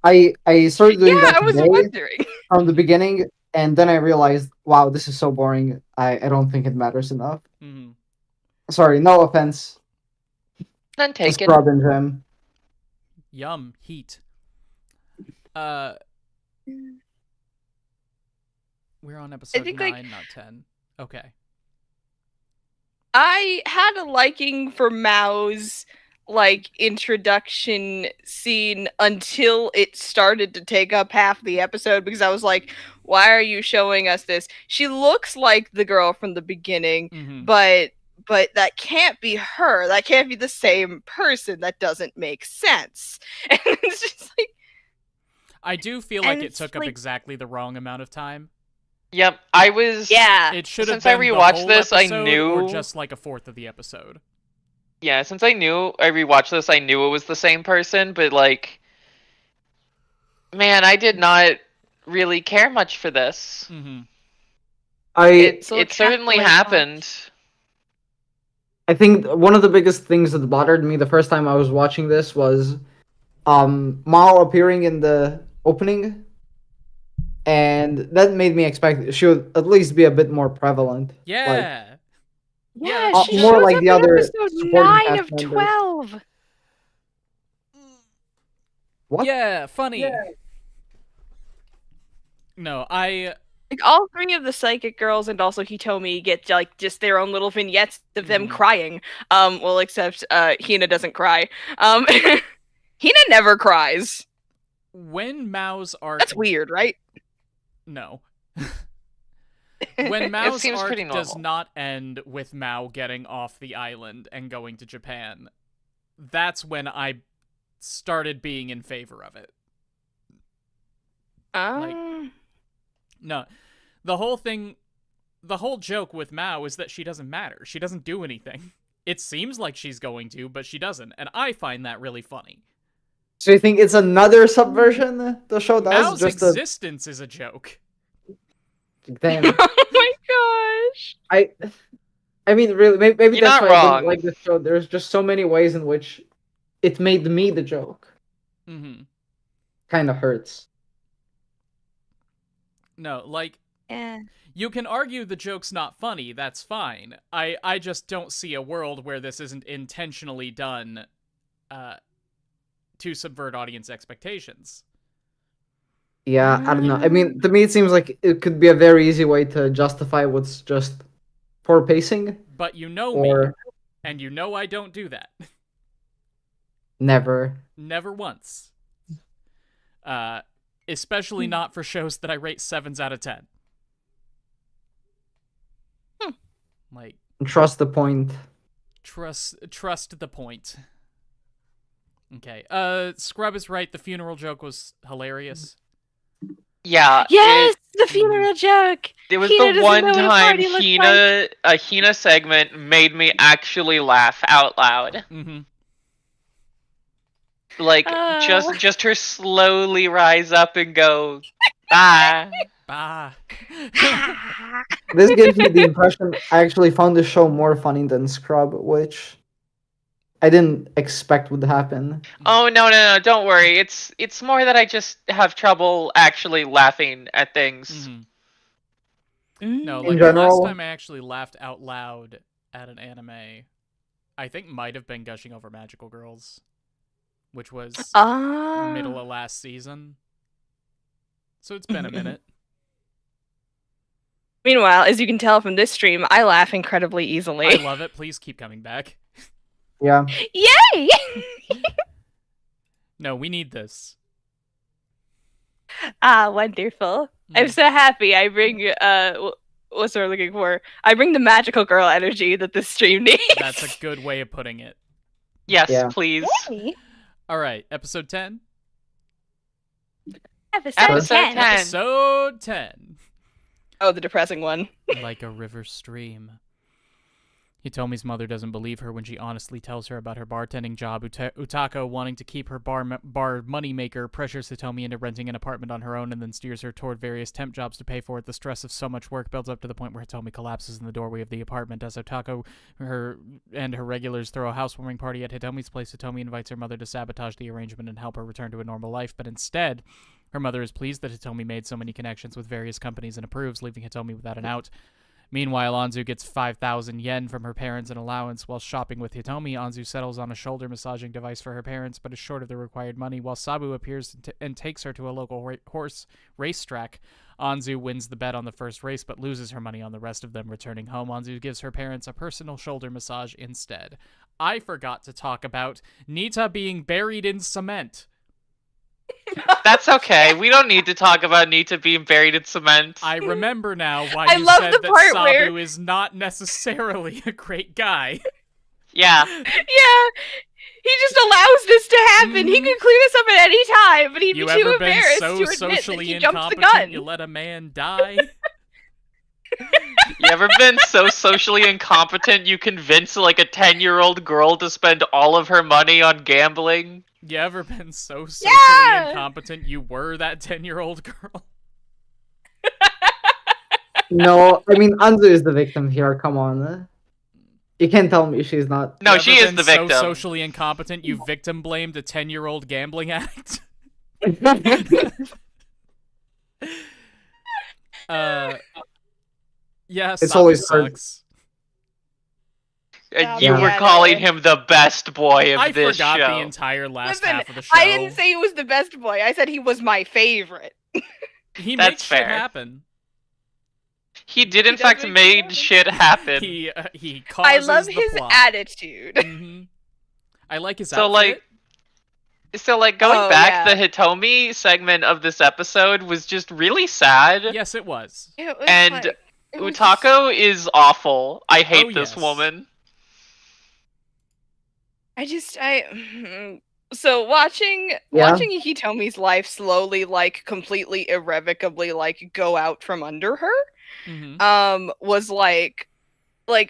Speaker 1: I started doing
Speaker 4: Yeah,
Speaker 1: that
Speaker 4: I was
Speaker 1: today
Speaker 4: wondering.
Speaker 1: from the beginning, and then I realized, wow, this is so boring. I don't think it matters enough. Sorry, no offense.
Speaker 2: None
Speaker 1: Just
Speaker 2: taken.
Speaker 1: Rob and Jim.
Speaker 3: Yum, heat. We're on episode 9,
Speaker 4: think, like-
Speaker 3: not 10. Okay.
Speaker 4: I had a liking for Mao's like introduction scene until it started to take up half the episode because I was like, why are you showing us this? She looks like the girl from the beginning, but that can't be her. That can't be the same person. That doesn't make sense. And it's just like
Speaker 3: I do feel like
Speaker 4: And
Speaker 3: it took
Speaker 4: like-
Speaker 3: up exactly the wrong amount of time.
Speaker 2: Yep, I was.
Speaker 4: yeah.
Speaker 3: It should have
Speaker 2: Since I
Speaker 3: been the
Speaker 2: rewatched
Speaker 3: whole
Speaker 2: this, I
Speaker 3: episode
Speaker 2: knew-
Speaker 3: or just like a fourth of the episode.
Speaker 2: Yeah, since I rewatched this, I knew it was the same person, but like, man, I did not really care much for this. It certainly happened.
Speaker 1: I think one of the biggest things that bothered me the first time I was watching this was Mao appearing in the opening, and that made me expect she would at least be a bit more prevalent.
Speaker 3: Yeah.
Speaker 4: Yeah,
Speaker 3: that's
Speaker 4: she
Speaker 3: fine.
Speaker 1: More
Speaker 4: shows
Speaker 1: like
Speaker 4: up
Speaker 1: the
Speaker 4: in
Speaker 1: other
Speaker 4: episode
Speaker 1: supporting
Speaker 4: 9
Speaker 1: cast
Speaker 4: of
Speaker 1: members.
Speaker 4: 12.
Speaker 1: What?
Speaker 3: Yeah, funny. Yeah. No,
Speaker 4: Like, all 3 of the psychic girls and also Hitomi get like just their own little vignettes of them crying. Well, except Hina doesn't cry. Hina never cries.
Speaker 3: when Mao's arc...
Speaker 4: That's weird, right?
Speaker 3: No. When Mao's
Speaker 2: seems
Speaker 3: arc
Speaker 2: pretty normal.
Speaker 3: does not end with Mao getting off the island and going to Japan, that's when I started being in favor of it. No, the whole joke with Mao is that she doesn't matter. She doesn't do anything. It seems like she's going to, but she doesn't, and I find that really funny.
Speaker 1: So you think it's another subversion the show does?
Speaker 3: Mao's
Speaker 1: Just
Speaker 3: existence is a joke.
Speaker 1: Damn.
Speaker 4: Oh my gosh.
Speaker 1: I mean, really, maybe
Speaker 2: You're
Speaker 1: that's
Speaker 2: not
Speaker 1: why I
Speaker 2: wrong.
Speaker 1: didn't like the show. There's just so many ways in which it made me the joke.
Speaker 3: Mm-hmm.
Speaker 1: Kind of hurts.
Speaker 3: No, like,
Speaker 4: Yeah.
Speaker 3: you can argue the joke's not funny, that's fine. I just don't see a world where this isn't intentionally done to subvert audience expectations.
Speaker 1: Yeah, I don't know. I mean, to me, it seems like it could be a very easy way to justify what's just poor pacing.
Speaker 3: But you know
Speaker 1: Or
Speaker 3: me, and you know I don't do that.
Speaker 1: never.
Speaker 3: Never once. Especially not for shows that I rate 7s out of 10. Like,
Speaker 1: Trust the point.
Speaker 3: trust the point. Okay. Scrub is right. The funeral joke was hilarious.
Speaker 2: Yeah.
Speaker 4: Yes, the funeral joke.
Speaker 2: It was
Speaker 4: Hina
Speaker 2: the
Speaker 4: doesn't
Speaker 2: one
Speaker 4: know what a
Speaker 2: time
Speaker 4: party looks
Speaker 2: a Hina segment made me actually laugh out loud.
Speaker 3: Mm-hmm.
Speaker 2: Like just her slowly rise up and go, bye.
Speaker 3: Bah.
Speaker 1: This gives me the impression I actually found the show more funny than Scrub, which I didn't expect would happen.
Speaker 2: Oh no, don't worry. It's more that I just have trouble actually laughing at things.
Speaker 3: Mm-hmm. No,
Speaker 1: In
Speaker 3: like the
Speaker 1: general-
Speaker 3: last time I actually laughed out loud at an anime, I think might have been Gushing Over Magical Girls, which was middle of last season. So it's been a minute.
Speaker 4: Meanwhile, as you can tell from this stream, I laugh incredibly easily.
Speaker 3: I love it. Please keep coming back.
Speaker 1: Yeah.
Speaker 4: Yay!
Speaker 3: No, we need this.
Speaker 4: Wonderful. I'm so happy. I bring what's what we're looking for? I bring the magical girl energy that this stream needs.
Speaker 3: That's a good way of putting it.
Speaker 2: Yes,
Speaker 1: Yeah.
Speaker 2: please.
Speaker 4: Yay!
Speaker 3: All right, episode 10.
Speaker 4: Episode 10.
Speaker 3: Episode 10.
Speaker 4: Oh, the depressing one.
Speaker 3: Like a river stream. Hitomi's mother doesn't believe her when she honestly tells her about her bartending job. Utako, wanting to keep her bar moneymaker, pressures Hitomi into renting an apartment on her own and then steers her toward various temp jobs to pay for it. The stress of so much work builds up to the point where Hitomi collapses in the doorway of the apartment. As Utako her regulars throw a housewarming party at Hitomi's place, Hitomi invites her mother to sabotage the arrangement and help her return to a normal life, but instead, her mother is pleased that Hitomi made so many connections with various companies and approves, leaving Hitomi without an out. Meanwhile, Anzu gets 5,000 yen from her parents in allowance. While shopping with Hitomi, Anzu settles on a shoulder massaging device for her parents, but is short of the required money. While Sabu appears and takes her to a local horse racetrack, Anzu wins the bet on the first race, but loses her money on the rest of them. Returning home, Anzu gives her parents a personal shoulder massage instead. I forgot to talk about Nita being buried in cement.
Speaker 2: That's okay. We don't need to talk about Nita being buried in cement.
Speaker 3: I remember now why
Speaker 4: I
Speaker 3: you
Speaker 4: love
Speaker 3: said
Speaker 4: the
Speaker 3: that
Speaker 4: part
Speaker 3: Sabu
Speaker 4: where-
Speaker 3: is not necessarily a great guy.
Speaker 2: Yeah.
Speaker 4: Yeah. He just allows this to happen. He could clear this up at any time, but he'd
Speaker 3: You
Speaker 4: be too
Speaker 3: ever been
Speaker 4: embarrassed
Speaker 3: so
Speaker 4: to admit that
Speaker 3: socially
Speaker 4: he jumped the
Speaker 3: incompetent
Speaker 4: gun.
Speaker 3: you let a man die?
Speaker 2: You ever been so socially incompetent you convince like a 10-year-old girl to spend all of her money on gambling?
Speaker 3: You ever been so socially incompetent you were that 10-year-old girl?
Speaker 1: No, I mean, Anzu is the victim here. Come on. You can't tell me she's not.
Speaker 2: No,
Speaker 3: You
Speaker 2: she
Speaker 3: ever
Speaker 2: is
Speaker 3: been
Speaker 2: the victim.
Speaker 3: so socially incompetent you victim blamed a 10-year-old gambling addict? Yeah,
Speaker 1: It's
Speaker 3: Sabu
Speaker 1: always hard.
Speaker 3: sucks.
Speaker 2: And you were calling him the best boy of this show.
Speaker 3: I forgot the entire last half of the show.
Speaker 4: I didn't say he was the best boy. I said he was my favorite.
Speaker 3: He
Speaker 2: That's
Speaker 3: makes shit
Speaker 2: fair.
Speaker 3: happen.
Speaker 2: He did, in fact, make shit happen.
Speaker 3: He causes
Speaker 4: I love
Speaker 3: the
Speaker 4: his
Speaker 3: plot.
Speaker 4: attitude.
Speaker 3: Mm-hmm. I like his
Speaker 2: So,
Speaker 3: outfit.
Speaker 2: Going back, the Hitomi segment of this episode was just really sad.
Speaker 3: Yes, it was.
Speaker 2: And Utako is awful. I hate this woman.
Speaker 4: So watching Hitomi's life slowly, like, completely irrevocably, like, go out from under her, was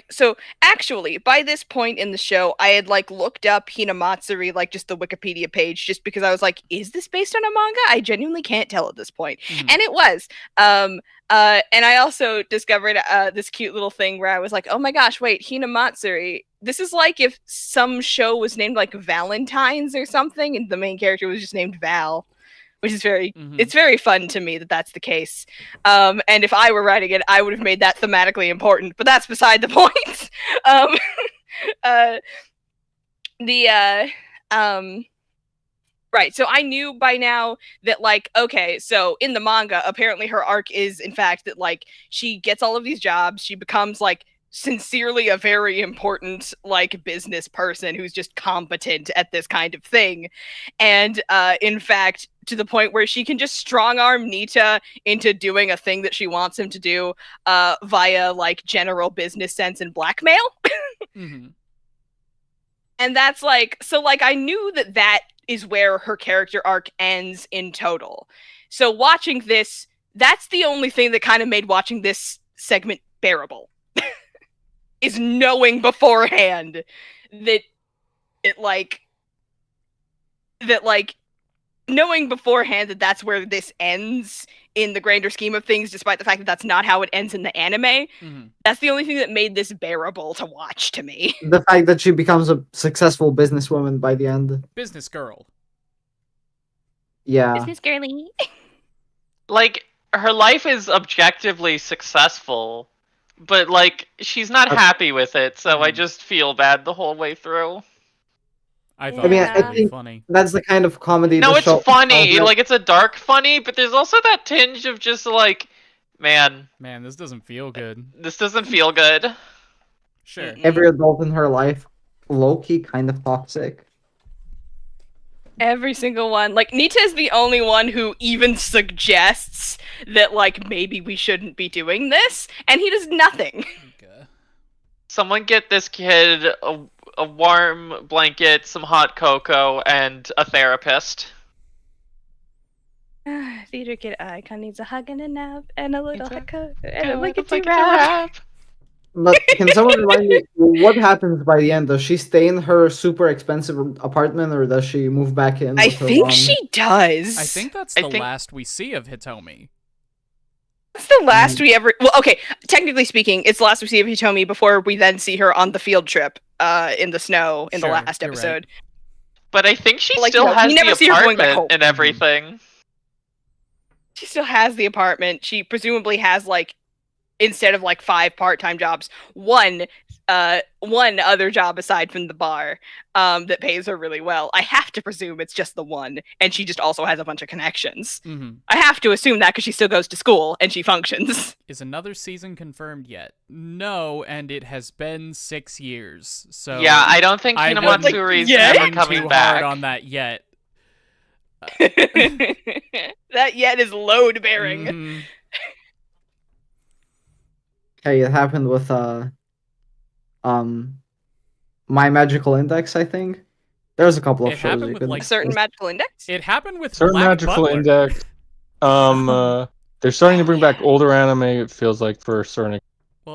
Speaker 4: so actually by this point in the show I had like looked up Hinamatsuri, like just the Wikipedia page, just because I was like, is this based on a manga? I genuinely can't tell at this point. And it was. And I also discovered this cute little thing where I was like, oh my gosh, wait, Hinamatsuri. This is like if some show was named like Valentine's or something and the main character was just named Val. Which is it's very fun to me that that's the case. And if I were writing it, I would have made that thematically important, but that's beside the point. Right, so I knew by now that, like, okay, so in the manga, apparently her arc is, in fact, that, like, she gets all of these jobs, she becomes, like, sincerely a very important, like, business person who's just competent at this kind of thing. And, in fact, to the point where she can just strong-arm Nita into doing a thing that she wants him to do via, like, general business sense and blackmail. And that's, like, so, like, I knew that that is where her character arc ends in total. So watching this, that's the only thing that kind of made watching this segment bearable. Is knowing beforehand that knowing beforehand that that's where this ends in the grander scheme of things, despite the fact that that's not how it ends in the anime. That's the only thing that made this bearable to watch to me.
Speaker 1: The fact that she becomes a successful businesswoman by the end.
Speaker 3: Business girl.
Speaker 1: Yeah.
Speaker 4: Business girly.
Speaker 2: Like, her life is objectively successful, but, like, she's not happy with it, so I just feel bad the whole way through.
Speaker 3: I thought it was really funny.
Speaker 1: That's the kind of comedy.
Speaker 2: No, it's funny. Like, it's a dark funny, but there's also that tinge of just like, man,
Speaker 3: this doesn't feel good.
Speaker 2: This doesn't feel good.
Speaker 3: Sure.
Speaker 1: Every adult in her life, low-key kind of toxic.
Speaker 4: Every single one. Like, Nita is the only one who even suggests that, like, maybe we shouldn't be doing this, and he does nothing.
Speaker 3: Okay.
Speaker 2: Someone get this kid a warm blanket, some hot cocoa, and a therapist.
Speaker 4: Theater kid icon needs a hug and a nap, and a little hot cocoa, and a blanket to wrap.
Speaker 1: But can someone remind me, what happens by the end? Does she stay in her super expensive apartment, or does she move back in?
Speaker 4: I think she does.
Speaker 3: I think that's the last we see of Hitomi.
Speaker 4: It's the last we ever... Well, okay, technically speaking, it's the last we see of Hitomi before we then see her on the field trip in the snow in the last episode.
Speaker 2: Right. But I think she still has the apartment and everything.
Speaker 4: She still has the apartment. She presumably has, like, instead of like 5 part-time jobs, one other job aside from the bar that pays her really well. I have to presume it's just the one, and she just also has a bunch of connections. I have to assume that because she still goes to school and she functions.
Speaker 3: Is another season confirmed yet? No, and it has been 6 years. So
Speaker 2: yeah, I don't think Hinamatsuri's ever coming back
Speaker 3: hard on that yet.
Speaker 4: That yet is load bearing.
Speaker 1: Okay, it happened with My Magical Index, I think. There's a couple of shows you could...
Speaker 4: Like, Certain Magical Index?
Speaker 3: It happened with
Speaker 5: Certain
Speaker 3: Black
Speaker 5: Magical
Speaker 3: Butler.
Speaker 5: Index. They're starting to bring back older anime, it feels like, for certain...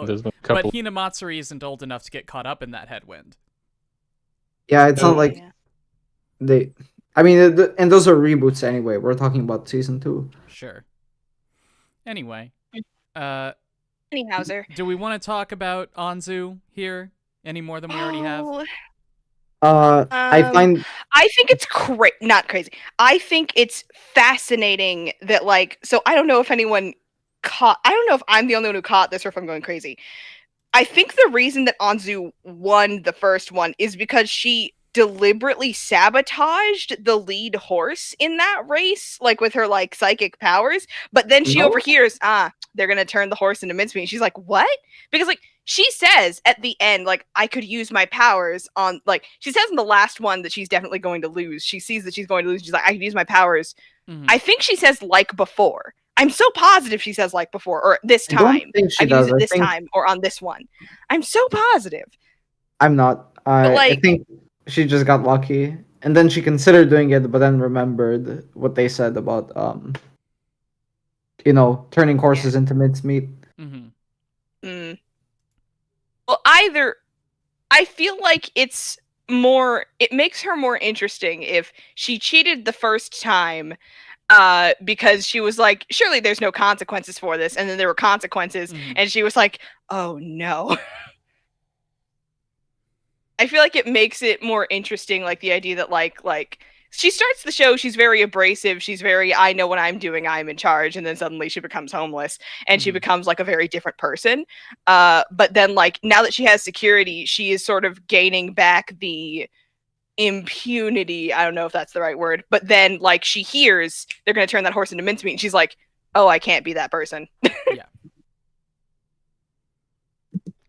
Speaker 5: There's been a couple...
Speaker 3: But Hinamatsuri isn't old enough to get caught up in that headwind.
Speaker 1: Yeah, it's not like... They... I mean, and those are reboots anyway. We're talking about season 2.
Speaker 3: Sure. Anyway.
Speaker 4: Hauser.
Speaker 3: Do we want to talk about Anzu here any more than we already have?
Speaker 1: I
Speaker 4: think it's not crazy. I think it's fascinating that, like, so I don't know if anyone I don't know if I'm the only one who caught this or if I'm going crazy. I think the reason that Anzu won the first one is because she deliberately sabotaged the lead horse in that race, like with her like psychic powers. But then she overhears, they're gonna turn the horse into mincemeat. She's like, what? Because like she says at the end, like, I could use my powers on, like, she says in the last one that she's definitely going to lose. She sees that she's going to lose. She's like, I could use my powers.
Speaker 3: Mhm.
Speaker 4: I think she says like before. I'm so positive she says like before, or this
Speaker 1: I don't
Speaker 4: time.
Speaker 1: think she
Speaker 4: I can use
Speaker 1: does.
Speaker 4: it
Speaker 1: I
Speaker 4: this
Speaker 1: think
Speaker 4: time or on this one. I'm so positive.
Speaker 1: I'm not. I
Speaker 4: like-
Speaker 1: think she just got lucky, and then she considered doing it, but then remembered what they said about turning horses into mincemeat.
Speaker 3: Mm-hmm.
Speaker 4: Mm. Well, either I feel like it makes her more interesting if she cheated the first time because she was like, surely there's no consequences for this, and then there were consequences, and she was like, oh no. I feel like it makes it more interesting, like the idea that like she starts the show, she's very abrasive, she's very, I know what I'm doing, I'm in charge, and then suddenly she becomes homeless and she becomes like a very different person. But then like now that she has security, she is sort of gaining back the impunity. I don't know if that's the right word, but then like she hears they're going to turn that horse into mincemeat, and she's like, oh, I can't be that person.
Speaker 3: Yeah.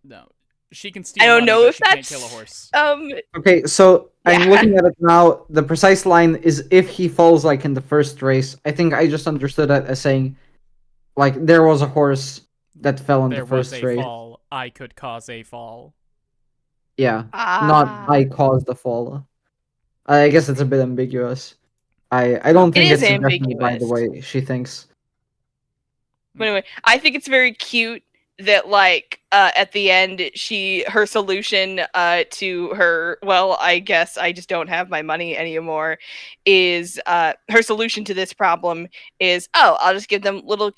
Speaker 3: No. She can steal
Speaker 4: I don't
Speaker 3: money,
Speaker 4: know
Speaker 3: but
Speaker 4: if
Speaker 3: she can't
Speaker 4: that's
Speaker 3: kill a horse.
Speaker 1: Okay, so I'm
Speaker 4: Yeah.
Speaker 1: looking at it now. The precise line is if he falls like in the first race. I think I just understood that as saying, like, there was a horse that fell in
Speaker 3: There
Speaker 1: the first
Speaker 3: was a
Speaker 1: race.
Speaker 3: fall. I could cause a fall.
Speaker 1: Yeah, not I caused the fall. I guess it's a bit ambiguous. I don't think
Speaker 4: is
Speaker 1: it's definitely by the
Speaker 4: ambiguous.
Speaker 1: way she thinks.
Speaker 4: But anyway, I think it's very cute that like at the end her solution to her, well, I guess I just don't have my money anymore, is her solution to this problem is, oh, I'll just give them little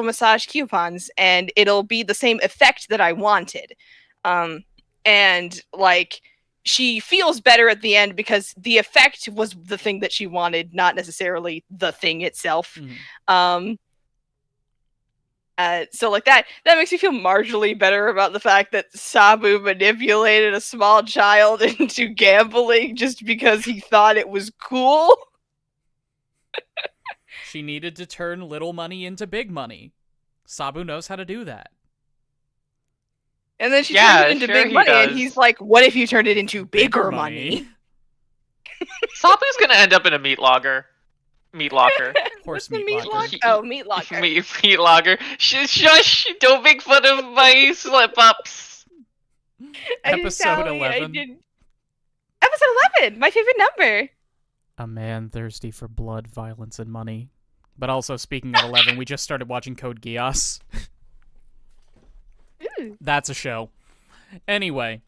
Speaker 4: massage coupons and it'll be the same effect that I wanted. And like she feels better at the end because the effect was the thing that she wanted, not necessarily the thing itself. So like that makes me feel marginally better about the fact that Sabu manipulated a small child into gambling just because he thought it was cool.
Speaker 3: She needed to turn little money into big money. Sabu knows how to do that.
Speaker 4: And then she turned it into big money, and he's like, what if you turned it into bigger money?
Speaker 2: Sabu's gonna end up in a meat locker.
Speaker 3: Horse
Speaker 4: meat
Speaker 3: meat locker.
Speaker 4: Oh, meat locker.
Speaker 2: Meat locker. Shush! Don't make fun of my slip-ups.
Speaker 3: Episode 11.
Speaker 4: Episode 11! My favorite number!
Speaker 3: A man thirsty for blood, violence, and money. But also, speaking of 11, we just started watching Code Geass. That's a show. Anyway.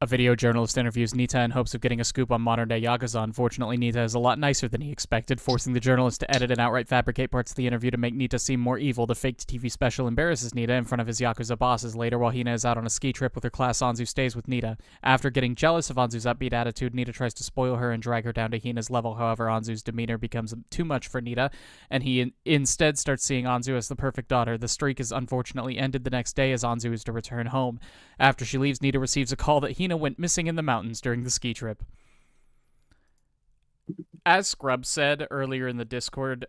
Speaker 3: A video journalist interviews Nita in hopes of getting a scoop on modern-day Yakuza. Unfortunately, Nita is a lot nicer than he expected, forcing the journalist to edit and outright fabricate parts of the interview to make Nita seem more evil. The faked TV special embarrasses Nita in front of his Yakuza bosses. Later, while Hina is out on a ski trip with her class, Anzu stays with Nita. After getting jealous of Anzu's upbeat attitude, Nita tries to spoil her and drag her down to Hina's level. However, Anzu's demeanor becomes too much for Nita, and he instead starts seeing Anzu as the perfect daughter. The streak is unfortunately ended the next day as Anzu is to return home. After she leaves, Nita receives a call that Hina went missing in the mountains during the ski trip. As Scrub said earlier in the Discord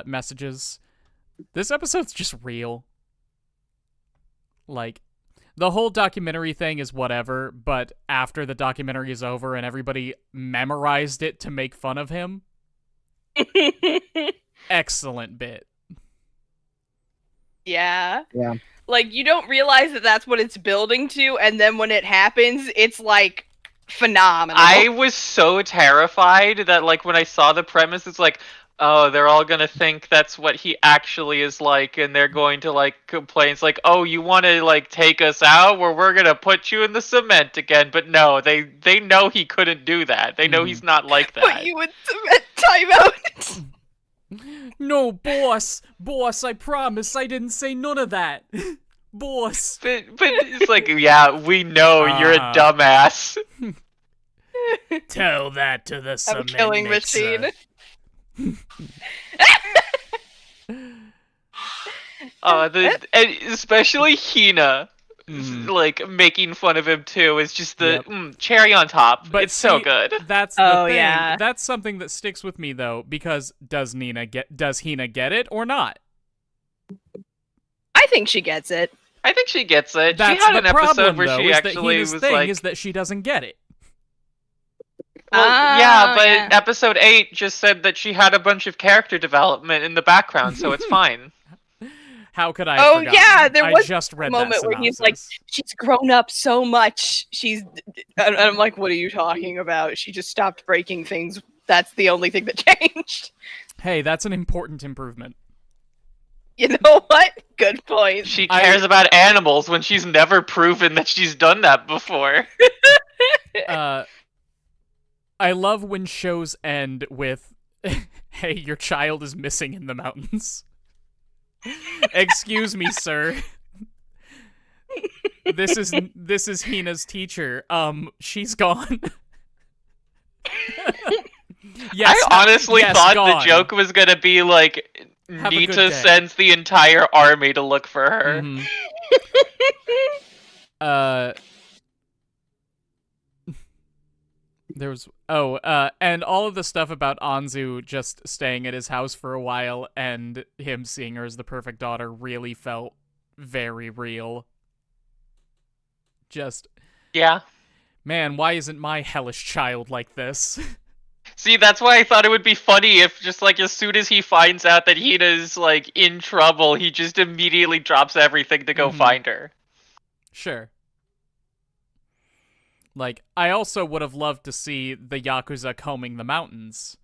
Speaker 3: messages, this episode's just real. Like, the whole documentary thing is whatever, but after the documentary is over and everybody memorized it to make fun of him, excellent bit.
Speaker 4: Yeah.
Speaker 1: Yeah.
Speaker 4: Like, you don't realize that that's what it's building to, and then when it happens, it's, like, phenomenal.
Speaker 2: I was so terrified that, like, when I saw the premise, it's like, oh, they're all gonna think that's what he actually is like, and they're going to, like, complain. It's like, oh, you want to, like, take us out? Where we're gonna put you in the cement again. But no, they know he couldn't do that. They know he's not like that.
Speaker 4: Put you in cement timeout.
Speaker 3: No, boss, I promise I didn't say none of that. Boss.
Speaker 2: But it's like, yeah, we know you're a dumbass.
Speaker 3: Tell that to the
Speaker 4: I'm a killing machine.
Speaker 2: Especially Hina, like making fun of him too, is just the cherry on top. But it's so good.
Speaker 3: That's the thing. Yeah. That's something that sticks with me though, because does Hina get it or not?
Speaker 4: I think she gets it.
Speaker 2: I think she gets it.
Speaker 3: That's
Speaker 2: she had
Speaker 3: the
Speaker 2: an
Speaker 3: problem,
Speaker 2: episode where
Speaker 3: though,
Speaker 2: she
Speaker 3: is
Speaker 2: actually
Speaker 3: that Hina's
Speaker 2: was
Speaker 3: thing
Speaker 2: like,
Speaker 3: is that she doesn't get it.
Speaker 2: Well, yeah, but episode 8 just said that she had a bunch of character development in the background, so it's fine.
Speaker 3: How could I?
Speaker 4: Oh yeah, there was
Speaker 3: just read
Speaker 4: a moment where he's like, "She's grown up so much. And I'm like, "What are you talking about? She just stopped breaking things. That's the only thing that changed."
Speaker 3: Hey, that's an important improvement.
Speaker 4: You know what? Good point.
Speaker 2: She cares about animals when she's never proven that she's done that before.
Speaker 3: I love when shows end with, "Hey, your child is missing in the mountains." Excuse me, sir. This is Hina's teacher. She's gone.
Speaker 2: Yes, I honestly thought the joke was gonna be like, Nita sends the entire army to look for her.
Speaker 3: There was and all of the stuff about Anzu just staying at his house for a while and him seeing her as the perfect daughter really felt very real. Just man, why isn't my hellish child like this?
Speaker 2: See, that's why I thought it would be funny if just like as soon as he finds out that Hina's like in trouble, he just immediately drops everything to go find her.
Speaker 3: Sure. Like, I also would have loved to see the Yakuza combing the mountains.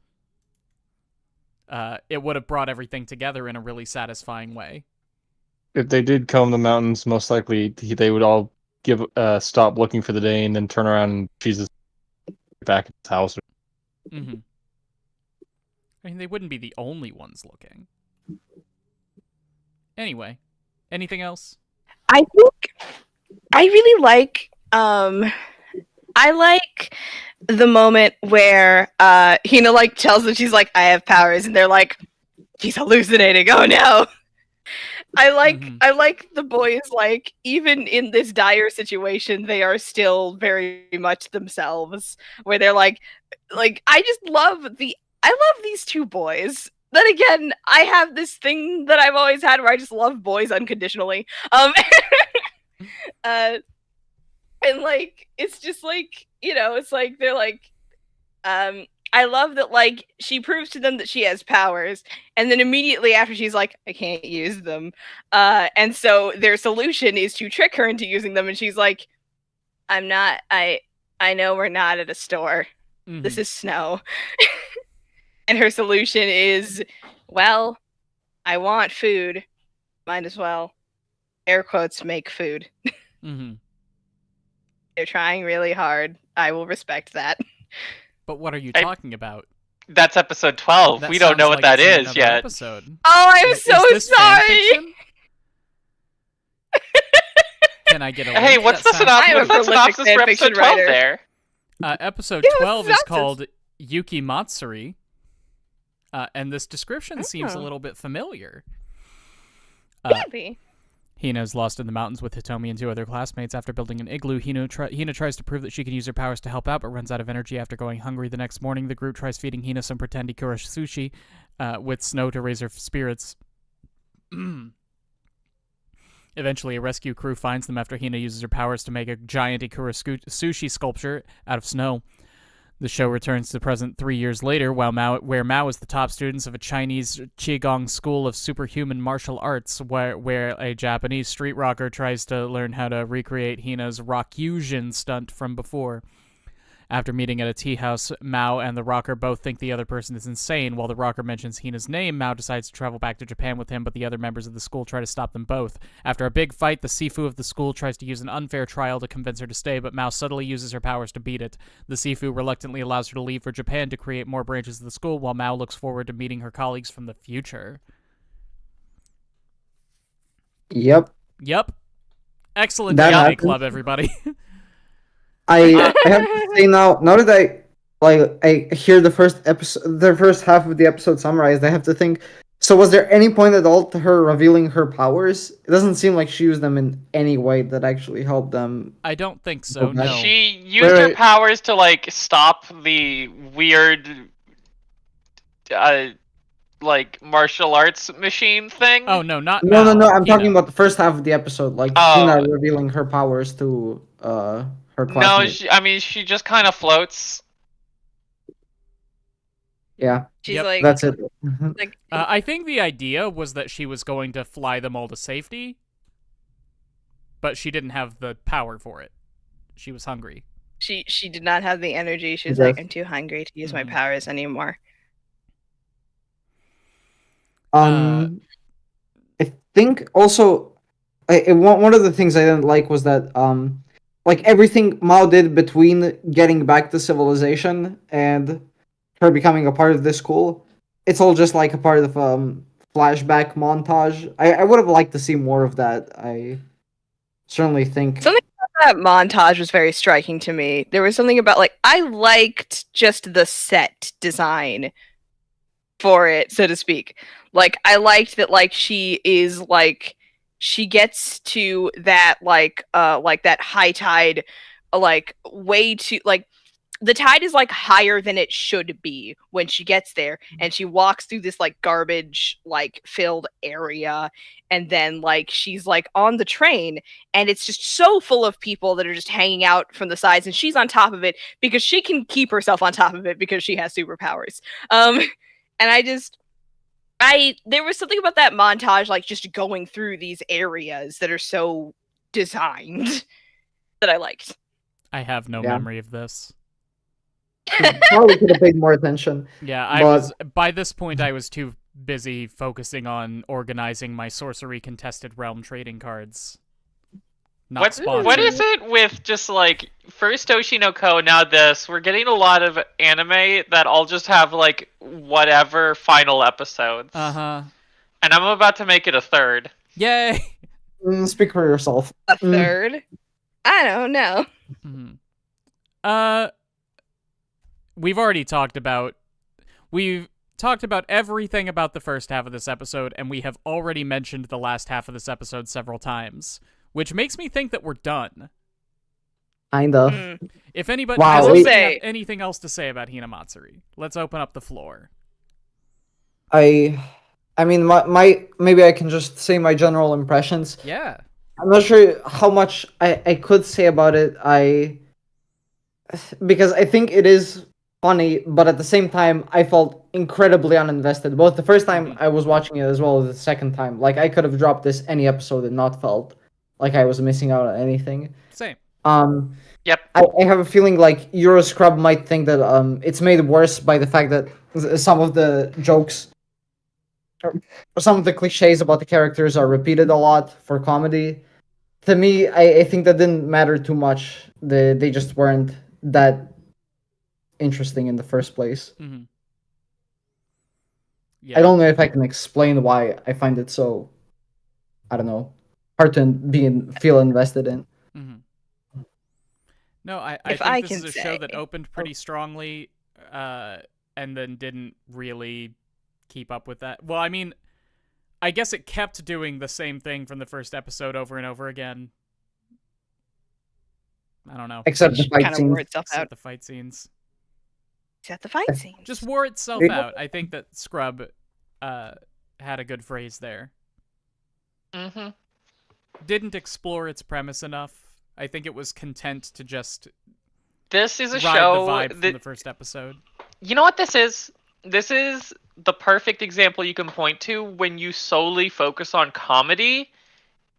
Speaker 3: It would have brought everything together in a really satisfying way.
Speaker 5: If they did comb the mountains, most likely they would all stop looking for the day and then turn around and she's back at his house.
Speaker 3: I mean, they wouldn't be the only ones looking. Anyway, anything else?
Speaker 4: I think I really like I like the moment where Hina like tells them she's like, "I have powers," and they're like, "She's hallucinating. Oh no." I like the boys, like, even in this dire situation, they are still very much themselves. Where they're like I love these two boys. Then again, I have this thing that I've always had where I just love boys unconditionally. And like it's just like, you know, it's like they're like I love that like she proves to them that she has powers, and then immediately after she's like, I can't use them. And so their solution is to trick her into using them, and she's like, I know we're not at a store. This is snow. And her solution is, well, I want food. Might as well, air quotes, make food. They're trying really hard. I will respect that.
Speaker 3: But what are you talking about?
Speaker 2: That's episode 12. We don't know what that is yet.
Speaker 3: Episode.
Speaker 4: Oh, I'm so sorry.
Speaker 3: Can I get a
Speaker 2: Hey, what's the synopsis for episode 12 there?
Speaker 3: Episode 12 is called Yuki Matsuri. And this description seems a little bit familiar.
Speaker 4: Maybe.
Speaker 3: Hina is lost in the mountains with Hitomi and two other classmates. After building an igloo, Hina tries to prove that she can use her powers to help out, but runs out of energy after going hungry the next morning. The group tries feeding Hina some pretend ikura sushi with snow to raise her spirits. Eventually, a rescue crew finds them after Hina uses her powers to make a giant ikura sushi sculpture out of snow. The show returns to the present 3 years later, where Mao is the top students of a Chinese Qigong school of superhuman martial arts, where a Japanese street rocker tries to learn how to recreate Hina's Rokugen stunt from before. After meeting at a tea house, Mao and the rocker both think the other person is insane. While the rocker mentions Hina's name, Mao decides to travel back to Japan with him, but the other members of the school try to stop them both. After a big fight, the Sifu of the school tries to use an unfair trial to convince her to stay, but Mao subtly uses her powers to beat it. The Sifu reluctantly allows her to leave for Japan to create more branches of the school, while Mao looks forward to meeting her colleagues from the future.
Speaker 1: Yep.
Speaker 3: Excellent anime club, everybody.
Speaker 1: I have to say now that I hear the first half of the episode summarized, I have to think, So was there any point at all to her revealing her powers? It doesn't seem like she used them in any way that actually helped them.
Speaker 3: I don't think so. No.
Speaker 2: She used her powers to like stop the weird, like martial arts machine thing.
Speaker 3: Oh no, not
Speaker 1: no. I'm
Speaker 3: Hina.
Speaker 1: talking about the first half of the episode, like Hina revealing her powers to her classmate.
Speaker 2: No, she just kind of floats.
Speaker 1: Yeah,
Speaker 4: She's like,
Speaker 1: that's it.
Speaker 4: Like,
Speaker 3: I think the idea was that she was going to fly them all to safety, but she didn't have the power for it. She was hungry.
Speaker 4: She did not have the energy. She was like, I'm too hungry to use my powers anymore.
Speaker 1: I think also, one of the things I didn't like was that like everything Mao did between getting back to civilization and her becoming a part of this school, it's all just like a part of flashback montage. I would have liked to see more of that. I certainly think
Speaker 4: something about that montage was very striking to me. There was something about like I liked just the set design for it, so to speak. Like I liked that like she is like she gets to that like that high tide like way too like the tide is like higher than it should be when she gets there, and she walks through this like garbage like filled area, and then like she's like on the train and it's just so full of people that are just hanging out from the sides, and she's on top of it because she can keep herself on top of it because she has superpowers. And there was something about that montage, like just going through these areas that are so designed that I liked.
Speaker 3: I have no memory of this.
Speaker 1: Probably could have paid more attention.
Speaker 3: Yeah, by this point I was too busy focusing on organizing my sorcery contested realm trading cards.
Speaker 2: What is it with just like first Toshi no Ko, now this? We're getting a lot of anime that all just have like whatever final episodes. And I'm about to make it a third.
Speaker 3: Yay!
Speaker 1: Speak for yourself.
Speaker 4: A third? I don't know.
Speaker 3: We've talked about everything about the first half of this episode, and we have already mentioned the last half of this episode several times, which makes me think that we're done.
Speaker 1: Kind of.
Speaker 3: If anybody has anything else to say about Hinamatsuri, let's open up the floor.
Speaker 1: I mean, my maybe I can just say my general impressions.
Speaker 3: Yeah.
Speaker 1: I'm not sure how much I could say about it. Because I think it is funny, but at the same time, I felt incredibly uninvested. Both the first time I was watching it as well as the second time. Like, I could have dropped this any episode and not felt like I was missing out on anything.
Speaker 3: Same.
Speaker 2: Yep.
Speaker 1: I have a feeling like Euroscrub might think that it's made worse by the fact that some of the jokes or some of the cliches about the characters are repeated a lot for comedy. To me, I think that didn't matter too much. They just weren't that interesting in the first place. Yeah. I don't know if I can explain why I find it so, I don't know, hard to feel invested in.
Speaker 3: No, I think this is a show that opened pretty strongly and then didn't really keep up with that. Well, I mean, I guess it kept doing the same thing from the first episode over and over again. I don't know.
Speaker 1: Except the fight scenes.
Speaker 3: Except the fight scenes.
Speaker 4: Except the fight scenes.
Speaker 3: Just wore itself out. I think that Scrub had a good phrase there. Didn't explore its premise enough. I think it was content to just
Speaker 2: this is a
Speaker 3: ride
Speaker 2: show
Speaker 3: the vibe from the first episode.
Speaker 2: You know what this is? This is the perfect example you can point to when you solely focus on comedy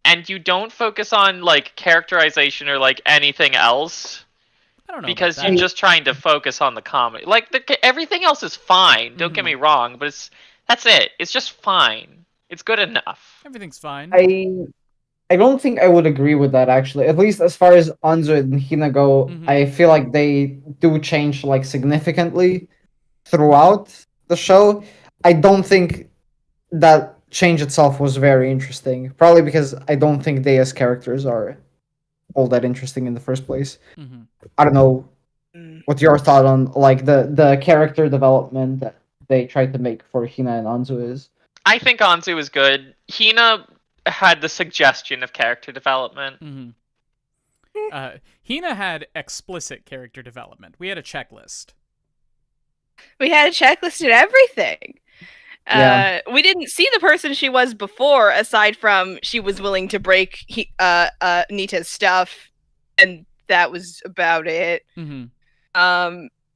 Speaker 2: and you don't focus on like characterization or like anything else.
Speaker 3: I don't know.
Speaker 2: Because you're just trying to focus on the comedy. Like everything else is fine. Don't get me wrong, but that's it. It's just fine. It's good enough.
Speaker 3: Everything's fine.
Speaker 1: I don't think I would agree with that, actually. At least as far as Anzu and Hina go, I feel like they do change like significantly throughout the show. I don't think that change itself was very interesting. Probably because I don't think they as characters are all that interesting in the first place. I don't know what's your thought on like the character development that they tried to make for Hina and Anzu is.
Speaker 2: I think Anzu was good. Hina had the suggestion of character development.
Speaker 3: Hina had explicit character development. We had a checklist.
Speaker 4: We had a checklist and everything.
Speaker 1: Yeah.
Speaker 4: We didn't see the person she was before, aside from she was willing to break Nita's stuff, and that was about it.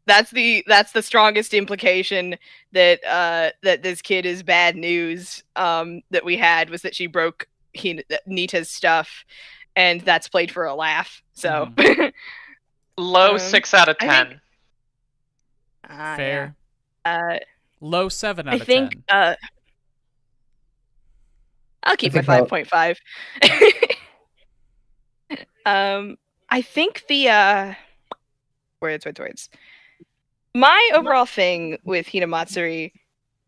Speaker 4: That's the strongest implication that that this kid is bad news. That we had was that she broke Nita's stuff, and that's played for a laugh. So
Speaker 2: low 6 out of 10.
Speaker 3: Fair.
Speaker 4: Yeah.
Speaker 3: Low 7 out of 10.
Speaker 4: I think I'll keep my 5.5. I think the words. My overall thing with Hinamatsuri,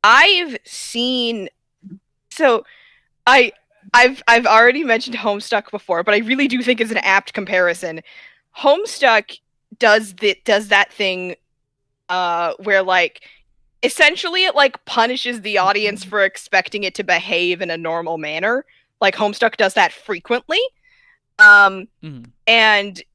Speaker 4: I've seen. So, I've already mentioned Homestuck before, but I really do think it's an apt comparison. Homestuck does that thing, where like, essentially it like punishes the audience for expecting it to behave in a normal manner. Like Homestuck does that frequently. And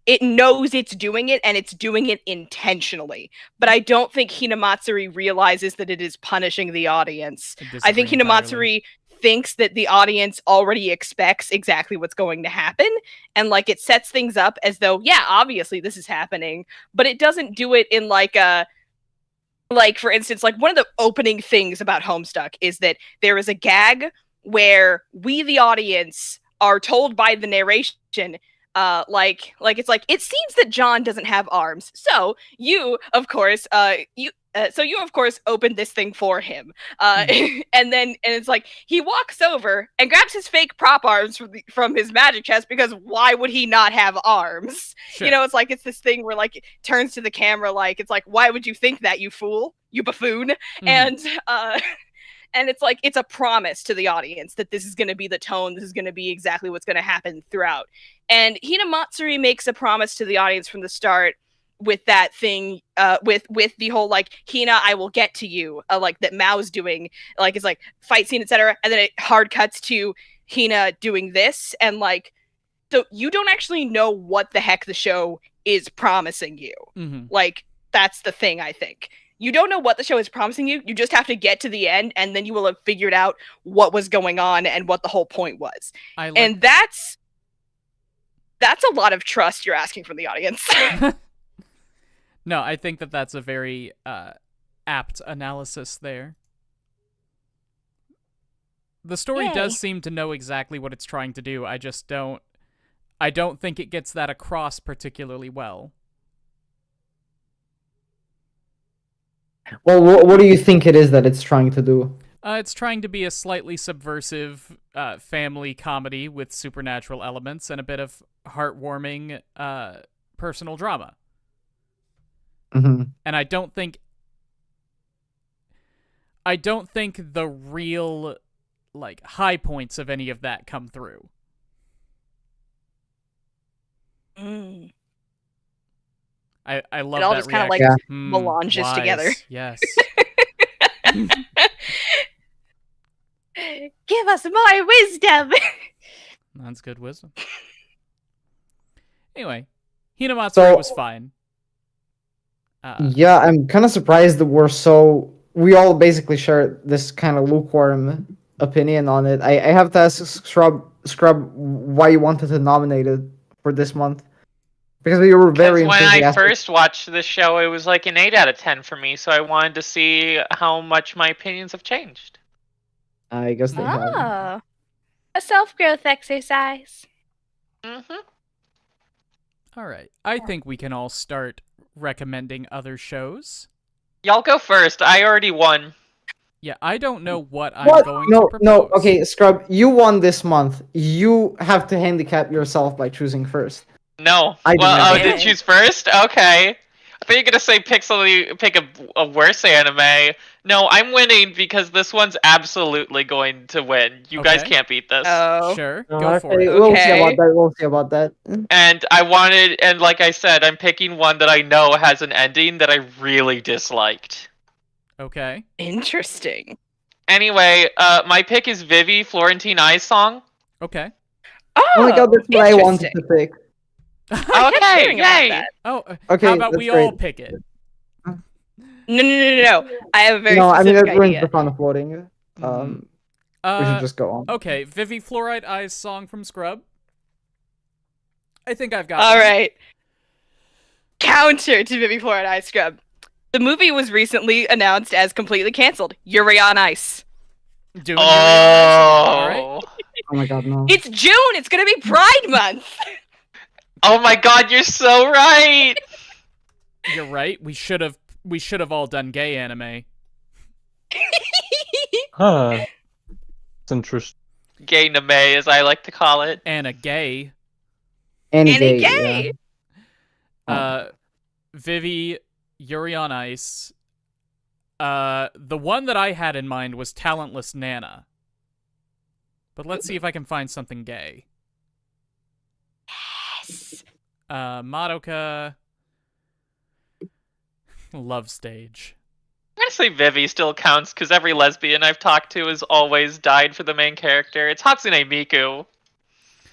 Speaker 4: it knows it's doing it, and it's doing it intentionally. But I don't think Hinamatsuri realizes that it is punishing the audience. I think Hinamatsuri thinks that the audience already expects exactly what's going to happen, and like it sets things up as though, yeah, obviously this is happening, but it doesn't do it in like a, like, for instance, like one of the opening things about Homestuck is that there is a gag where we, the audience, are told by the narration, like it's like, it seems that John doesn't have arms, so you of course opened this thing for him, and it's like he walks over and grabs his fake prop arms from his magic chest, because why would he not have arms? Sure. You know, it's like, it's this thing where like it turns to the camera, like it's like, why would you think that, you fool, you buffoon? And it's like, it's a promise to the audience that this is going to be the tone, this is going to be exactly what's going to happen throughout. And Hinamatsuri makes a promise to the audience from the start with that thing, with the whole like, Hina, I will get to you, like that Mao's doing, like it's like fight scene, etc. And then it hard cuts to Hina doing this, and like, so you don't actually know what the heck the show is promising you. Like, that's the thing, I think. You don't know what the show is promising you. You just have to get to the end, and then you will have figured out what was going on and what the whole point was. And that's a lot of trust you're asking from the audience.
Speaker 3: No, I think that that's a very apt analysis there. The story does seem to know exactly what it's trying to do. I don't think it gets that across particularly well.
Speaker 1: Well, what do you think it is that it's trying to do?
Speaker 3: It's trying to be a slightly subversive family comedy with supernatural elements and a bit of heartwarming personal drama. And I don't think the real like high points of any of that come through. I love that reaction.
Speaker 4: It all just kind of like melanges together.
Speaker 3: Yes.
Speaker 4: Give us more wisdom.
Speaker 3: That's good wisdom. Anyway, Hinamatsuri was fine.
Speaker 1: Yeah, I'm kind of surprised that we all basically share this kind of lukewarm opinion on it. I have to ask Scrub why you wanted to nominate it for this month. Because we were very enthusiastic.
Speaker 2: When I first watched this show, it was like an 8 out of 10 for me, so I wanted to see how much my opinions have changed.
Speaker 1: I guess they have.
Speaker 6: A self-growth exercise.
Speaker 3: Alright, I think we can all start recommending other shows.
Speaker 2: Y'all go first, I already won.
Speaker 3: Yeah, I don't know what I'm going to propose.
Speaker 1: No, okay, Scrub, you won this month. You have to handicap yourself by choosing first.
Speaker 2: No. I did choose first? Okay. I thought you were going to say pick a worse anime. No, I'm winning because this one's absolutely going to win. You guys can't beat this.
Speaker 4: Oh.
Speaker 3: Sure, go for it.
Speaker 1: We'll see about that.
Speaker 2: And like I said, I'm picking one that I know has an ending that I really disliked.
Speaker 3: Okay.
Speaker 4: Interesting.
Speaker 2: Anyway, my pick is Vivi, Florentine Eyes song.
Speaker 3: Okay.
Speaker 1: Oh my god, that's what I wanted to pick.
Speaker 2: Okay, yay!
Speaker 3: Oh,
Speaker 1: okay.
Speaker 3: How about we all pick it?
Speaker 4: No. I have a very
Speaker 1: No, I mean,
Speaker 4: specific
Speaker 1: it ruins
Speaker 4: idea.
Speaker 1: the fun of voting. We should just go on.
Speaker 3: Okay, Vivi Fluorite Eyes song from Scrub. I think I've got
Speaker 4: All
Speaker 3: one.
Speaker 4: right. Counter to Vivi Fluorite Eyes Scrub. The movie was recently announced as completely canceled. Yuri on Ice.
Speaker 3: Doing Yuri on Ice. All right.
Speaker 1: Oh my god, no.
Speaker 4: It's June. It's gonna be Pride Month.
Speaker 2: Oh my god, you're so right.
Speaker 3: You're right. We should have all done gay anime.
Speaker 5: Huh. It's interesting.
Speaker 2: Gay name, as I like to call it.
Speaker 3: Anna gay.
Speaker 1: Any
Speaker 4: gay.
Speaker 1: Yeah.
Speaker 3: Vivi, Yuri on Ice. The one that I had in mind was Talentless Nana. But let's see if I can find something gay.
Speaker 4: Yes.
Speaker 3: Madoka. Love Stage.
Speaker 2: I'm gonna say Vivi still counts because every lesbian I've talked to has always died for the main character. It's Hatsune Miku.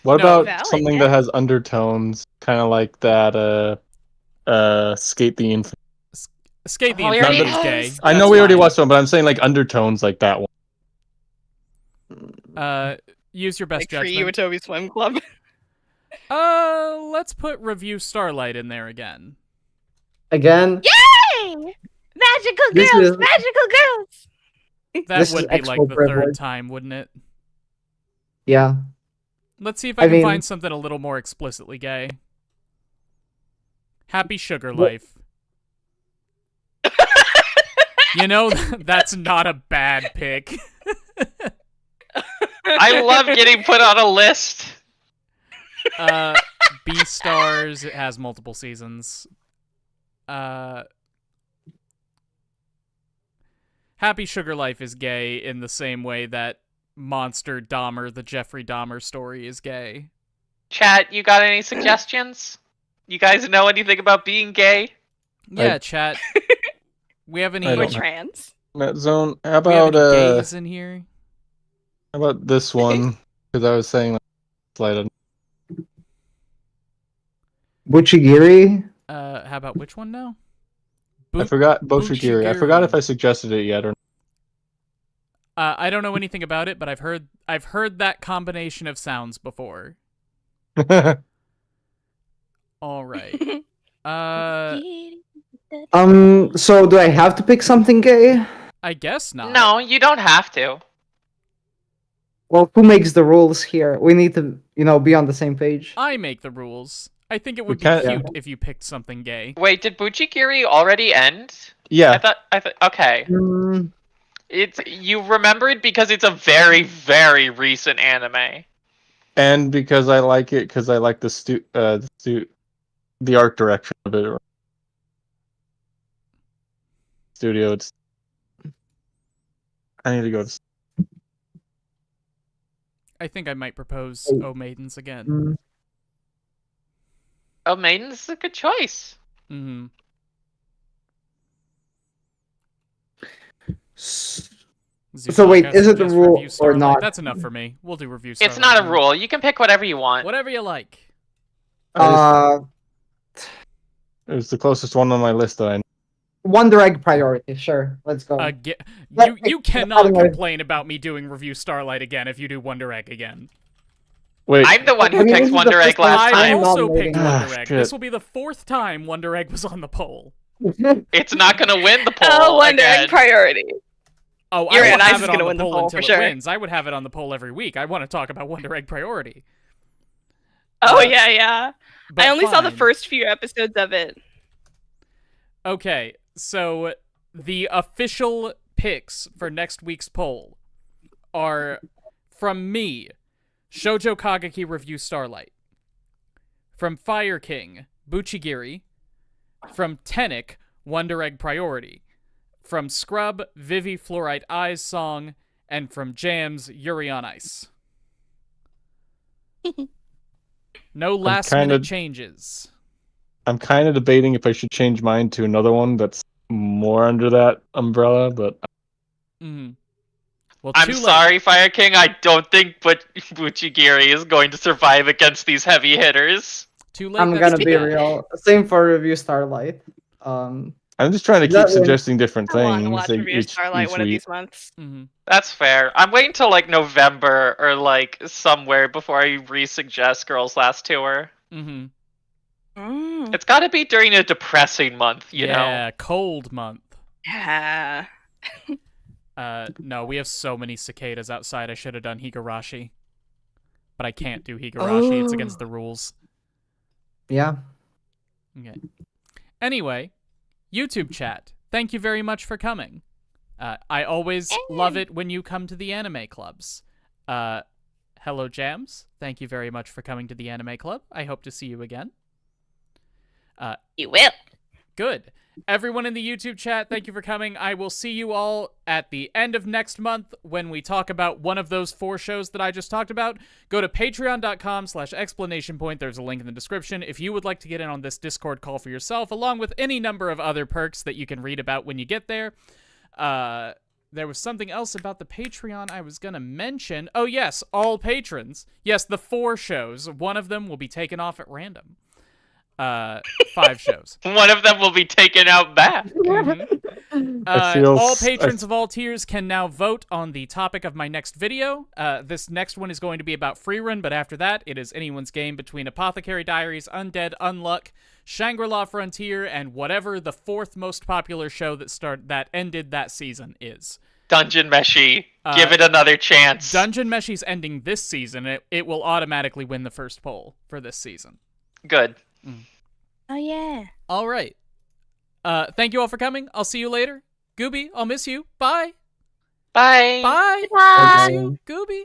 Speaker 5: What
Speaker 3: No,
Speaker 5: about
Speaker 4: valid,
Speaker 5: something
Speaker 4: yeah.
Speaker 5: that has undertones, kind of like that? Skate the Infinite.
Speaker 3: Skate the
Speaker 2: Oh, we
Speaker 3: Infinite
Speaker 2: already-
Speaker 3: is gay.
Speaker 4: Yes.
Speaker 5: I know
Speaker 3: That's
Speaker 5: we already
Speaker 3: fine.
Speaker 5: watched one, but I'm saying like undertones like that one.
Speaker 3: Use your best
Speaker 4: Like for you,
Speaker 3: judgment.
Speaker 4: Toby Swim Club.
Speaker 3: Let's put Review Starlight in there again.
Speaker 1: Again,
Speaker 6: Yay! Magical
Speaker 1: This
Speaker 6: girls!
Speaker 1: is-
Speaker 6: Magical girls!
Speaker 3: That
Speaker 1: This
Speaker 3: would
Speaker 1: is
Speaker 3: be like
Speaker 1: expo
Speaker 3: the third
Speaker 1: privilege.
Speaker 3: time, wouldn't it?
Speaker 1: yeah.
Speaker 3: Let's see if I
Speaker 1: I
Speaker 3: can
Speaker 1: mean-
Speaker 3: find something a little more explicitly gay. Happy Sugar
Speaker 1: What-
Speaker 3: Life. You know, that's not a bad pick.
Speaker 2: I love getting put on a list.
Speaker 3: Beastars, it has multiple seasons. Happy Sugar Life is gay in the same way that Monster Dahmer, the Jeffrey Dahmer story, is gay.
Speaker 2: Chat, you got any suggestions? You guys know anything about being gay?
Speaker 3: Yeah, chat. We have any,
Speaker 5: I
Speaker 4: Or
Speaker 5: don't know.
Speaker 4: trans.
Speaker 5: Matt Zone, how
Speaker 3: we have
Speaker 5: about
Speaker 3: any gays in here?
Speaker 5: how about this one? Because I was saying like, slide on.
Speaker 1: Buchigiri.
Speaker 3: How about which one now?
Speaker 5: I forgot Bochigiri. I forgot if I suggested it yet or
Speaker 3: I don't know anything about it, but I've heard that combination of sounds before.
Speaker 5: not.
Speaker 3: All right.
Speaker 1: So do I have to pick something gay?
Speaker 3: I guess not.
Speaker 2: No, you don't have to.
Speaker 1: Well, who makes the rules here? We need to, be on the same page.
Speaker 3: I make the rules. I think it would be
Speaker 5: can't-
Speaker 3: cute if you picked something gay.
Speaker 2: Wait, did Buchigiri already end?
Speaker 5: Yeah.
Speaker 2: I thought. Okay.
Speaker 1: Mm,
Speaker 2: You remembered because it's a very, very recent anime.
Speaker 5: And because I like it, because I like the art direction of it. Studio. It's. I need to go.
Speaker 3: I think I might propose
Speaker 1: Oh.
Speaker 3: Oh Maidens again.
Speaker 1: mm.
Speaker 2: Oh, Maiden is a good choice.
Speaker 3: Mm-hmm.
Speaker 1: So wait, is it the rule or not?
Speaker 3: That's enough for me. We'll do Review
Speaker 2: It's
Speaker 3: Starlight
Speaker 2: not a
Speaker 3: again.
Speaker 2: rule. You can pick whatever you want.
Speaker 3: Whatever you like.
Speaker 1: Uh,
Speaker 5: It was the closest one on my list that I.
Speaker 1: Wonder Egg priority. Sure, let's go.
Speaker 3: You cannot complain about me doing Review Starlight again if you do Wonder Egg again.
Speaker 5: Wait.
Speaker 2: I'm the one
Speaker 1: I
Speaker 2: who
Speaker 1: mean, this
Speaker 2: picked
Speaker 1: is the
Speaker 2: Wonder
Speaker 1: first
Speaker 2: Egg last
Speaker 1: time
Speaker 3: I
Speaker 2: time.
Speaker 3: also
Speaker 1: nominating.
Speaker 3: picked Wonder Egg.
Speaker 5: shit.
Speaker 3: This will be the 4th time Wonder Egg was on the poll.
Speaker 2: It's not gonna win the poll
Speaker 4: Oh, Wonder
Speaker 2: again.
Speaker 4: Egg priority.
Speaker 3: Oh,
Speaker 4: Yuri
Speaker 3: I
Speaker 4: on
Speaker 3: will
Speaker 4: Ice
Speaker 3: have
Speaker 4: is
Speaker 3: it on
Speaker 4: gonna
Speaker 3: the
Speaker 4: win the
Speaker 3: poll
Speaker 4: poll,
Speaker 3: until
Speaker 4: for
Speaker 3: it
Speaker 4: sure.
Speaker 3: wins. I would have it on the poll every week. I want to talk about Wonder Egg priority.
Speaker 4: Oh yeah.
Speaker 3: But
Speaker 4: I only saw the
Speaker 3: fine.
Speaker 4: first few episodes of it.
Speaker 3: Okay, so the official picks for next week's poll are from me, Shoujo Kageki Review Starlight. From Fire King, Buchigiri. From Tenic, Wonder Egg Priority. From Scrub, Vivi Fluorite Eyes Song. And from Jams, Yuri on Ice. No last minute changes.
Speaker 5: I'm kind of debating if I should change mine to another one that's more under that umbrella, but
Speaker 3: Mhm. Well,
Speaker 2: I'm sorry, Fire King. I don't think Buchigiri is going to survive against these heavy hitters.
Speaker 3: Too late.
Speaker 1: I'm gonna be real. Same for Review Starlight.
Speaker 5: I'm just trying to keep suggesting different
Speaker 4: I want to
Speaker 5: things
Speaker 4: watch Review Starlight one of
Speaker 5: week.
Speaker 4: these months.
Speaker 2: That's fair. I'm waiting till like November or like somewhere before I re-suggest Girls Last Tour. It's got to be during a depressing month, you know?
Speaker 3: Yeah, cold month.
Speaker 4: Yeah.
Speaker 3: No, we have so many cicadas outside. I should have done Higurashi. But I can't do Higurashi. It's against the rules.
Speaker 1: Yeah.
Speaker 3: Okay. Anyway, YouTube chat. Thank you very much for coming. I always love it when you come to the anime clubs. Hello, Jams. Thank you very much for coming to the anime club. I hope to see you again.
Speaker 6: You will.
Speaker 3: Good. Everyone in the YouTube chat, thank you for coming. I will see you all at the end of next month when we talk about one of those 4 shows that I just talked about. Go to patreon.com/explanationpoint. There's a link in the description. If you would like to get in on this Discord call for yourself, along with any number of other perks that you can read about when you get there. There was something else about the Patreon I was going to mention. Oh, yes, all patrons. Yes, the 4 shows. One of them will be taken off at random. 5 shows.
Speaker 2: One of them will be taken out back.
Speaker 3: All patrons of all tiers can now vote on the topic of my next video. This next one is going to be about Freerun, but after that, it is anyone's game between Apothecary Diaries, Undead, Unluck, Shangri-La Frontier, and whatever the 4th most popular show that ended that season is.
Speaker 2: Dungeon Meshi. Give it another chance.
Speaker 3: Dungeon Meshi's ending this season. It will automatically win the first poll for this season.
Speaker 2: Good.
Speaker 6: Oh, yeah.
Speaker 3: All right. Thank you all for coming. I'll see you later. Gooby, I'll miss you. Bye.
Speaker 2: Bye.
Speaker 3: Bye.
Speaker 6: Bye.
Speaker 3: Miss you, Gooby.